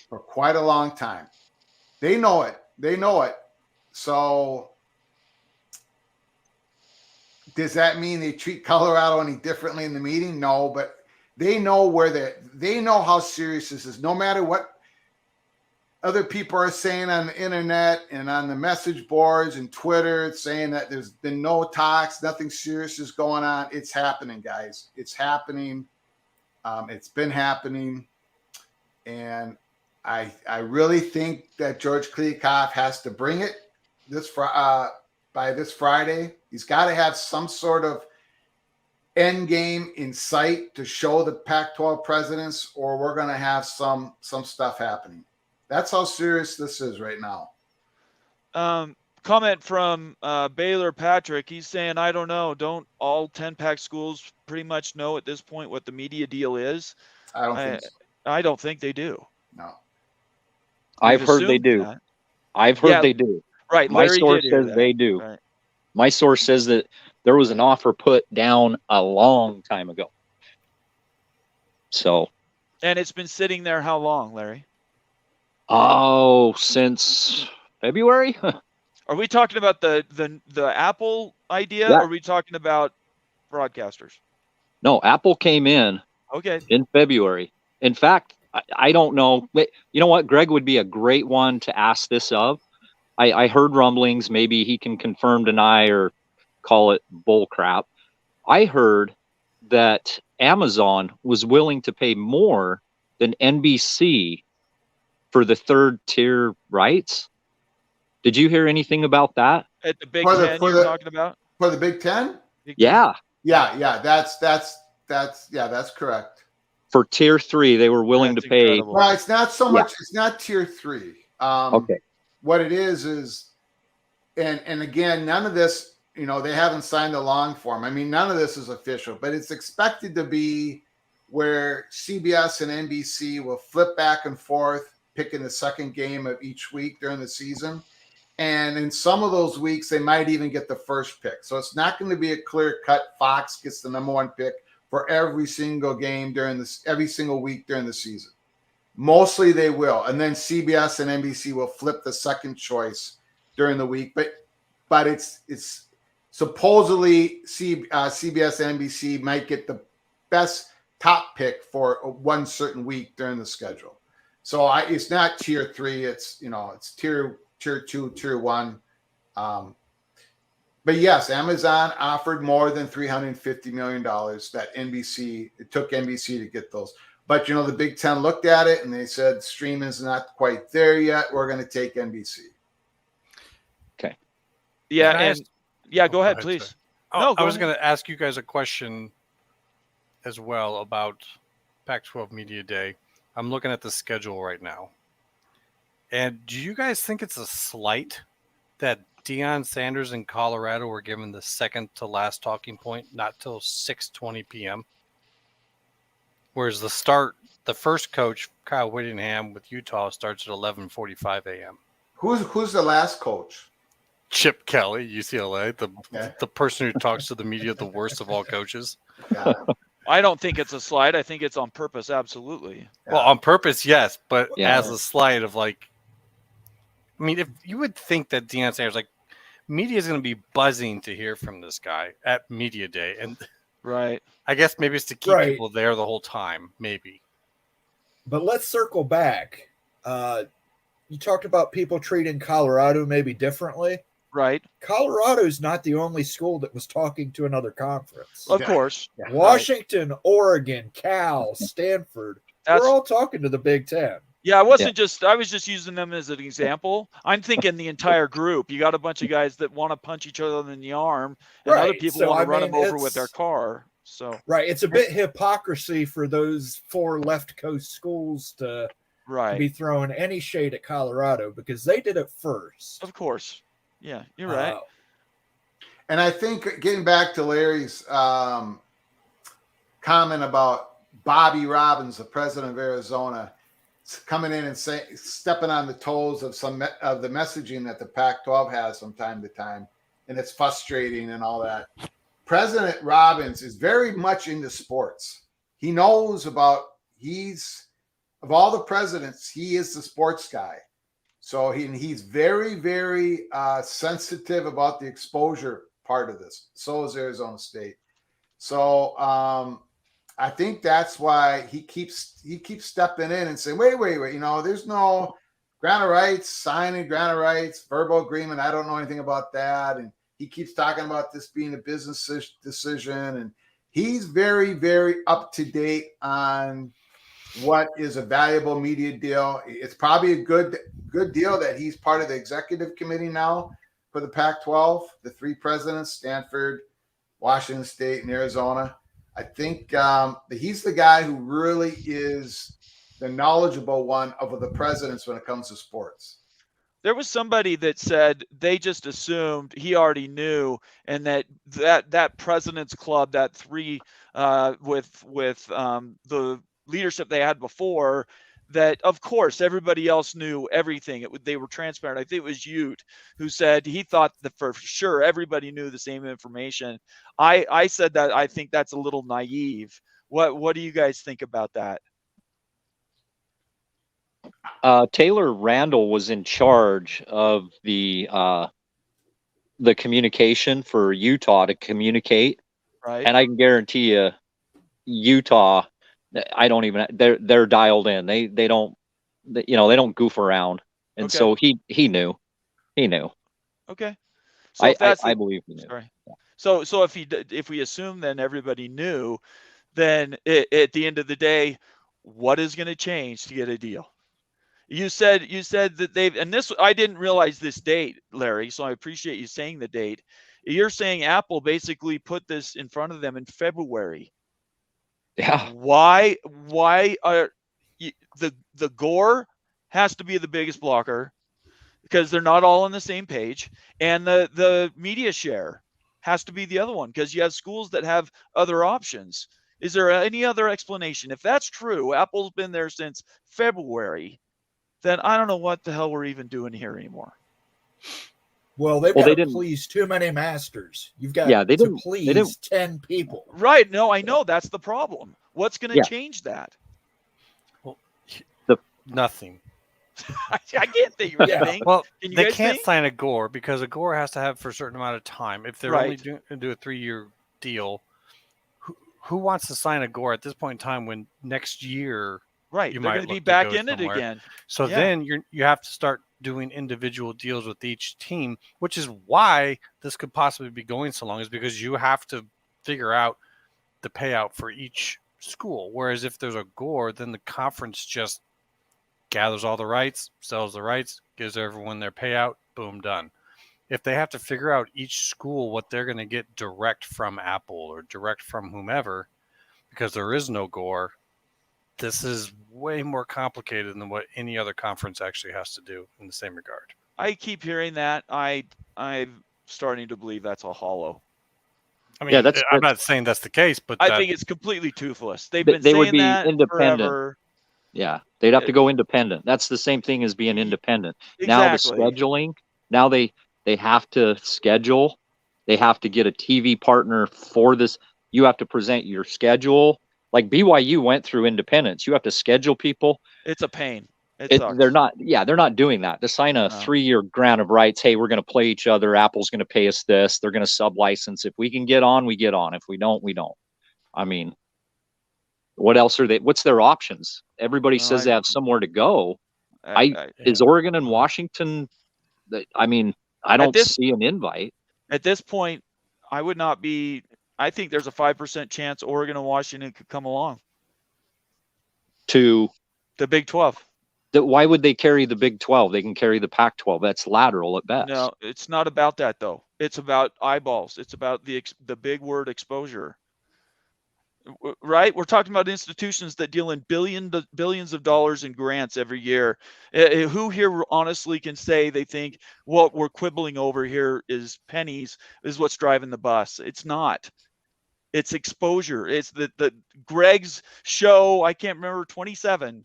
for quite a long time. They know it. So does that mean they treat Colorado any differently in the meeting? No, but they know they know how serious this is. No matter what other people are saying on the internet and on the message boards and Twitter, saying that there's been no talks, nothing serious is going on. It's happening, guys. It's happening. It's been happening. And I really think that George Kliavkov has to bring it by this Friday. He's got to have some sort of end game in sight to show the Pac-12 presidents, or we're going to have some stuff happening. That's how serious this is right now. Comment from Baylor Patrick. He's saying, I don't know. Don't all 10 Pac schools pretty much know at this point what the media deal is? I don't think so. I don't think they do. No. I've heard they do. That. I've heard they do. Right. My Larry source did hear says that. they do. Right. My source says that there was an offer put down a long time ago. So. And it's been sitting there how long, Larry? Oh, since February? Are we talking about the Apple idea, Yeah. or are we talking about broadcasters? No, Apple came in in February. In fact, I don't know. You know what? Greg would be a great one to ask this of. I heard rumblings. Maybe he can confirm, deny, or call it bull crap. I heard that Amazon was willing to pay more than NBC for the third tier rights. Did you hear anything about that? At the Big Ten you're talking about? For the Big Ten? Yeah. Yeah. That's correct. For tier 3, they were willing to pay. Incredible. Well, it's not so much. It's not tier 3. Okay. What it is, and again, none of this, they haven't signed the long form. I mean, none of this is official, but it's expected to be where CBS and NBC will flip back and forth, picking the second game of each week during the season. And in some of those weeks, they might even get the first pick. So it's not going to be a clear cut. Fox gets the number 1 pick for every single game every single week during the season. Mostly they will. And then CBS and NBC will flip the second choice during the week. But it's supposedly CBS and NBC might get the best top pick for one certain week during the schedule. So it's not tier 3. It's tier 2, tier 1. But yes, Amazon offered more than $350 million that it took NBC to get those. But, the Big Ten looked at it and they said, streaming is not quite there yet. We're going to take NBC. Okay. Yeah. Go ahead, please. I was going to ask you guys a question as well about Pac-12 Media Day. I'm looking at the schedule right now. And do you guys think it's a slight that Deion Sanders in Colorado were given the second to last talking point, not till 6:20 p.m.? Whereas the first coach, Kyle Whittingham with Utah, starts at 11:45 a.m. Who's the last coach? Chip Kelly, UCLA, the person who talks to the media the worst of all coaches. Yeah. I don't think it's a slide. I think it's on purpose. Absolutely. Yeah. Well, on purpose, yes, but Yeah. as a slide of if you would think that Deion Sanders, media is going to be buzzing to hear from this guy at media day, and Right. I guess maybe it's to keep Right. people there the whole time, maybe. But let's circle back. You talked about people treating Colorado maybe differently. Right. Colorado's not the only school that was talking to another conference. Of course. Washington, Oregon, Cal, Stanford, That's, we're all talking to the Big Ten. yeah, I was just using them as an example. I'm thinking the entire group. You got a bunch of guys that want to punch each other in the arm, and other Right. people So, want I to run mean, them over with their car. So Right. It's a bit hypocrisy for those 4 left coast schools to right. be throwing any shade at Colorado because they did it first. Of course. Yeah, you're right. And I think getting back to Larry's comment about Bobby Robbins, the president of Arizona, coming in and stepping on the toes of some of the messaging that the Pac-12 has from time to time, and it's frustrating and all that. President Robbins is very much into sports. He knows of all the presidents, he is the sports guy. So he's very, very sensitive about the exposure part of this. So is Arizona State. So I think that's why he keeps stepping in and saying, wait, there's no grant of rights, signing grant of rights, verbal agreement. I don't know anything about that. And he keeps talking about this being a business decision. And he's very, very up to date on what is a valuable media deal. It's probably a good deal that he's part of the executive committee now for the Pac-12, the 3 presidents, Stanford, Washington State, and Arizona. I think he's the guy who really is the knowledgeable one of the presidents when it comes to sports. There was somebody that said they just assumed he already knew, and that president's club, that 3 with the leadership they had before, that of course everybody else knew everything. They were transparent. I think it was Ute who said he thought that for sure everybody knew the same information. I said that I think that's a little naive. What do you guys think about that? Taylor Randall was in charge of the communication for Utah to communicate, Right. and I can guarantee you, Utah, they're dialed in. They don't goof around, and Okay. so he knew. Okay. So if that's I believe he knew. Sorry. So if we assume then everybody knew, then at the end of the day, what is going to change to get a deal? You said that and this, I didn't realize this date, Larry, so I appreciate you saying the date. You're saying Apple basically put this in front of them in February. Yeah. Why are the Gore has to be the biggest blocker because they're not all on the same page, and the media share has to be the other one because you have schools that have other options. Is there any other explanation? If that's true, Apple's been there since February, then I don't know what the hell we're even doing here anymore. Well, they've got to please too many masters. You've got to please 10 people. Right. No, I know that's the problem. What's going to change that? Well, nothing. I can't think of anything. Well, they can't sign a Gore because a Gore has to have for a certain amount of time. If they're only do a 3-year deal, who wants to sign a Gore at this point in time when next year Right, you they're might going to be back in it again. So then you have to start doing individual deals with each team, which is why this could possibly be going so long, is because you have to figure out the payout for each school. Whereas if there's a Gore, then the conference just gathers all the rights, sells the rights, gives everyone their payout, boom, done. If they have to figure out each school what they're going to get direct from Apple or direct from whomever, because there is no Gore, this is way more complicated than what any other conference actually has to do in the same regard. I keep hearing that. I'm starting to believe that's a hollow. I mean, I'm not saying that's the case, but I think it's completely toothless. They've been saying would be that independent. forever. Yeah, they'd have to go independent. That's the same thing as being independent. Exactly. Now the scheduling, now they have to schedule. They have to get a TV partner for this. You have to present your schedule. Like BYU went through independence. You have to schedule people. It's a pain. It sucks. They're not doing that. To sign a 3-year grant of rights, hey, we're going to play each other. Apple's going to pay us this. They're going to sub-license. If we can get on, we get on. If we don't, we don't. I mean, what else are they? What's their options? Everybody says they have somewhere to go. Is Oregon and Washington? I mean, I don't see an invite. At this point, I would not be. I think there's a 5% chance Oregon and Washington could come along to the Big 12. Why would they carry the Big 12? They can carry the Pac-12. That's lateral at best. No, it's not about that though. It's about eyeballs. It's about the big word exposure. Right? We're talking about institutions that deal in billions of dollars in grants every year. Who here honestly can say they think what we're quibbling over here is pennies, is what's driving the bus? It's not. It's exposure. It's the Greg's show, I can't remember, 27,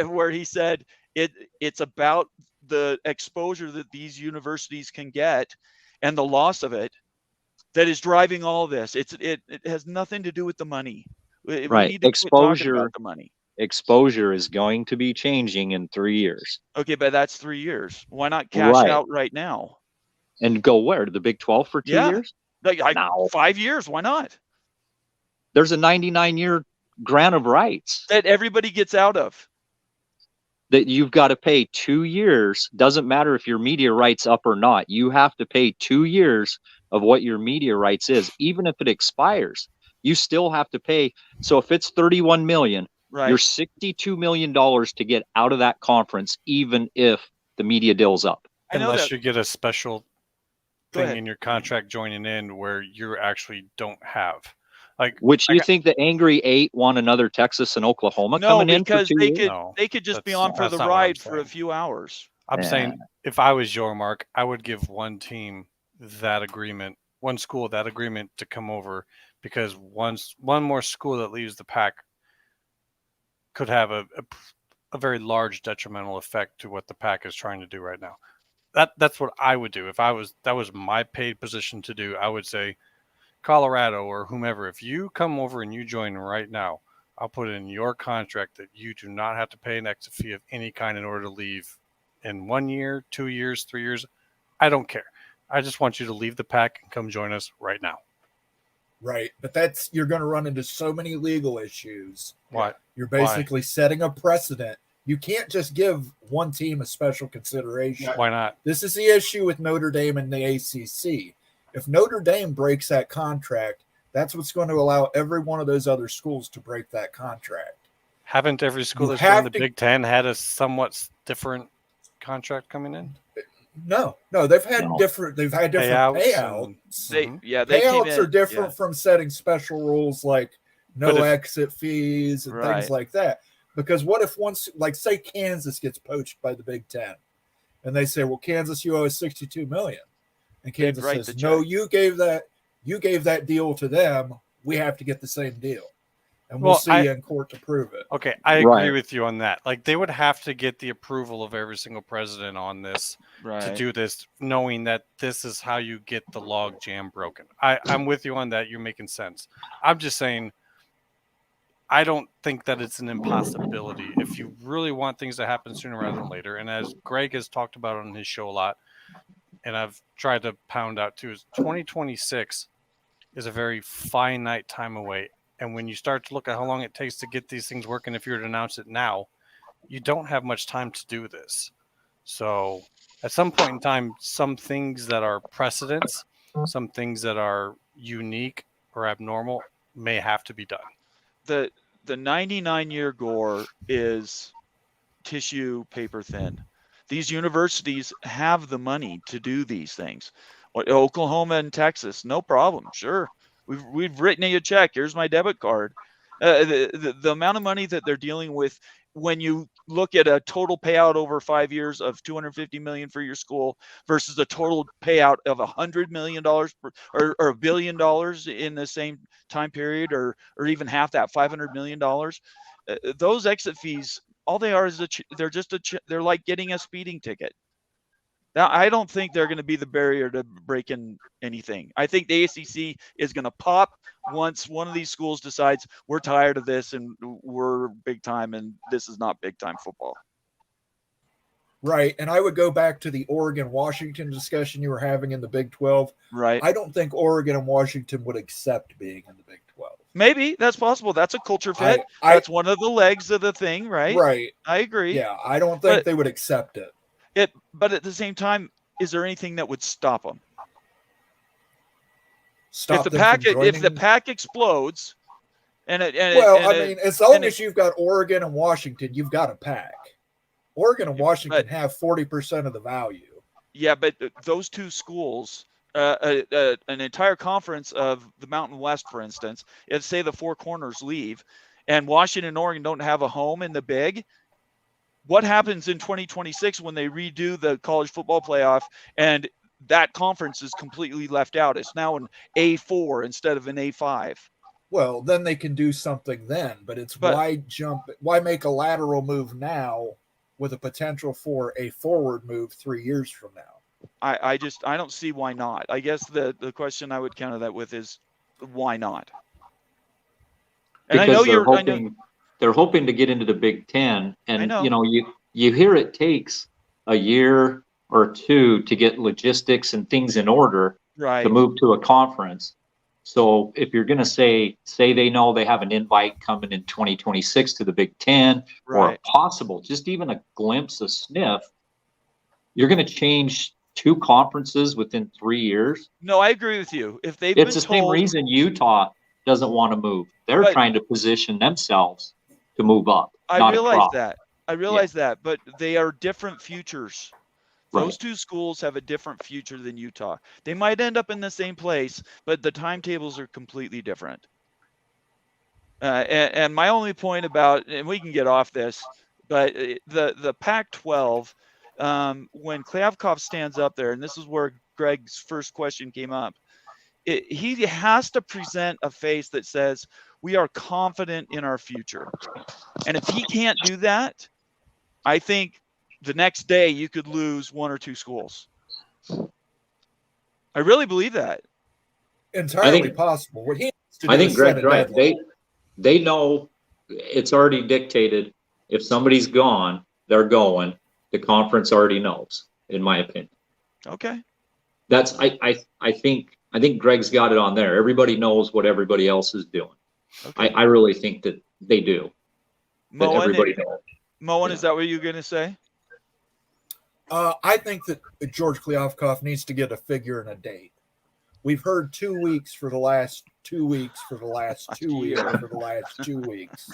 where he said it's about the exposure that these universities can get and the loss of it that is driving all this. It has nothing to do with the money. Right. We need to exposure quit talking about the money. Exposure is going to be changing in 3 years. Okay, but that's 3 years. Why not cash out right now? And go where? To the Big 12 for 2 years? No. 5 years. Why not? There's a 99-year grant of rights that everybody gets out of. That you've got to pay 2 years. Doesn't matter if your media rights up or not. You have to pay 2 years of what your media rights is, even if it expires. You still have to pay. So if it's $31 million, you're $62 million to get out of that conference, even if the media deal's up. Unless you get a special thing in your contract joining in where you actually don't have. Which you think the Angry 8 want another Texas and Oklahoma coming in for 2 years? They could just be on for the ride for a few hours. I'm saying if I was your Mark, I would give one team that agreement, one school that agreement to come over, because one more school that leaves the pack could have a very large detrimental effect to what the pack is trying to do right now. That's what I would do if that was my paid position to do. I would say, Colorado or whomever, if you come over and you join right now, I'll put in your contract that you do not have to pay an exit fee of any kind in order to leave in 1 year, 2 years, 3 years. I don't care. I just want you to leave the pack and come join us right now. Right. But you're going to run into so many legal issues. Why? You're basically setting a precedent. You can't just give one team a special consideration. Why not? This is the issue with Notre Dame and the ACC. If Notre Dame breaks that contract, that's what's going to allow every one of those other schools to break that contract. Haven't every school that's in the Big Ten had a somewhat different contract coming in? No, they've had different. They've had different payouts. Payouts are different from setting special rules like exit fees and things like that. Because what if say Kansas gets poached by the Big Ten, and they say, "Well, Kansas, you owe us $62 million," and Kansas says, "No, you gave that deal to them. We have to get the same deal." And we'll see you in court to prove it. Okay, I agree with you on that. Like, they would have to get the approval of every single president on this to do this, knowing that this is how you get the log jam broken. I'm with you on that. You're making sense. I'm just saying, I don't think that it's an impossibility. If you really want things to happen sooner rather than later, and as Greg has talked about on his show a lot, and I've tried to pound out too, is 2026 is a very finite time away. And when you start to look at how long it takes to get these things working, if you were to announce it now, you don't have much time to do this. So at some point in time, some things that are precedents, some things that are unique or abnormal may have to be done. The 99-year gore is tissue paper thin. These universities have the money to do these things. Oklahoma and Texas, no problem. Sure. We've written you a check. Here's my debit card. The amount of money that they're dealing with when you look at a total payout over 5 years of $250 million for your school versus a total payout of $100 million or $1 billion in the same time period, or even half that, $500 million. Those exit fees, all they are is they're like getting a speeding ticket. Now, I don't think they're going to be the barrier to breaking anything. I think the ACC is going to pop once one of these schools decides we're tired of this and we're big time and this is not big time football. Right. And I would go back to the Oregon-Washington discussion you were having in the Big 12. Right. I don't think Oregon and Washington would accept being in the Big 12. Maybe that's possible. That's a culture fit. That's one of the legs of the thing, right? Right. I agree. Yeah, I don't think they would accept it. But at the same time, is there anything that would stop them? Stop if the pack explodes, I mean, as long as you've got Oregon and Washington, you've got a pack. Oregon and Washington have 40% of the value. Yeah, but those two schools, an entire conference of the Mountain West, for instance, if say the Four Corners leave, and Washington and Oregon don't have a home in the Big, what happens in 2026 when they redo the college football playoff and that conference is completely left out? It's now an A4 instead of an A5. Well, then they can do something then, but why make a lateral move now with a potential for a forward move 3 years from now? I don't see why not. I guess the question I would counter that with is why not? And because they're hoping to get into the Big Ten, and you hear it takes a year or two to get logistics and things in order to move to a conference. So if you're going to say they know they have an invite coming in 2026 to the Big Ten, or a possible, just even a glimpse, a sniff, you're going to change two conferences within 3 years. No, I agree with you. If it's the same reason Utah doesn't want to move. They're trying to position themselves to move up. I realize that, but they are different futures. Those two schools have a different future than Utah. They might end up in the same place, but the timetables are completely different. And my only point about, and we can get off this, but the Pac-12, when Klyavkov stands up there, and this is where Greg's first question came up, he has to present a face that says, we are confident in our future. And if he can't do that, I think the next day you could lose one or two schools. I really believe that. Entirely possible. I think Greg's right. They know it's already dictated. If somebody's gone, they're going. The conference already knows, in my opinion. Okay. That's I think Greg's got it on there. Everybody knows what everybody else is doing. Okay. I really think that they do. Moen, is that what you're going to say? I think that George Klyavkov needs to get a figure and a date. We've heard 2 weeks for the last 2 weeks for the last 2 weeks for the last 2 weeks.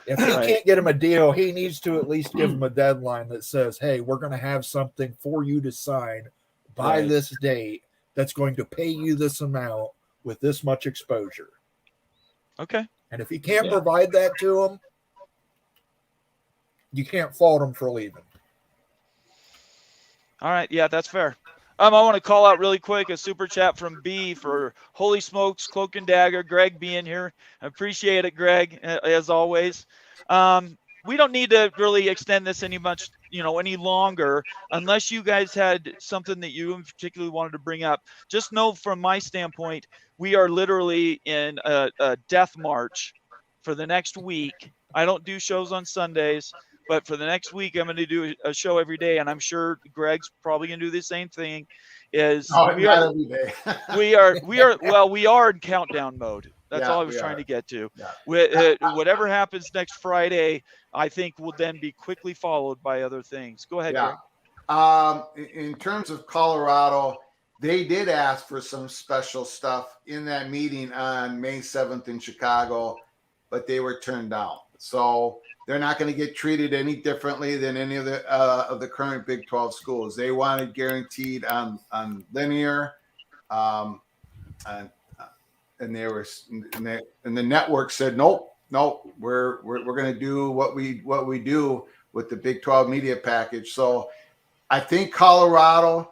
If he can't get him a deal, he needs to at least give him a deadline that says, hey, we're going to have something for you to sign by this date that's going to pay you this amount with this much exposure. Okay. And if he can't provide that to him, you can't fault him for leaving. All right. Yeah, that's fair. I want to call out really quick a super chat from B for Holy Smokes, Cloak and Dagger, Greg being here. I appreciate it, Greg, as always. We don't need to really extend this any longer unless you guys had something that you particularly wanted to bring up. Just know from my standpoint, we are literally in a death march for the next week. I don't do shows on Sundays. But for the next week, I'm going to do a show every day, and I'm sure Greg's probably going to do the same thing. We are in countdown mode. That's all I was trying to get to. Yeah. Whatever happens next Friday, I think will then be quickly followed by other things. Go ahead, Greg. In terms of Colorado, they did ask for some special stuff in that meeting on May 7th in Chicago, but they were turned down. So they're not going to get treated any differently than any of the current Big 12 schools. They wanted guaranteed on linear, and the network said nope, we're going to do what we do with the Big 12 media package. So I think Colorado.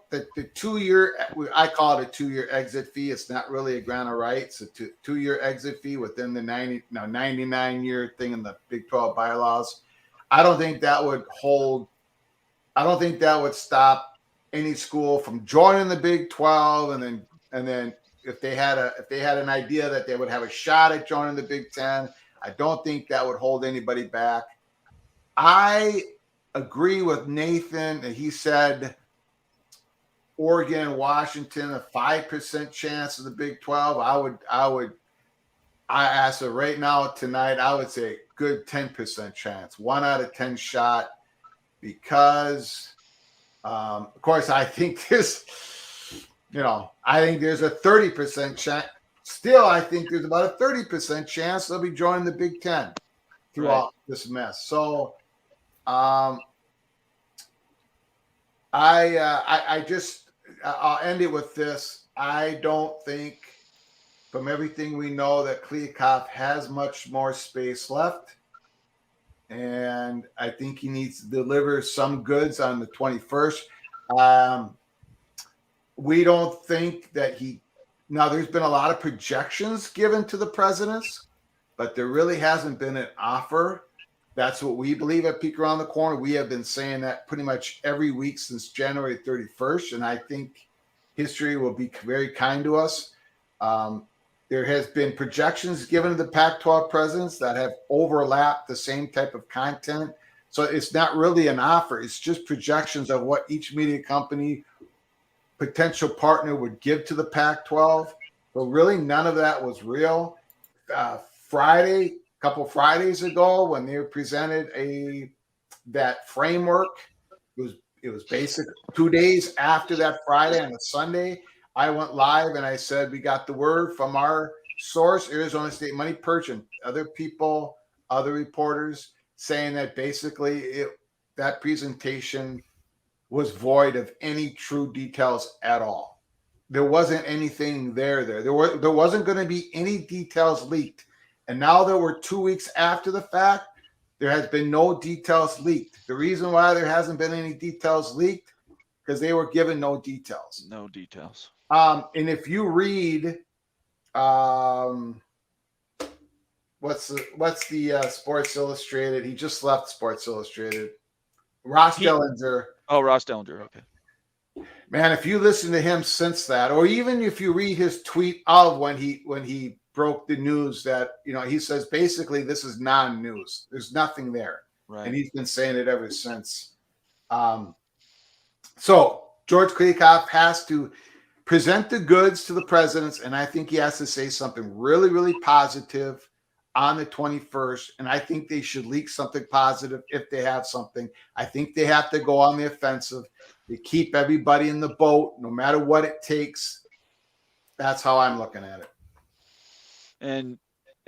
The 2 year, I call it a 2 year exit fee. It's not really a grant of rights. It's a 2 year exit fee within the 99 year thing in the Big 12 bylaws. I don't think that would hold. I don't think that would stop any school from joining the Big 12. And then if they had an idea that they would have a shot at joining the Big 10, I don't think that would hold anybody back. I agree with Nathan that he said Oregon and Washington, a 5% chance of the Big 12. I asked her right now tonight, I would say good 10% chance, 1 out of 10 shot, because of course I think there's a 30% chance. Still, I think there's about a 30% chance they'll be joining the Big 10 throughout this mess. So I'll end it with this. I don't think, from everything we know, that Kliavkoff has much more space left. And I think he needs to deliver some goods on the 21st. We don't think that now there's been a lot of projections given to the presidents, but there really hasn't been an offer. That's what we believe at Peek Around the Corner. We have been saying that pretty much every week since January 31st, and I think history will be very kind to us. There has been projections given to the Pac-12 presidents that have overlapped the same type of content. So it's not really an offer. It's just projections of what each media company, potential partner, would give to the Pac-12. But really none of that was real. A couple Fridays ago, when they presented that framework, it was basic. 2 days after that Friday, on a Sunday, I went live and I said, we got the word from our source, Arizona State Money Perch, and other people, other reporters, saying that basically that presentation was void of any true details at all. There wasn't anything there. There wasn't going to be any details leaked. And now that we're 2 weeks after the fact, there has been no details leaked. The reason why there hasn't been any details leaked, because they were given no details. No details. And if you read, what's the Sports Illustrated? He just left Sports Illustrated. Ross Dellinger. Oh, Ross Dellinger. Okay. Man, if you listen to him since that, or even if you read his tweet of when he broke the news that, he says basically this is non-news. There's nothing there. Right. And he's been saying it ever since. So George Kliavkoff has to present the goods to the presidents, and I think he has to say something really, really positive on the 21st, and I think they should leak something positive if they have something. I think they have to go on the offensive to keep everybody in the boat, no matter what it takes. That's how I'm looking at it.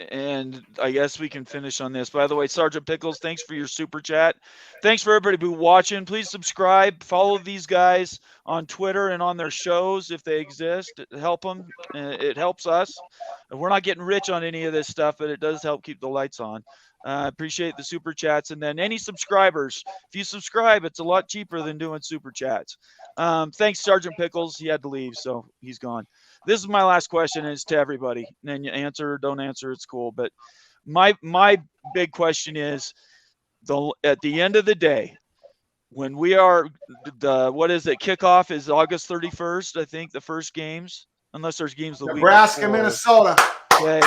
And I guess we can finish on this. By the way, Sergeant Pickles, thanks for your super chat. Thanks for everybody who watching. Please subscribe. Follow these guys on Twitter and on their shows if they exist. Help them. It helps us. We're not getting rich on any of this stuff, but it does help keep the lights on. Appreciate the super chats. And then any subscribers, if you subscribe, it's a lot cheaper than doing super chats. Thanks, Sergeant Pickles. He had to leave, so he's gone. This is my last question, and it's to everybody. And then you answer or don't answer, it's cool. But my big question is, at the end of the day, when we are kickoff is August 31st, I think, the first games, unless there's games the Nebraska, week before. Minnesota. Okay.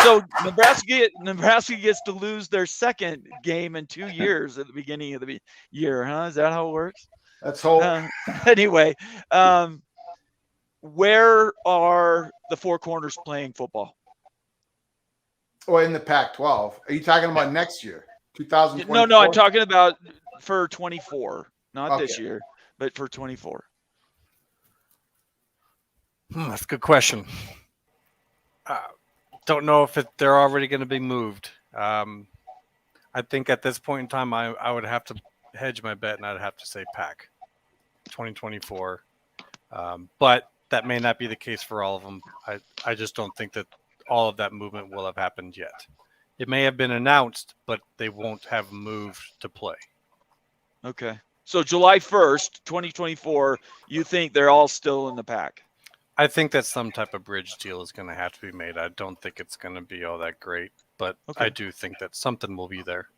So Nebraska gets to lose their second game in 2 years at the beginning of the year, huh? Is that how it works? Let's hope. Anyway, where are the Four Corners playing football? Oh, in the Pac-12. Are you talking about next year, 2024? No, I'm talking about for 24, not this year, but for 24. That's a good question. Don't know if they're already going to be moved. I think at this point in time, I would have to hedge my bet, and I'd have to say Pac 2024. But that may not be the case for all of them. I just don't think that all of that movement will have happened yet. It may have been announced, but they won't have moved to play. Okay. So July 1st, 2024, you think they're all still in the Pac? I think that some type of bridge deal is going to have to be made. I don't think it's going to be all that great, but I do think that something will be there.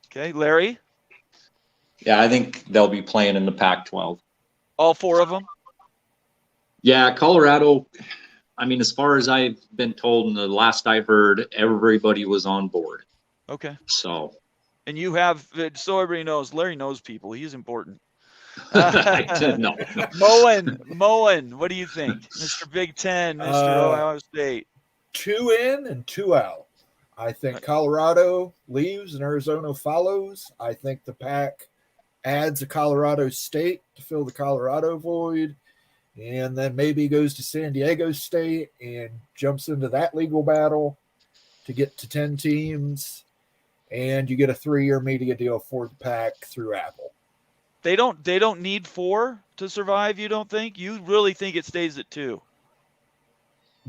Okay, Larry? Yeah, I think they'll be playing in the Pac-12. All four of them? Yeah, Colorado, I mean, as far as I've been told, and the last I heard, everybody was on board. Okay. So, And you have, so everybody knows, Larry knows people. He's important. I didn't know. Moen, what do you think? Mr. Big Ten, Mr. Ohio State. 2 in and 2 out. I think Colorado leaves and Arizona follows. I think the Pac adds a Colorado State to fill the Colorado void, and then maybe goes to San Diego State and jumps into that legal battle to get to 10 teams, and you get a 3-year media deal for the Pac through Apple. They don't need 4 to survive, you don't think? You really think it stays at 2?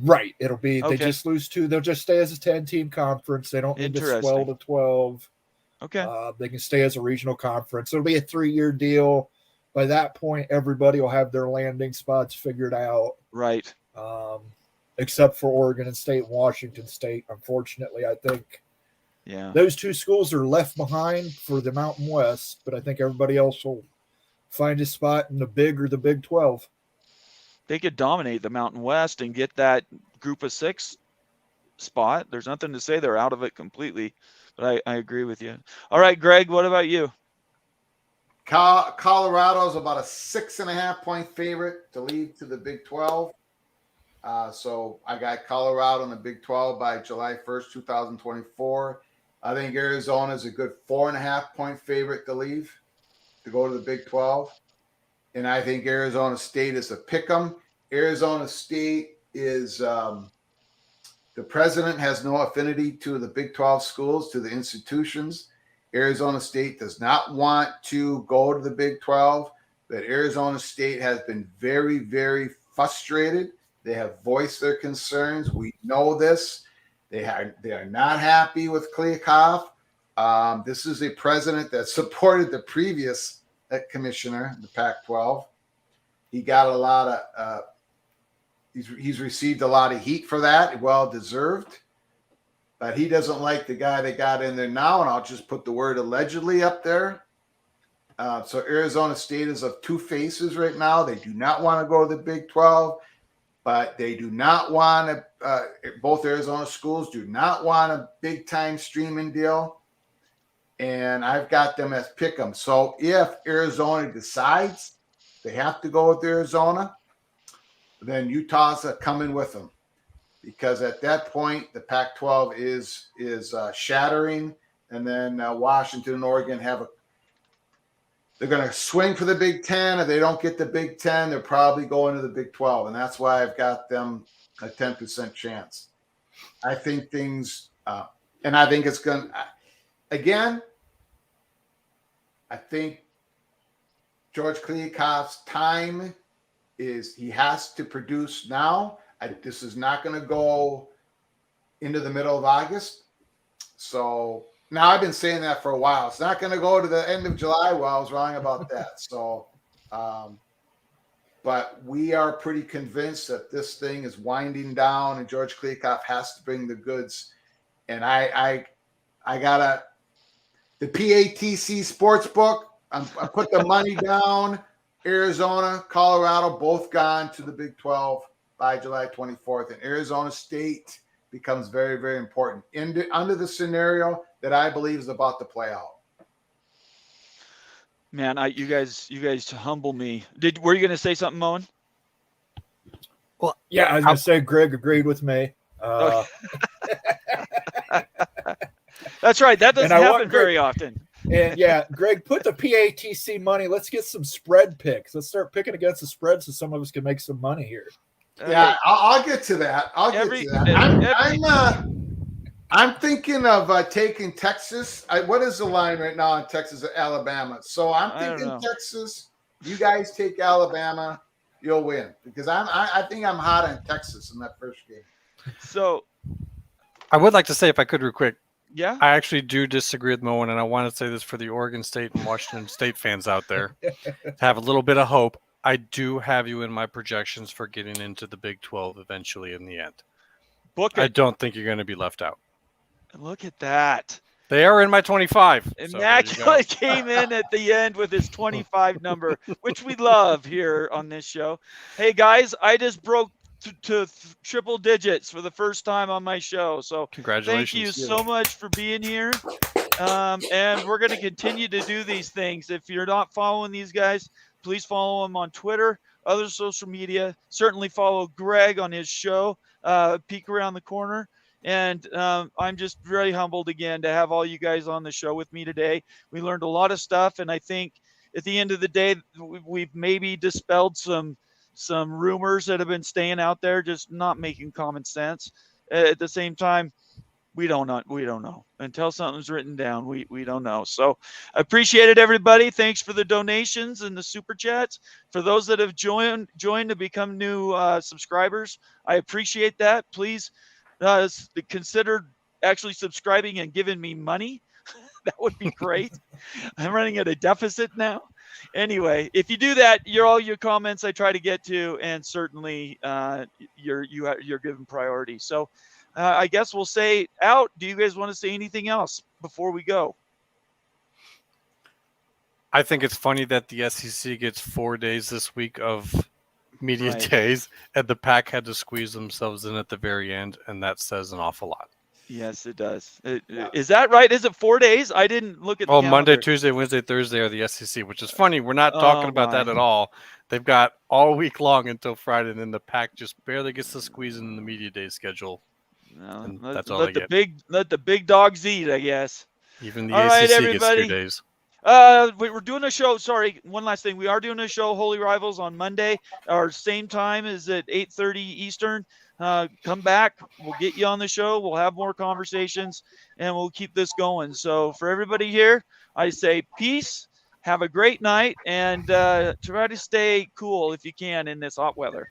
Right. It'll be Okay. they just lose 2. They'll just stay as a 10-team conference. They don't need to swell to 12. Okay. They can stay as a regional conference. It'll be a 3-year deal. By that point, everybody will have their landing spots figured out. Right. Except for Oregon and State and Washington State. Unfortunately, I think those 2 schools are left behind for the Mountain West, but I think everybody else will find a spot in the Big or the Big 12. They could dominate the Mountain West and get that group of 6 spot. There's nothing to say they're out of it completely, but I agree with you. All right, Greg, what about you? Colorado's about a 6.5 point favorite to lead to the Big 12. So I got Colorado in the Big 12 by July 1st, 2024. I think Arizona is a good 4.5 point favorite to leave to go to the Big 12. And I think Arizona State is a pick 'em. Arizona State is the president has no affinity to the Big 12 schools, to the institutions. Arizona State does not want to go to the Big 12, but Arizona State has been very, very frustrated. They have voiced their concerns. We know this. They are not happy with Kliavkoff. This is a president that supported the previous commissioner, the Pac-12. He got a lot of he's received a lot of heat for that, well deserved. But he doesn't like the guy that got in there now, and I'll just put the word allegedly up there. So Arizona State is of 2 faces right now. They do not want to go to the Big 12, but they do not want to. Both Arizona schools do not want a big-time streaming deal. And I've got them as pick 'em. So if Arizona decides they have to go with Arizona, then Utah's coming with them, because at that point the Pac-12 is shattering, and then Washington and Oregon they're going to swing for the Big Ten. If they don't get the Big Ten, they're probably going to the Big 12, and that's why I've got them a 10% chance. I think things, and I think it's going to. Again, I think George Kliavkoff's time is he has to produce now. This is not going to go into the middle of August. So now I've been saying that for a while. It's not going to go to the end of July. Well, I was wrong about that. So, but we are pretty convinced that this thing is winding down, and George Kliavkoff has to bring the goods. And I got the PATC Sportsbook. I put the money down. Arizona, Colorado, both gone to the Big 12 by July 24th. And Arizona State becomes very, very important under the scenario that I believe is about to play out. Man, you guys humble me. Were you going to say something, Moen? Well, yeah, I was going to say Greg agreed with me. That's right. That doesn't happen very often. And yeah, Greg, put the PATC money. Let's get some spread picks. Let's start picking against the spread so some of us can make some money here. Yeah, I'll get to that. I'm thinking of taking Texas. What is the line right now in Texas at Alabama? So I'm thinking Texas. You guys take Alabama, you'll win, because I think I'm hot on Texas in that first game. So I would like to say, if I could real quick, yeah, I actually do disagree with Moen, and I want to say this for the Oregon State and Washington State fans out there to have a little bit of hope. I do have you in my projections for getting into the Big 12 eventually in the end. I don't think you're going to be left out. Look at that. They are in my 25. Immaculate came in at the end with his 25 number, which we love here on this show. Hey, guys, I just broke to triple digits for the first time on my show. So congratulations. thank you so much for being here. And we're going to continue to do these things. If you're not following these guys, please follow them on Twitter, other social media. Certainly follow Greg on his show, Peek Around the Corner. And I'm just very humbled again to have all you guys on the show with me today. We learned a lot of stuff, and I think at the end of the day, we've maybe dispelled some rumors that have been staying out there, just not making common sense. At the same time, we don't know until something's written down. We don't know. So I appreciate it, everybody. Thanks for the donations and the super chats. For those that have joined to become new subscribers, I appreciate that. Please consider actually subscribing and giving me money. That would be great. I'm running at a deficit now. Anyway, if you do that, all your comments I try to get to, and certainly you're given priority. So I guess we'll say out. Do you guys want to say anything else before we go? I think it's funny that the SEC gets 4 days this week of media Right. days, and the Pac had to squeeze themselves in at the very end, and that says an awful lot. Yes, it does. Is that right? Is it 4 days? I didn't look at the calendar. Monday, Tuesday, Wednesday, Thursday are the SEC, which is funny. We're not talking about that my. at all. They've got all week long until Friday, and then the Pac just barely gets to squeeze in the media day schedule. No, And let, that's all let they the get. let the big dogs eat, I guess. Even the All right, ACC everybody. gets 2 days. We're doing a show. Sorry, one last thing. We are doing a show, Holy Rivals, on Monday. Our same time is at 8:30 Eastern. Come back. We'll get you on the show. We'll have more conversations, and we'll keep this going. So for everybody here, I say peace. Have a great night, and try to stay cool if you can in this hot weather.